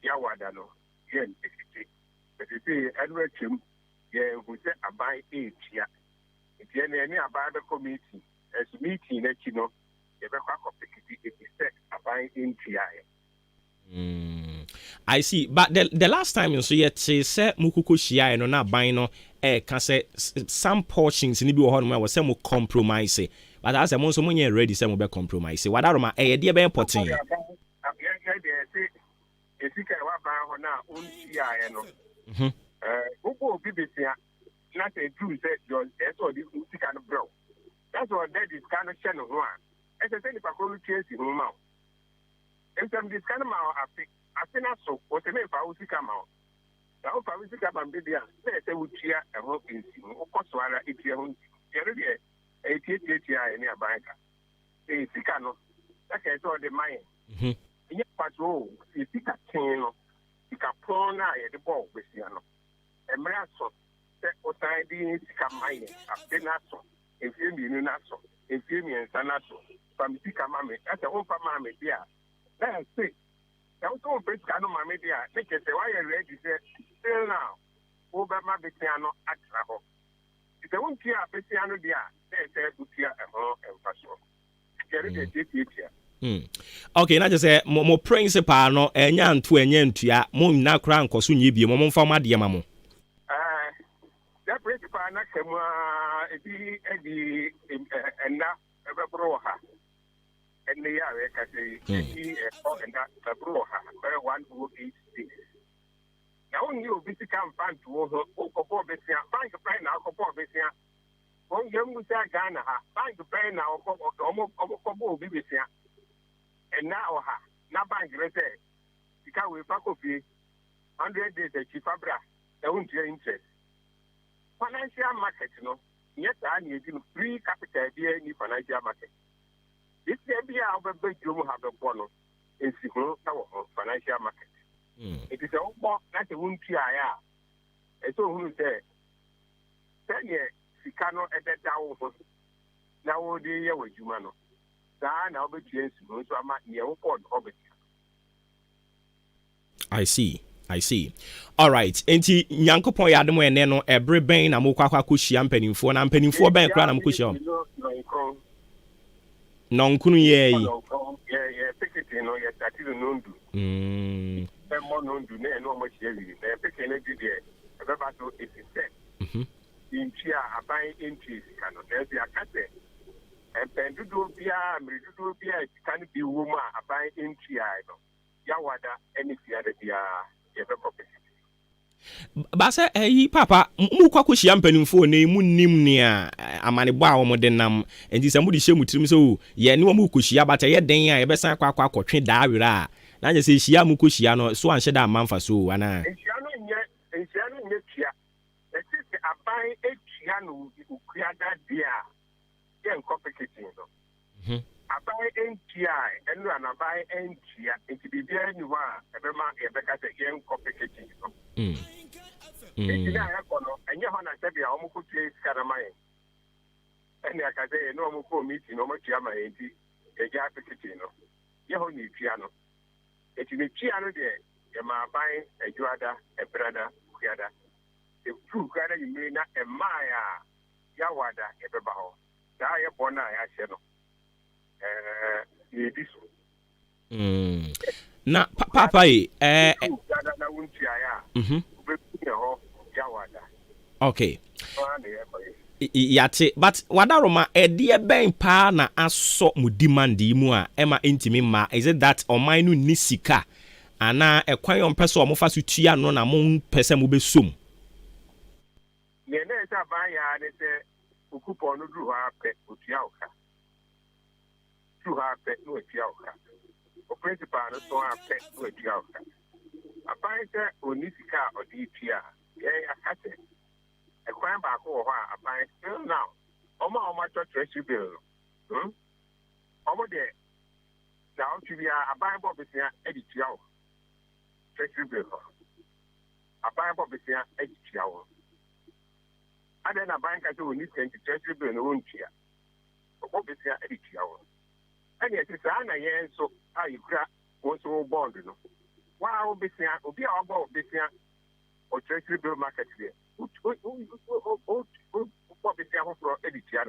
yawada no yen ekiti but you see enwechim ye who say abai etia eti ene abai the committee as meeting na kino ye be kwa kopikiti it is abai intia. I see, but the last time you so yet say mukuko shia no na ban no can say some portions ni bi wo ho no we say mo compromise but as mo so mo nye ready say mo be compromise what are ma e de be important esika wa ban ho na untia e no ugo bibesia na say true say your eso di usika no bro that's what that is kind of channel no a say ni pa ko lu chesi no ma in terms this kind of ma afina so o se me fa usika ma na o fa usika ba mbia say utia e ho pinsi o ko so ara etia ho yere de etia ni abanka sika no that can so the mine nye patrol sika tin no sika pon na ye de ball besia no emra so se o sai di sika mine afina so efie mi na so efie mi ensa na so fam sika ma me ata o fa ma me dia na say now so bit can ma me dia make say why you ready say still now o be ma besia no atra ho the one kia besia no dia say butia e ho emfaso kere de titia. Okay, na just say mo principal no enya ntua mo na kra nkoso nye bie mo mfa ma de ma mo that principal na kemu edi enda ebe bro ha enne ya we ka say edi enda bro ha 108 now only obi sika mfan to ho okopo besia bank pay na okopo besia on yemu sa Ghana ha bank pay na okopo obi besia and now ha na bank rete sika we fa kofi 100 days e chifabra e won't interest financial market no yet and you do free capital there in financial market this be our big you have a bono in financial market. It is a box that a wound tia. And so who say 10 years Sicano at that down now the year with you mano. Now be changed so I'm at your port of it. I see. All right. Enti Nyankopon ya adom ene no ebre ben na mo kwakwa kohia mpanimfo na mpanimfo ben kra na mo kohia. Nonkunu ye yi. Yeah, picketing no yes that is nondu. More nondu na no mo share we. Na picketing na di there. Eba so it is set. In chia abai entries kan no there be akate. And do bia mridu bia can be woman abai entry no. Yawada any other dia yebe copy. Basa papa mu kwa kohia mpanimfo na mu nim ne amanebo a wo mo de nam enti se mu de hye mutirim so ye ne wo mu kohia bata ye den a ye besan kwa akotwe daawere a na nya se hia mu kohia no so anhye da manfa so ana hia no nye tia eti aban etia no ukua da dia ye nkopeketin no abai NTI enu anabai NTI enti bibia ni wa ebema ebeka se ye nkopeketin no enti na ya kono enye ho na sebia o mukutie skaramaye eni akaze no muko meeting no mutia ma enti eja peketin no ye ho ni tia no It's in the Chiano de Yama buying a Juada, a brother, Kiada. The two Kiada you mean a Maya, Yawada, a Babao. Dia Bona, I said, this. Na papa okay. Yate but wadaroma edie ben pa na aso mu demand mu a ema intimi ma is it that oman no ni sika ana ekwan yon pese o mo fa so tua no na mo pese mo besom ne ne ta ba ya ne se okupo no dru ha pe otua oka dru ha pe no otua oka o principal no so ha pe no otua oka apan se oni sika odi tua ye akate a crime back or a bank still now. Oma treasury bill. Over there. Now to be a Bible business editorial. Treasury bill. A Bible business editorial. And then a bank as we need to treasury bill no one cheer. What business editorial. And yet it's an yen so how you crack also bond. Wow, business will be our business or treasury bill market here. What is the for editor?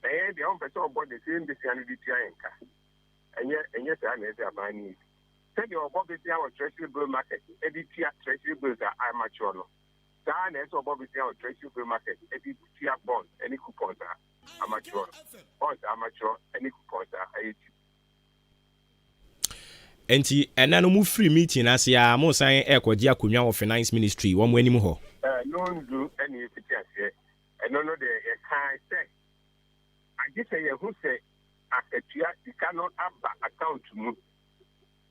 And the own person about the same editor. And yet, I need a money. Tell you about the treasury bill market, editor treasury bills are amateur. Dan is about the treasury bill market, editor bond, any coupons are amateur. Bonds amateur, any coupons are enti ena no mu free meeting asia mo san ekwaji akonwa of finance ministry wo mo anim ho no do any petition and no the can say I just say who say akatua you cannot have account mu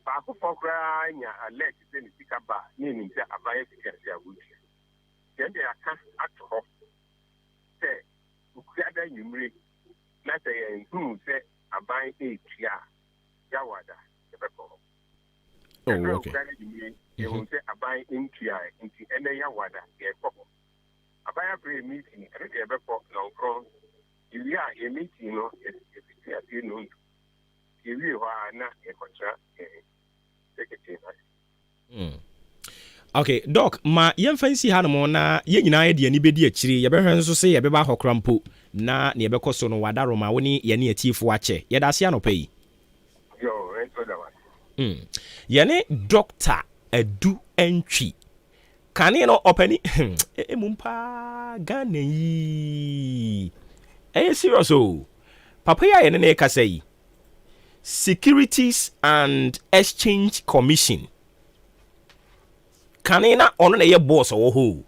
ba ko fokra nya alert say ni sika ba ni ni say abaye sika sia wuti then they aka atho say ukada nyumre na say who say abaye etia yawada ebeko. Oh, okay. You will say abai into and then Yawada, a buyer pre meeting, and a report long cross. You are a meeting, if you know, you are not a contract secretary. Okay, Doc, ma yen fancy hanamo na ye nyina de ani bedi akiri ye behwe nso se ye beba hokrampo na ne ye bekoso no wadaroma woni ye ne atifo ache ye da se anopai. Yo, ento da wa. Yane Doctor Edu Entry. Kani no openi mumpa Ghana yi. Serious o. Papa ya yene ne ka say Securities and Exchange Commission. Kani na ono na ye boss wo ho.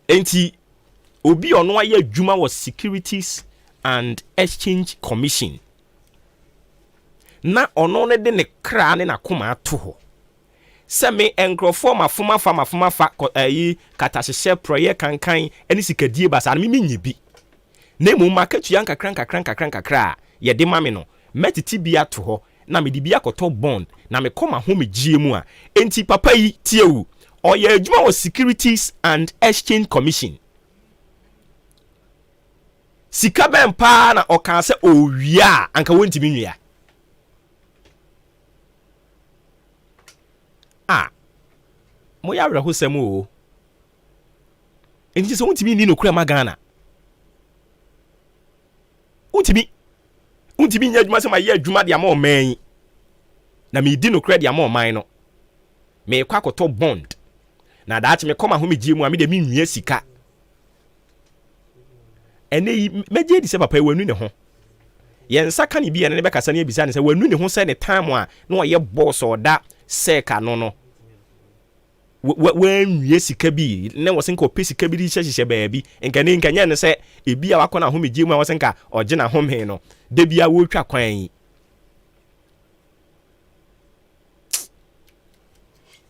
Enti obi ono aye adwuma was Securities and Exchange Commission. Na ono ne de ne kra ne na koma ato ho se me enkrofo mafoma fa katahye proye kankan eni sikadie basa na me nyibi na mu market yan kakran ye de mame no metiti bi ato ho na me di bi akoto bond na me koma ho me gie mu a enti papa yi tiewu oye adwuma wo Securities and Exchange Commission sika ben pa na oka se owia anka wontimi nwia moya awra hosem o enti so wontimi ni no kura magana wontimi nya adwuma se ma ye adwuma de ama oman na me di no kura de ama oman no me kwa koto bond na daach me koma ho me gie mu a me de me nwia sika ene yi meje di se papa wanu ne ho yen saka ne bia ne be kasa ne bisa ne se wanu ne ho se ne time a na oye boss oda seka no when yesika bi na wosenka pesika bi di hyehye baabi nka nya ne se ebi a wakọ na ho megie mu a wosenka oje na ho me no de bia wo twa kwan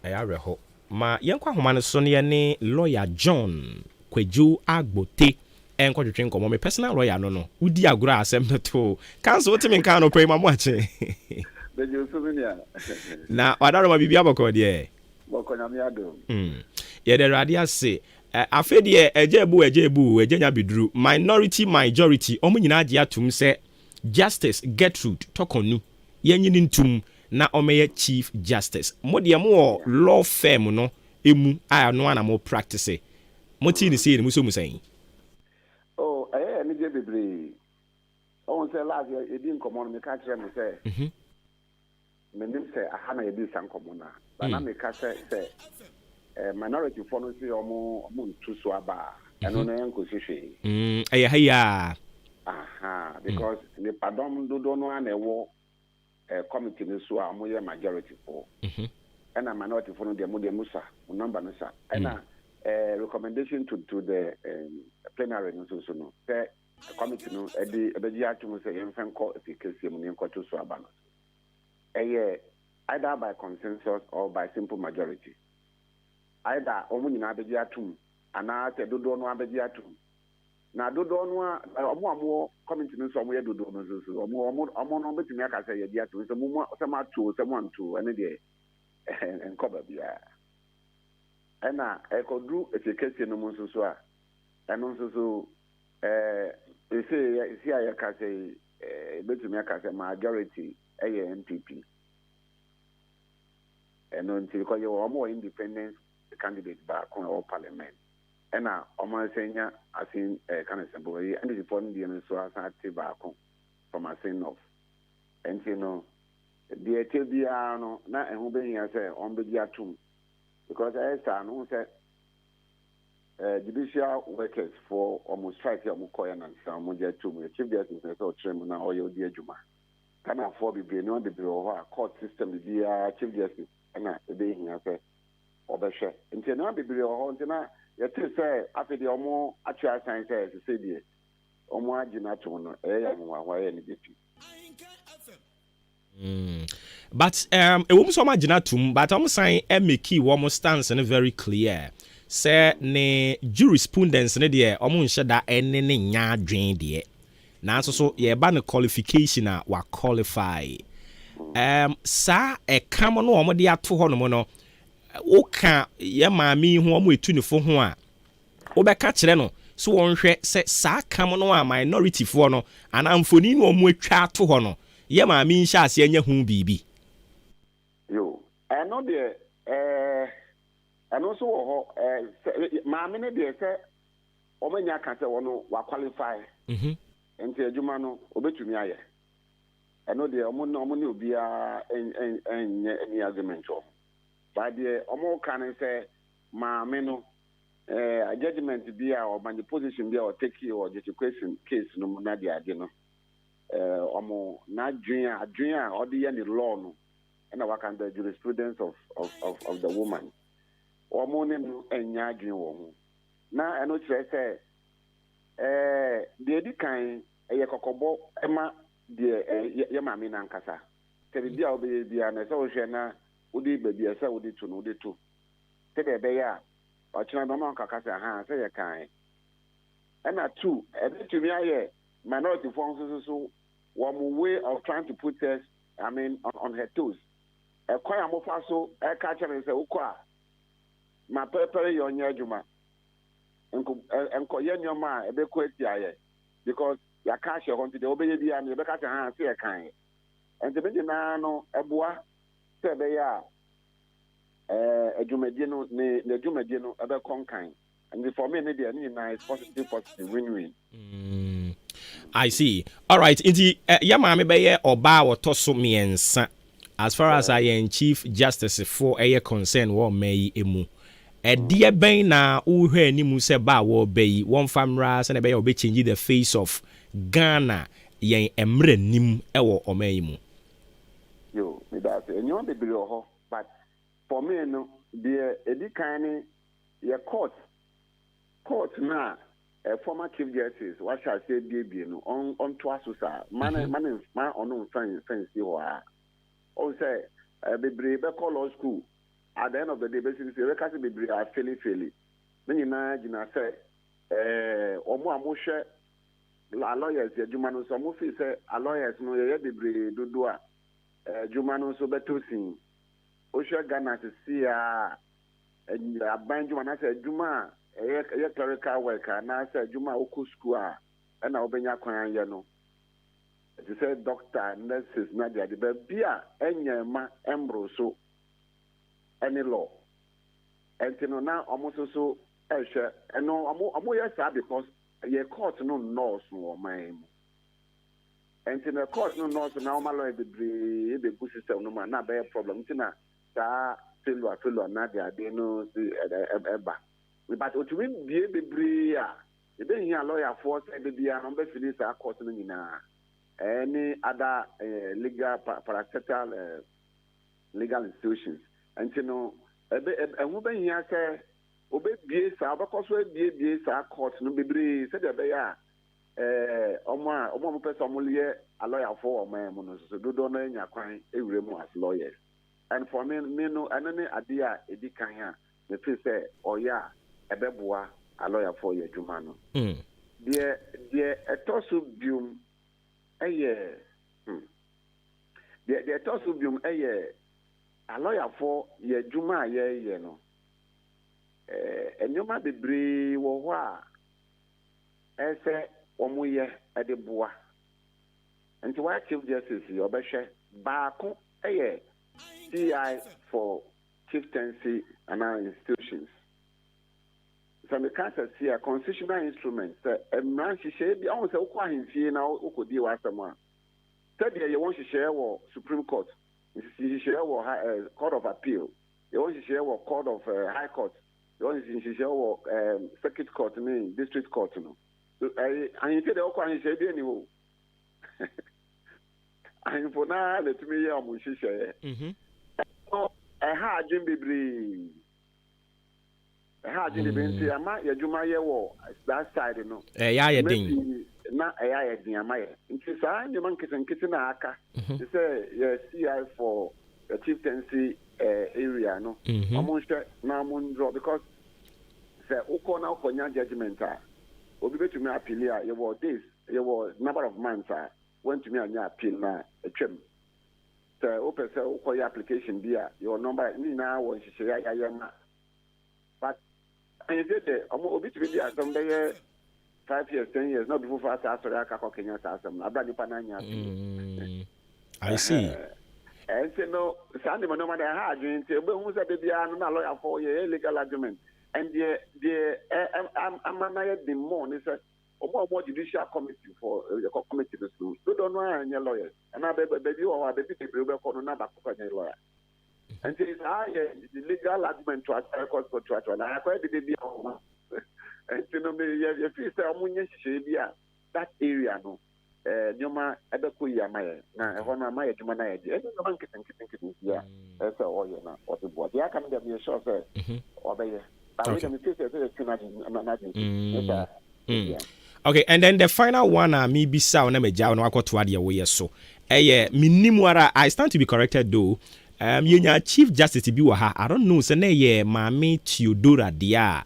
ayareho ma yenkwa homa ne so ne ne lawyer John Kweju Agbote enko twetwe nkomo me personal lawyer no udi agura asem to kanso otimi nka no pray mamu ache bejo souvenir na wadaro ma bibia boko de ye de radia say afedie ejebu enya bidru minority majority omu nyina age atum se Justice Gertrude Tokonu yenyi ntum na omeye Chief Justice mode mo law firm no emu a no ana mo practice moti ni say ni muso musan oh ni je bebre on say last year e din common me ka kire me say menim say aha na e di san common na ba na me ka say minority for no say omo ntu so aba eno na enko hwehwe haya aha because the pardon do no na ewo committee no so a mo ye majority for and a minority for no de mo de musa number no sa and recommendation to the plenary no so no say committee no e di ebeji atum say yen fen call efficacy mo ni nko to so aba no either by consensus or by simple majority either omo nyina abeji atum ana te dodo no abeji atum na dodo no omo committee no so omo ye dodo no so omo no betimi aka say ye di atum so mo ma to so mo anto ene de enkoba bia ena ekodru efekese no mo so a eno so ese ya ka say betimi aka say majority MPP eno nti ko ye omo independent candidate back on parliament ena omo senya asin kind of simple and the foreign the so as active back from a sin of and you know the etebia no na ehu be here say on be atum because I no say judicial workers for almost strike am koya na some mo je atum chief justice so trim na oyo di adwuma kana for be no be ho a court system be chief justice na e be here say obehwe nti na bibiri ho nti na yete say afedi omo actual science say die omo agina to no ya nwa ya ni bepi but ewom so magina tum but omo sign make wo stance no very clear say ne jurisprudence ne de omo nhye da ene ne nya adwen de na so ye ba ne qualification a wa qualify sa kam no omo de ato ho no woka ye maami ho omo etu ne fo ho a wobɛka kyerɛ no so wonhwɛ sɛ saa kam no a minority fo no ana amfoni no omo atwa ato ho no ye maami nhya ase anya hu bibi yo eno de eno so wo ho maami ne de sɛ omanya ka sɛ wono wa qualify enti adwuma no obetumi ayɛ eno de omo ne obia enye any argument o but the omo can say maame no a judgment be or man the position be or take or the question case no na dia de no omo na adwen or the any law no and what can the jurisprudence of the woman omo ne no enya adwen wo ho na eno kire say the edikan e kokobo ema de ye maame na nkasa te bia obe bia na so hwe na udi baby esa udi to no udi to te be ya o china no man kaka say ha say ye kan na two e be to me aye minority forms so one way of trying to put us on her toes e kwa am fa so e ka chere say ukwa ma prepare your nya adwuma enko ye nyoma e be ko atiaye because ya ka she ho nti de obeye bia me be ka say ha say ye kan enti be na no eboa sebe ya adwumadie no ne adwumadie no ebe konkan and for me ne dey any nice positive win-win I see. All right, inti ya maame be ye oba woto so miensa as far as I am chief justice for a concern wo mai emu edie ben na uhwe animu se ba wo bayi won famra se na be ye obe change the face of Ghana yen emre nim ewo oman mu yo me that enyo be bi ho but for me no the edikan ye court na a former chief justice what shall say be no on to asusa man on fence ho a o say bebre be call law school at the end of the day basically say we can say bebre are failing me na gina say omo amhwe la lawyers adwuma no so mo fi say a lawyers no ye bebre dodo a adwuma no so betosin o hwe Ghana to see a abanjuma na say adwuma ye clerical worker na say adwuma oku school a na obenya kwan ye no They say doctor, nurses, Nadia, the beer, Enyama, Embroso, any law. And now almost so, and no, I'm more because your court no knows more, my. And in a court no knows now, my lawyer, the good system, no man, not a problem. Tina, Philo, Nadia, they know the Eba. But what we be a bria, you didn't hear a lawyer force and be a number for this court in any other legal parastatal legal institutions. And you know, a woman here say, obey BSA, because we BSA court no be said they are person a lawyer for my monos, so don't know your crime every as lawyers. And for me, no, and any idea, Edikanya, the face say, oh yeah, a beboa, a lawyer for your Jumano. Dear, a tossubium, a year. The tossubium, a year, a lawyer for your Juma, ye, no. And you might be brave or what? I say, Omuye at the bois. And to what Chief Justice, your Beshe, Baku, a year. CI for chieftaincy and our institutions. So the cancer see a constitutional instrument. A man she should be almost a quite in now who could deal with someone. Third year you want to share or Supreme Court. You share or Court of Appeal. You want to share or Court of High Court. You want to share or Circuit Court, District Court. So I you say the Okwa share anyway. And for now, let me hear what she share. I had Jim Bibri. I had Jim Bibri. I might Juma Yewo that side, you know. Yeah, ding. Not a Diamaya. In Kisan, the monkeys and Kitanaka. They say, yes, CI for a chieftaincy area, no. Almost now, Mundro, because say, Okona Konya judgment. Obi to me appeal here, you were this, you were number of months, went to me and appeal now, a trim. So, open so your application there, your number now when she say I am. But I said that I'm a bit with you some day 5 years, 10 years, not before fast after I can Kenya Sassam, I brought you Panania. I see. And say no, Sandy, no matter how you say, but who's a baby, I'm not a lawyer for your legal argument. And I'm the more, they said, or more judicial committee for the committee to school. You don't know any lawyers. And I baby or baby will call another lawyer. And says, the legal argument to a court contract. And I quite the baby. And you know, your fees are Munya, that area, no. Nyoma, Ebequia Maya, now, Maya Jumana, and the man can think yeah, that's all you know, or the board. Yeah, can get me a short, or by Okay, and then the final one, me be sound na meja no akwoto ade we so. Minimwara, I stand to be corrected though. Yenya Chief Justice bi wa ha. I don't know say na ye Maame Theodora dia.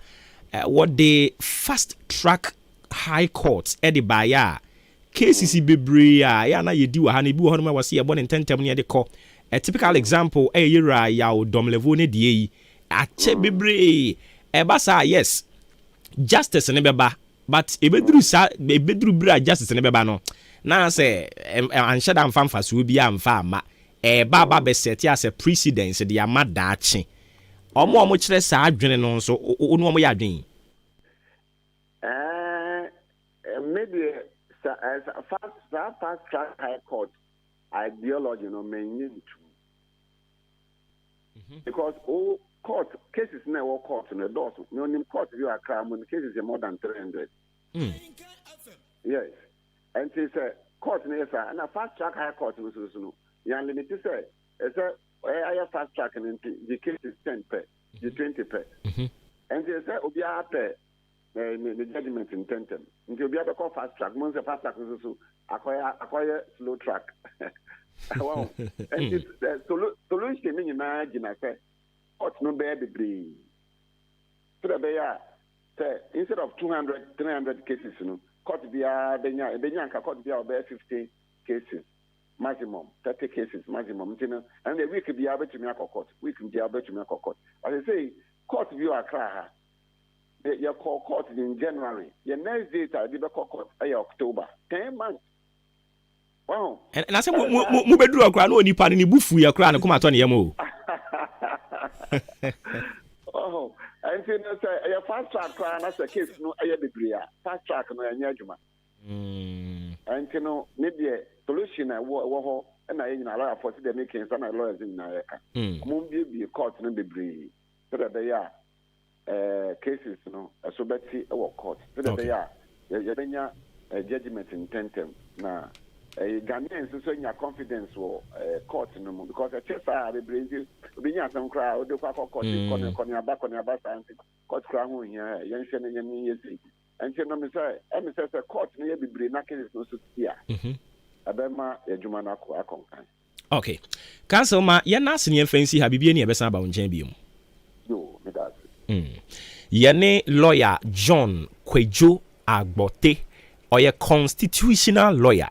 What the fast track high court e de baya. Cases bebre ya na ye di wa ha na bi wo no ma wase ye born intentem ne de ko. A typical example yera ya dom level ne die ache bebre ebasa yes. Justice ne beba. But ebedru bra justice ne beba no na say anhye da mfa mfa so bi amfa ama baba be set as a precedence de ama daache omo kire sa adwene no nso onu omo ya adwen maybe as a fast track high court ideology no mean because all court cases now all court in the doors no name court you are crime cases are more than 300. Yes, and it's a court and a fast track high court no you are limited say it's a fast track and the case is 10 per the 20 per and they say obia per the judgment in tentem nti obia be call fast track mo say fast track so acquire slow track wow and it's solution ni na gina say court no be bebre so that be say instead of 200 300 cases court bia benya nka court bia over 50 cases maximum 30 cases maximum and the week bia betumi akọ court as I say court view akra your court in January your next date I be court October 10 months Wow. And I said, Mubedru akra no nipa ni bufu ya kra na kuma to ne yam o. Oh, and say no say your fast track kra na say case no aye bebre a. Fast track no anya adwuma. And you know, maybe a solution wo ho na aye nyina lawyer for the making some lawyers in na yeka. Mo be court no bebre. So that they are cases no so beti e court. So that they are you benya judgment in tentem na Ghanaians so nya confidence wo court no because a chesa are bebre obi nya some cry o de kwa court konya aba santi court cry ho hia yen hwe ne yen yesi enti no me say court no ye bebre na cases no so tia abema adwuma na akonkan. Okay, council ma yen na sene fancy ha bibie ne ebesa ba wonchen bi mu yo me that yene lawyer John Kwejo Agbote oye constitutional lawyer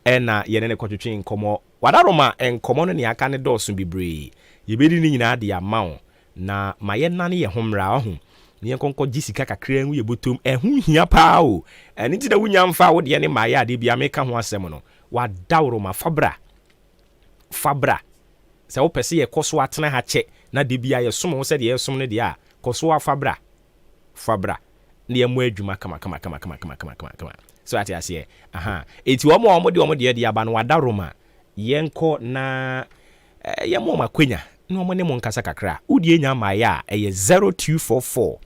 ena yene ne kwatwetwe nkomo wadaroma enkomo no ne aka ne dɔɔso bibre yebedi ni nyina de amount na mayena ne ye homra ho ne yenkonko gisika kakra hu yebotom ehu hia paa o eni ti da wunya mfa wo de ne maya de bia meka ho asɛm no wadawroma fabra sɛ wo pɛse ye koso atena ha kyɛ na de bia ye som ho sɛ de ye som ne de a koso afabra ne ye mo adwuma kama so ati ase eti omo de aba no wada roma yenko na yemo makwenya no omo ne mo nkasa kakra udie nya ma ya 0244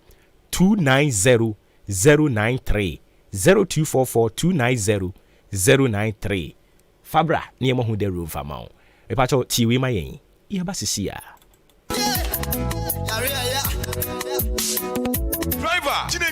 290 093 0244 290 093 fabra ne yemo hu de rova ma o e pa cho tiwi ma yen ye ba sisia driver jine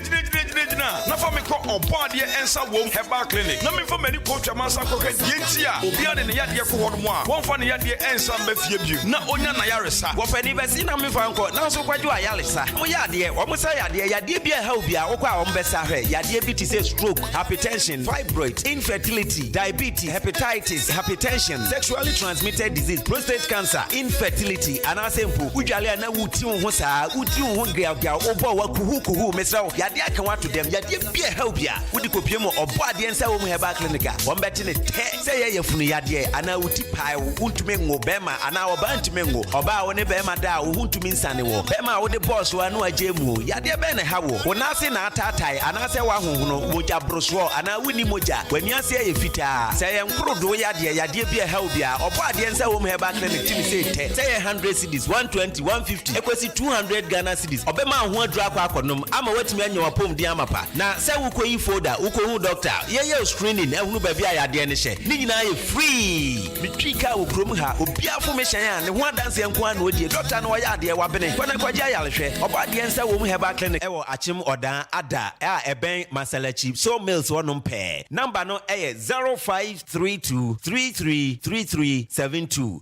na fa me ko obode ensa wom herbal clinic na me fa mani ko twamasa ko ka dientia obia ne yade ko hodo mo a won fa ne yade ensa mba fie bio na onya na yaresa wo fa ni besi na me fa nko na so kwadwo ayaresa mo yade wo mo sa yade bia ha obia wo kwa wo mbesa hwe yade bi ti say stroke hypertension fibroid infertility diabetes hepatitis hypertension sexually transmitted disease prostate cancer infertility anasempo udwale na wuti ho saa wuti ho ngria obo wa kuhu mesra yade aka wato dem yade bia help ya wudi kopie mo obo ade ensa wo mu heba clinica won beti ne te say ye yefunu yade ana wuti pai wuntumi ngo bema ana oba ntumi ngo oba wo ne bema da wo wuntumi nsane wo bema wo de boss wa no agemu yade be ne ha wo wona se na atatai ana se wa honhono moja broswo ana wuni moja wani ase ye fita say ye nkrodo yade bia help ya obo ade ensa wo mu heba clinic timi say te say 100 cedis 120 150 ekwesi 200 Ghana cedis obema ho adura akonom ama watimi anya wapom di amapa na se wukoyi folder wukohu doctor ye screening ehunu ba bia yade ne hye ni nyina ye free mitwika wo krom ha obia formation ya ne ho adanse enko an odie doctor no yade wabene kwana kwaje ayalehwe obade ensa wo mu heba clinic ewo achim odan ada eben masalachi so mails wonom pe number no 0532333372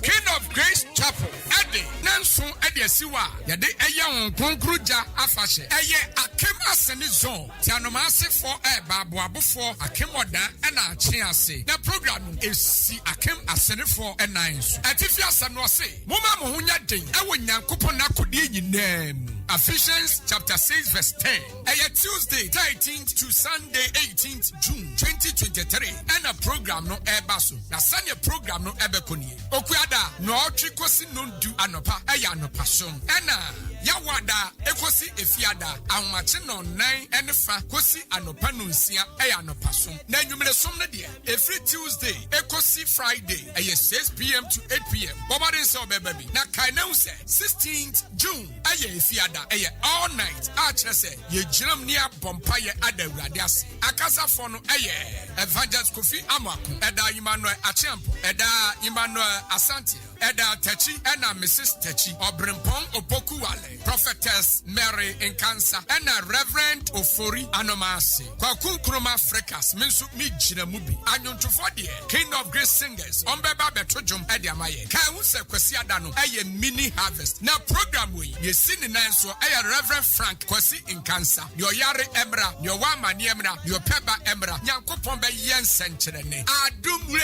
King of Grace Chapel Eddie Nanson Eddie Siwa Yade Eya Konkruja Afashe Eye Akem Aseni Zone Tianomase for Babu Abufo Akem Oda and Achiase. The program is si Akem Aseni for and Nines. Atifia Sanwase Muma Mohunya Ding Ewa Nyankupona Kudi name. Ephesians chapter 6 verse 10. Eye Tuesday 13th to Sunday 18th June 2023. And a program no Ebaso. Na Sunday program no Ebekoni. Okuada no trikosi no do anopa eya anopa som ena yawada ekosi efiada ahmache no 9 enefa kosi anopa no nsia eya anopa som na nwumre som no de every Tuesday ekosi Friday eye 6 p.m. to 8 p.m. bobade so bebabi na kainau se 16th June eye efiada eye all night a kire se ye giram nia bompa ye adawurade ase akasa fo no eye Evangelist Kofi Amako eda Emmanuel Achempo eda Emmanuel Asante Eda Techi ena Mrs. Techi Obrimpong Opokuwale Prophetess Mary Nkansa ena Reverend Ofori Anomase Kwaku Nkrumah Africas minsu mi jina mubi Anyuntufo de King of Grace Singers Ombeba Betojum edi amaye Kai hu se kwasi ada no eye mini harvest na program we ye sini nan so eye Reverend Frank Kwasi Nkansa yo yare emra yo wama ni emra yo peba emra Nyankopon be yen senkyerene adumre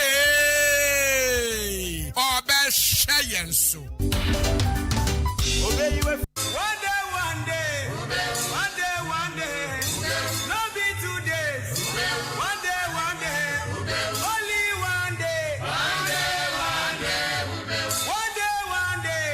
obesh Shayenso. Obey you. One day. No be 2 days. One day. Only one day. One day.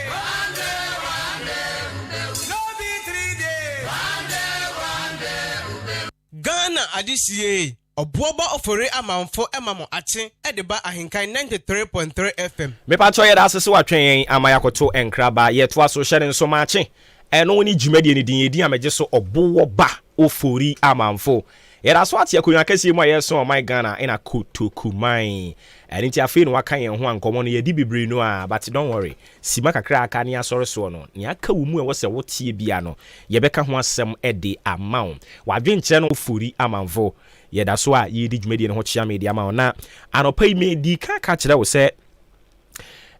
No be 3 days. One day. Ghana adisiye. Obuoba ofore amanfo emamo ache edeba ahenkan 93.3 FM. Me pa cho ye da asese wa twen amayakoto enkraba ye to aso hye nso maache eno ni djumadi ni din yedi ameje so obuoba ofori amanfo ye da so atia konwa kase mu aye so my Ghana ina kutokuman eni ti afi no wakan ye ho ankomo no ye di bibre no a but don't worry sima kakra aka ni asore so no ni aka wo mu e wo se wotie bia no ye beka ho asem ede amount wadwenche no ofori amanfo ye da so a ye di djumadi no ho chia media ma na anopai me di ka kire wo se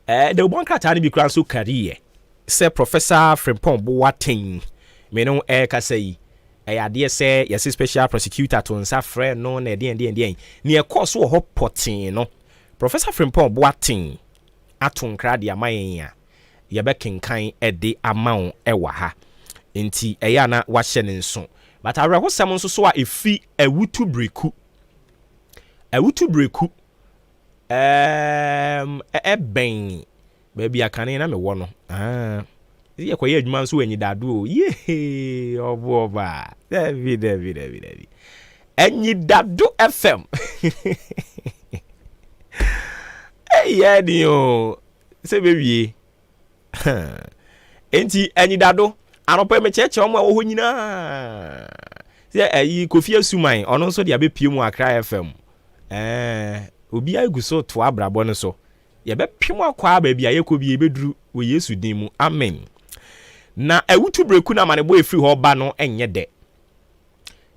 the one crata bi kran so career say Professor Frimpong Boateng me no ka say ade say yes special prosecutor to nsa frɛ no na den ni e course wo ho potin no Professor Frimpong Boateng aton kra de amayen ya ye be kenkan ede amount ɛwa ha enti ɛya na wa hye ne nso but awreho sam nso so a efi awutu breku ben baby akane na me wo no ye koye adwuma nso wanyi dado ye oboba David enyi dado FM yeah dio se bewie enti enyi dado anopa me cheche omo wo nyina se ayi Kofi Asuman ono nso de abepie mu Accra FM obi aguso to abrabo no so ye be pimo akwa ba bia ye ko bi ebeduru wo Yesu din mu amen na awutu breku na mane boy free ho ba no enye de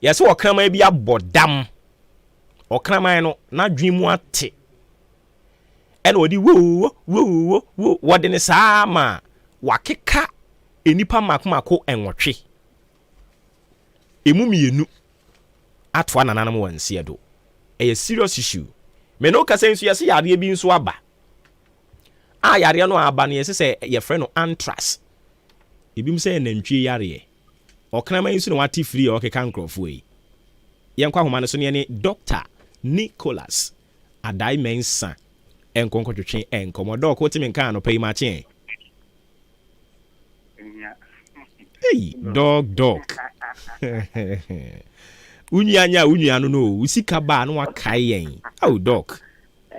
ye se okraman bi abodam okraman no na dwen mu ate ena odi wo wode ne sama wakeka enipa makomako enwotwe emu mienu atwa nananam wansie do a serious issue me no ka sensu yesi yare bi nso aba yare no aba no yesi se ye frɛ no anthrax ebim se nantwie yare okraman nso no wati free o keka nkrofo yi yenkwa homa no so ne ne Dr. Nicholas Adai Mensa enkonkotwetwe enkomodo ko timi nka no pay ma chen hey dog unya no usika ba no wakai yen oh dog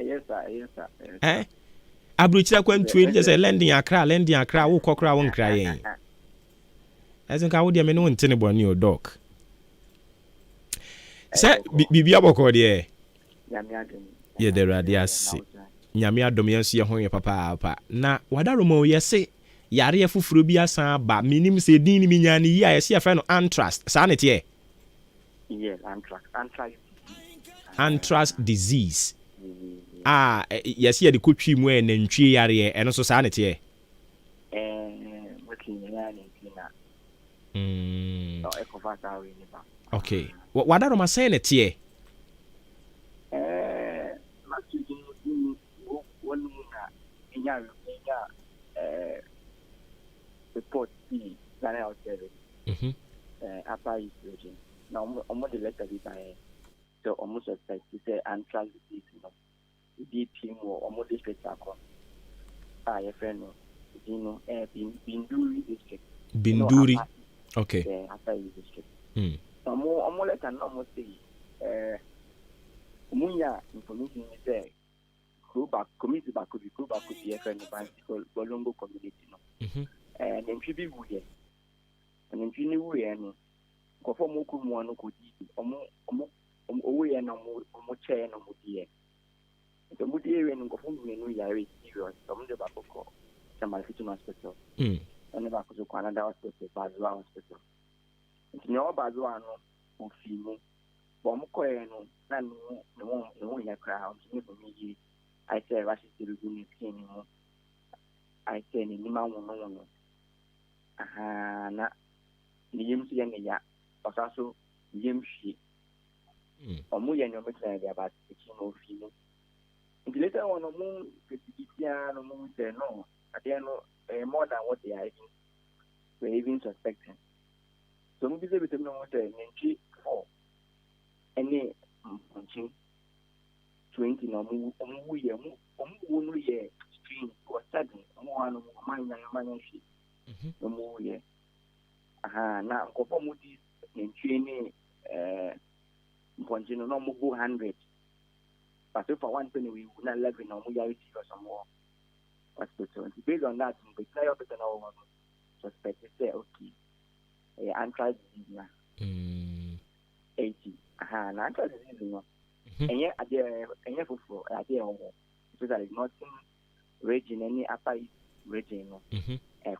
yes sir abrochira kwantu ni je say lending akra wo kokra wo nkra yen azinka wo de me no ntene boni o dog say bibia boko de ye de radiasi nyame adom yenso ye ho ye papa na wadaroma yese yare afufuro bi asan ba minim se din ni minya ni ya yese afra no anthrax sa ne tie yes anthrax disease yes ye de kotwi mu na ntwie yare eno so sa ne tie no ekofata we ni ba okay wadaroma say ne tie report see that out there. Upper East region. Now, almost the letter be by so almost suspect to say anthrax disease. Deep team or almost district. Your friend, Binduri district. Binduri. Okay. Upper East district. So more like an almost say, Munya information is there. Community back could be a friend of Bolongo community. And then she be weird. And then she knew we and go for Mokumo could eat away and no chair no mudia. The mudia and go home in New Year is serious. Some of the Baco, some of the hospital. And the Baco Canada hospital, Bazua hospital. It's no Bazuano who feel me. Bomcoeno, and no one crowd, me. I say, Rashi still doing it anymore. I say, Nima no. Na niyem si yenge ya osaso yem shi omu ye nyometna dia ba tikino finu And later on, no moon, no moon say no. At the end, more than what they are even suspecting. So maybe they will know what they need for any 20 no more year, stream or sudden, one of my sheet. No more year. Now, conform with this in training, no more 100. But if for one penny, we would not live in a reality or some more. Based on that, we try up to know suspect say, okay, anti disease 80. Now anti disease, and yet, at the for idea so that is not raging any upper raging.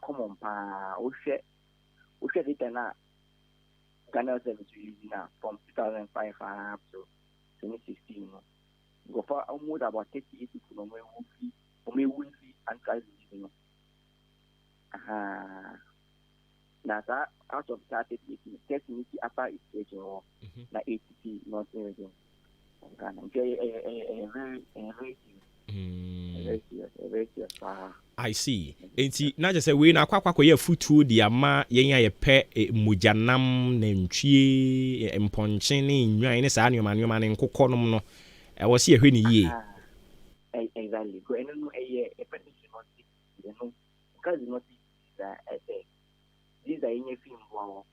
Common pa, we share it now. Ghana service using now from 2005 up to 2016. Go for almost about 38 people on my weekly and try to do. Now that out of that, it is technically upper is raging or like 80p not raging. I see. Enti na just say we na kwakwa ye futu di ama yen ya ye pe mujanam na ntwie mponche ne nwan ne saa nneoma ne nkokɔnom no e wo se ye hwe ne yie. Exactly. Go and no a definition not you know because not that these are in your film wow.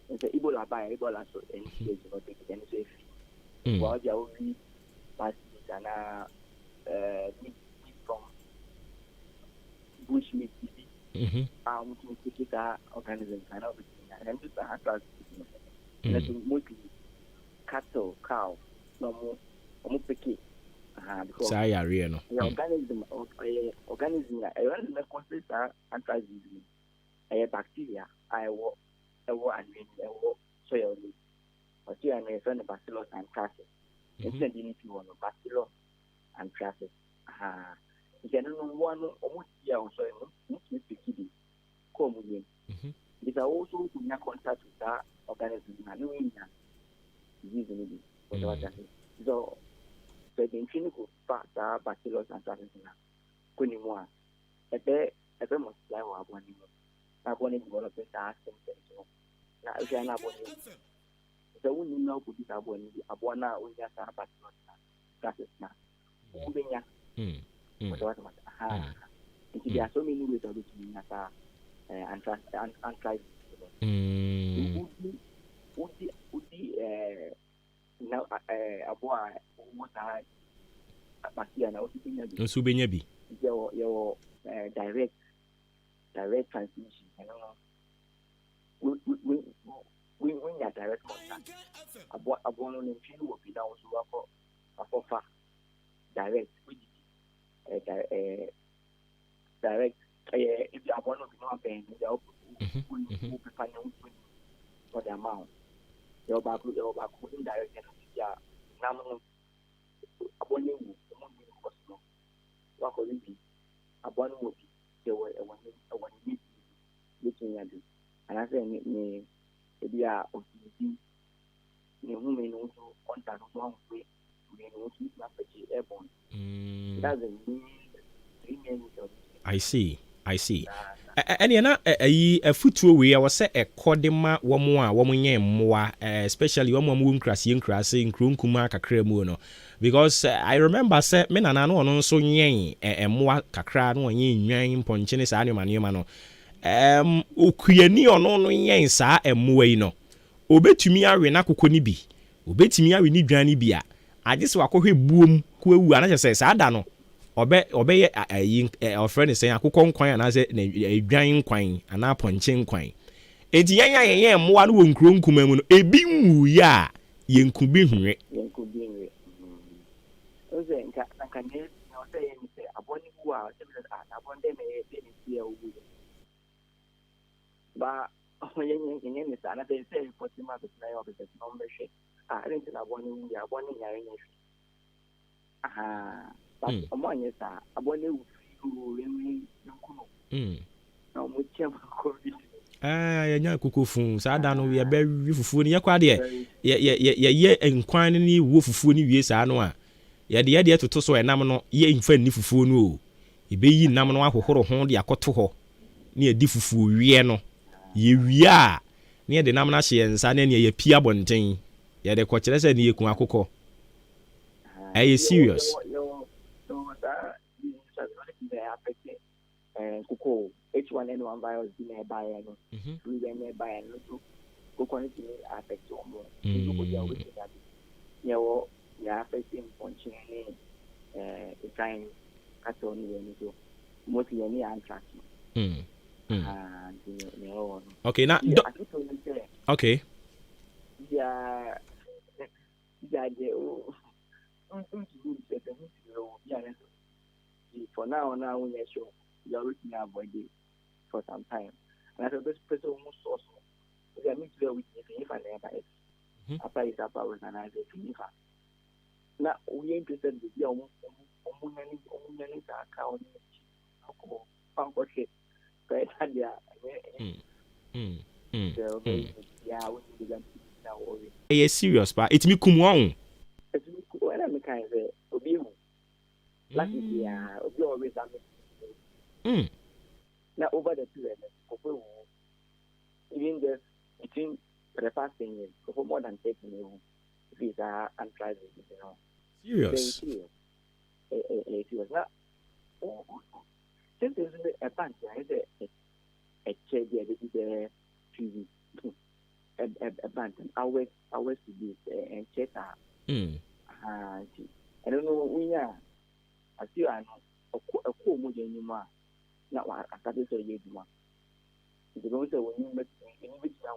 It's Ebola by Ebola so and you know take it and say well there will be past and from bushmeat TV. To take it organism kind of thing and just and to mostly cattle, cow, no more picky. Because organism I run the concept anti-disease. A bacteria, I walk and walk soil. But here I friend of bacillus and crashes. Instead, you need to want bacillus and crashes. You can know one almost year or so, not picky. Come again. These are also in contact with that organism and knowing that disease in it. So, the clinical part that bacillus and crashes now. Kunimwa, a bear must fly or one. I want to develop it as symptoms. Now, if you are not born, the only now could be a bona with your bacillus crashes now. There are so many ways of looking at and try now a boy what I Subenya bi your direct transmission. I don't know. We are direct contact. A boy on the field will be down to far direct. Direct. If you are one of the paying, will be finding for the amount. Your back indirect and now abonning what could it be? A one will be there were a one looking at it. And I say, me, if you are of the women also contact one way, we know to not airborne. Doesn't mean 3 minutes. I see. And na a futuo we was say a kodema womo a womo nye mmoa especially womo mu nkrase nkrunkuma kakra mu no because I remember say me nana no no so nyen mmoa kakra no nye nwan mponche ne saa anema no okuani ono no nyen saa mmoa yi no obetumi awe na kokoni bi obetumi awe ni dwan ni bi a agese wakohwe buom ko awu ana say saa da no obe our friend is saying akukọ nkwan anase edwan nkwan ana ponche nkwan enti yan mmoa no wonkro nkuma mu no ebi nwu ya yenku bi hwe oze nka ne no say aboni wu a abonde me be ni ya wu ba yen ni sana be say potima be na yo be no me hwe rent na aboni wu ya aboni nyare ni but among us, I want to know. Now, we can't COVID. yɛnya kokofun saa da no yɛbɛwi fufuo no yɛkɔ adeɛ yɛyɛ nkwan ne wo fufuo no wie saa no a yɛde toto so ɛnam no yɛmfa nni fufuo no o yɛbɛyi nam no ahohoro ho de akɔto hɔ ne yɛdi fufuo wie no yɛwie a ne yɛde nam no ahyɛ yɛn nsa ne yɛpia abɔnten yɛde kɔkyerɛ sɛ ne yɛku akokɔ ɛyɛ serious H1N1 virus in a buyer, we then buy and look to quantity affect or more. You are affecting punching a time at only mostly any anthrax. Okay, now, okay. Yeah, for now, when you're sure you're looking at avoiding for some time. And as a best person almost also, they meet there with if I never after it's up with an idea to now we interested with your own account. But yeah, we serious, but it's me come on. It's me when I'm kind of obiu. Like yeah, obiu always am. Now over the period, even just between the past 10 years, for more than 30 years, visa and private, Serious. Serious. Now, since there's a bank, a chair there, this is a TV, a bank, always to be and check out. I don't know, we are, I still I know, a cool mood anymore. Now, I started to say, you want. If you don't say, when you make it down,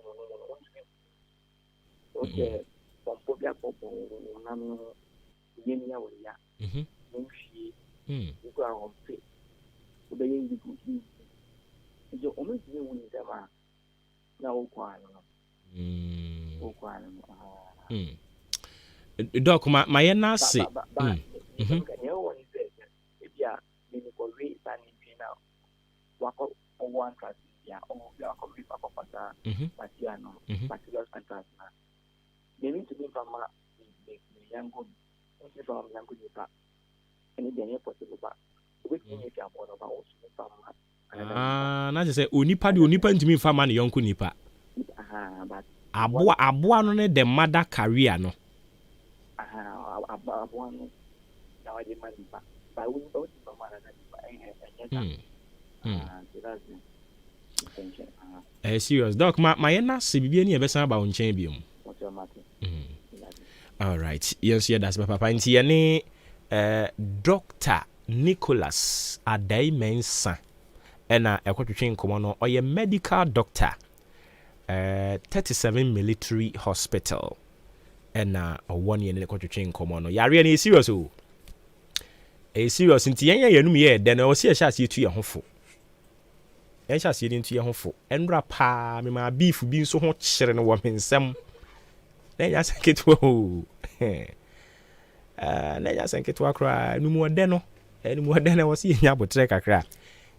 okay, from Pobia Popo, Nano, Yenia, Mushi, you go on pay. Obeying the good. It's your only thing when you are now, Doc, my nasi. If you are maybe for race and now, walk up on one class, yeah, or you are coming back up at Matiano, Matilos and Tasma. They need to be from the young good, from young good, and if they are possible back. Which means if you are born about also na say onipa de onipa ntimi fa ma ne yonko nipa. But aboa no ne the mother career no. Aboa no na wade ma nipa. But we don't see from another serious doc my na se bibia ni e be san ba wo nchen bi mu. All right. Yes, that's my papa nti ne Dr. Nicholas Adai Mensa ena ekwatwetwe nkomo no oye medical doctor 37 military hospital ena owone ne ekwatwetwe nkomo no yare na serious o serious nti yen yanum ye de na o se ehya se tu ye hofo yen hya se tu ye hofo enra pa me ma beef bi nso ho kyere no wo mensem na ya saketwa o na ya saketwa kra numu ode no numu ode na wo se nya botre kakra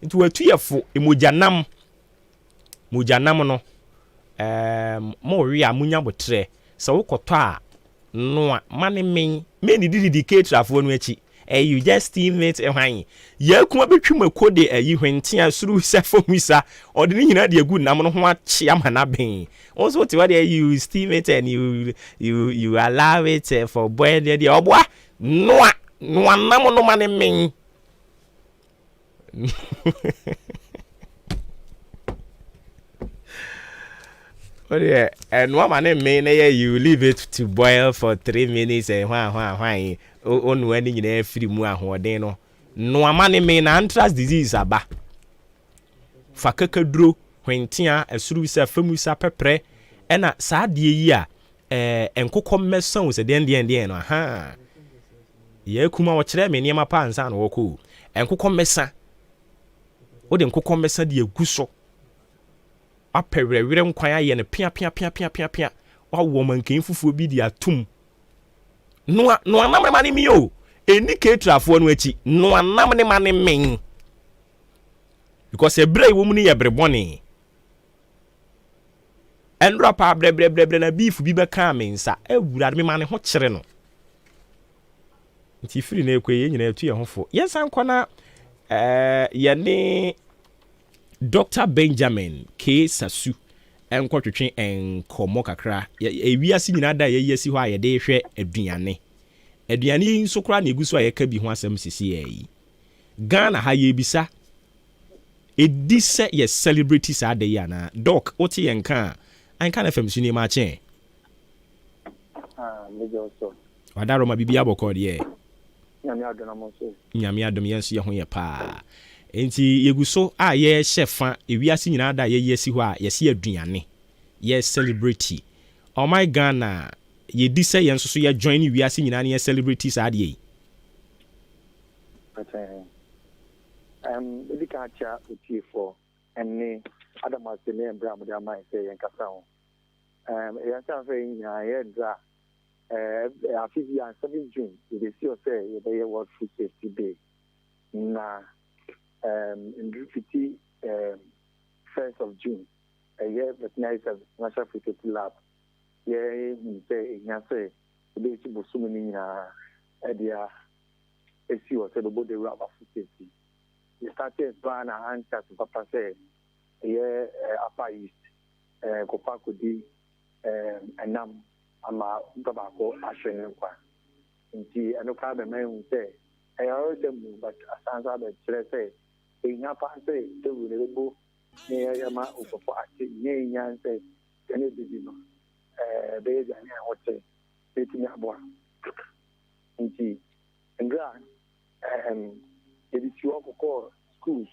nti watu yefo emojanam no mo wi amunya botre se wo kotɔ a no a mane men ni didi caterafo no achi you just teammate hwan ya kuma betwum akode ayi hwentia suru sefo misa ode ni nyina de agu nam no ho achi amana ben also what you teammate and you allow it for boy de oboa no nam no mane men oh yeah, and one man mean you leave it to boil for 3 minutes and why on when you know free mu ahoden no man mean anthrax disease aba fakakaduro hwentia asuru sa famu sa pepre ena saa de yi a enkokɔ mmesan se den no aha ye kuma wo kire me niam pa ansa na woko enkokɔ mmesa wo de enkokɔ mmesa de aguso apɛwerɛwerɛ nkwan ayɛ no pia wawo mankan fufuo bi di atum no anam ma ne mi o eni ketrafo no achi no anam ne ma ne men because ebrɛ wo mu ne ye brebɔne ɛnura paa brɛbrɛbrɛbrɛ na beef bi bɛka me nsa awura me ma ne ho kyere no nti firi na ekwe yɛ nyina etu yɛ ho fo yɛsan kɔ na yɛne Dr. Benjamin K. Sasu ɛnkɔtwetwe nkɔmmɔ kakra ewiase nyina da yɛyɛ si hɔ a yɛde hwɛ aduane yi nso kora na egu so a yɛka bi ho asɛm sisi yi Ghana ha yɛbisa edi sɛ yɛ celebrity saa da yi ana doc wote yɛn ka Ahenkan FM so ni ma kyɛn wadaro ma bibia bɔkɔ deɛ nyame adom yɛn so yɛ ho yɛ paa enti yɛgu so a yɛhyɛ fa ewiase nyinaa da yɛyɛ si hɔ a yɛsi aduane yɛ celebrity oh my Ghana yɛdi sɛ yɛn so yɛ join wiase nyinaa ne yɛ celebrity saa deɛ yi Edi ka cha uti for ene Adama se ne mbra mo da mai se yen kasa ho yen sa fe nya ye dra afiji an 7 June we see o say ye be World Food Safety Day na in Fiti 1st of June ye veterinary service National Food Safety Lab ye say nya say be ti bosumu ni nya edia esi o say do the rubber food safety. We started plan and answer to Papa say, Upper East, Kopakudi, and Nam, Ama, Tobacco, Ashen, and see, and no problem, man, say, I already move, but as answer the say, in Napa say, they will go near Yama, for acting, Yan say, can it be, based on what say, taking a boy, and see, and grand, it is your call schools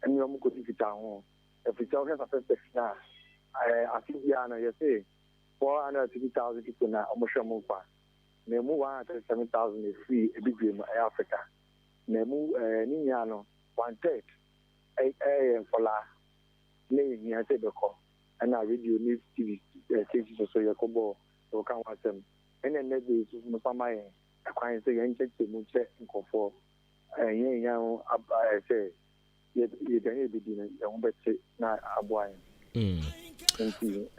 and you are going to town. If it's all have a first now, I think you say 450,000 people now, almost a move. They move 107,000 is free a big game in Africa. They move Niano 1/3 for la name here say the call and I radio news TV stations so you come or come watch them. And then next day is Musama acquiring say and check the moon check and for young I say you can be doing young better na aboy and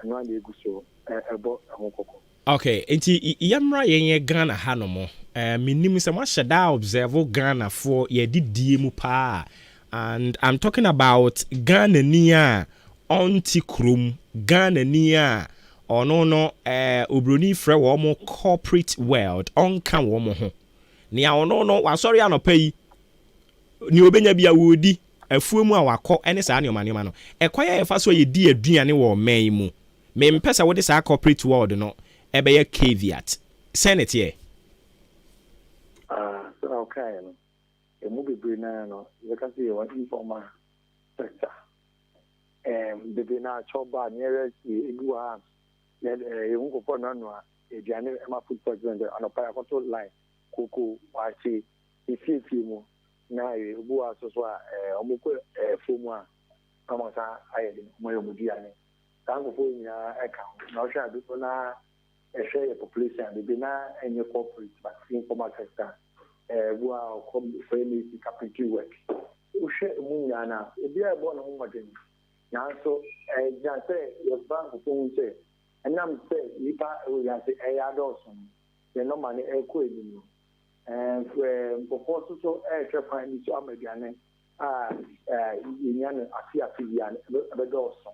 one day go so about okay enti yamra yen Ghana hanomo minim sɛ mahyɛ da observe Ghana for ye didie mu pa and I'm talking about Ghana ni a onti krom Ghana ni a ono no obroni frɛ wo mo corporate world onka wo mo ho ni a ono no wasɔre anopa yi ni obenya bia wodi afuo mu a wakɔ ɛne saa ne ɔmanema no ɛkwaya yɛfa so yɛdi aduane wɔ man mu me mpɛ sɛ wode saa corporate world no ɛbɛyɛ caveat senate here so okay no e mu bebre na no you can see one informal sector bebe na choba nearest egu ha e hu ko pɔ na no a aduane ma food president anopa akɔto line koko wachi ifie mu na ebu aso so a omoko fomu a amasa ayede moyo mudiane tango fo nya eka na o sha bi na share population be na enye corporate but informal sector bu a come frame capital work o she mu nya na ebi a bo na ho modern na so ja say your bank fo say enam say nipa o ya say adoso the normal e ko edu before so kwan so amaduane yinyane afiafian bedoso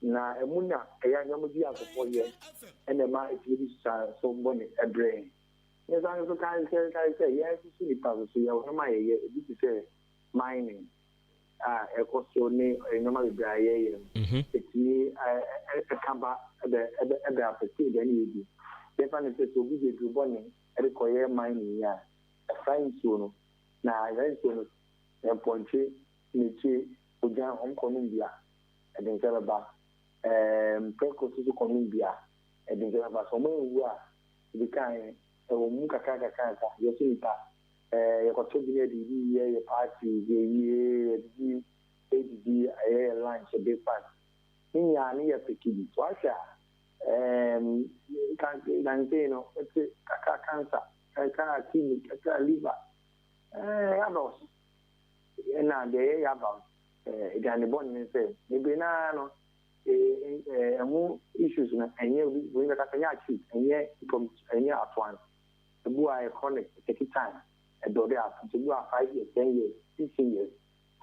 na emunya eya nyamudi akofo ye enema etiri so mbone ebre yes I so kan say yes so ni pa so ya no ma ye bi say mining ekoso ni enyama bebra ye eti ekamba ebe apeti de ni ebi defa ne so bi de dubone erikoye mining ya science no na science no ponche ni chi ojan on Colombia edin seleba peko su Colombia edin seleba so mo wu a bi kan o mu kaka yo sinita ye ko to bi di ye party ye di lunch be part ni ya ni ye pekidi so asha kan no it's kaka cancer kaka kidney kaka liver ados na de ya ba igani bon ni se ni be na no issues na enye we na kanya achieve enye atwan ebu a chronic take time e do there to do 5 years 10 years 15 years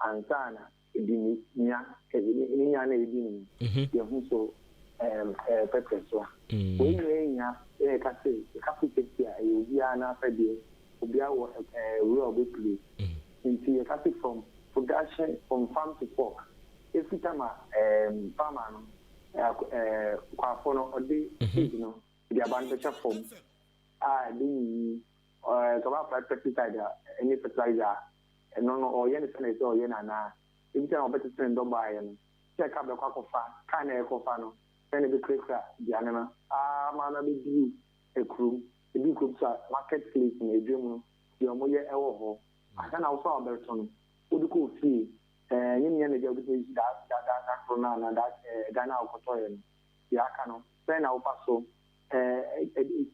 and sana edini nya na edini ye hu so pepper so we nya ka say capacity a e obi ana afede obi a we obi play into a from production from farm to fork. Every time farmer no or they you know the abandoned form the pesticide any fertilizer and no or any sense or yana every time better send don't buy and check up the cocoa kind of cofano then the creek the animal man be do a crew the big groups are marketplace in a dream the omoye ewo aka na also Alberton would go see any energy of that corona and that Ghana Okotoyan the Akano then I'll pass so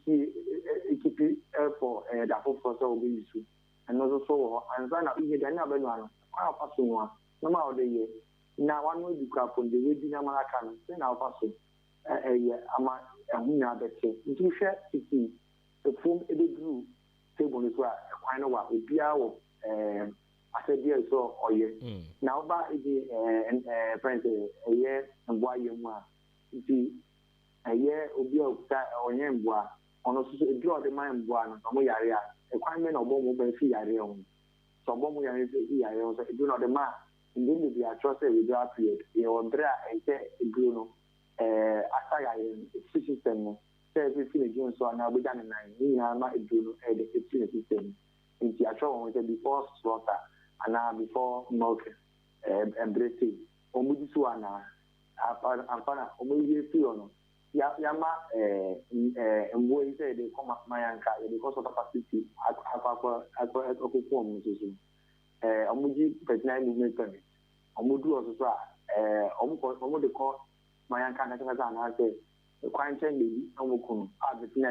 keep for the whole process will be useful and also so and then I'll be Ghana Benuano I'll pass one no matter the year now one will be crap on the way Dinamarakan then I'll pass so a winner better into share city the form a grew table is where I know what would be our I said yes so or yes now but and friends a year and why you want see a year will be or yemwa on a draw the mind one or area a quite of bomb will be area so bomb we are do not the man and then we are trusted with that period you there and say Bruno system everything again so now we done in 9 my Bruno system in the actual before slaughter and now before milk and breastfeed. Omudisuana, Ampana, Omudia Fiono, Yama, and boys say they come up my anchor because of capacity. I perform, Omuji, but 9 movement permit. Omudu also, Omudu call my anchor, and I say, the quite change, Omukum, I've been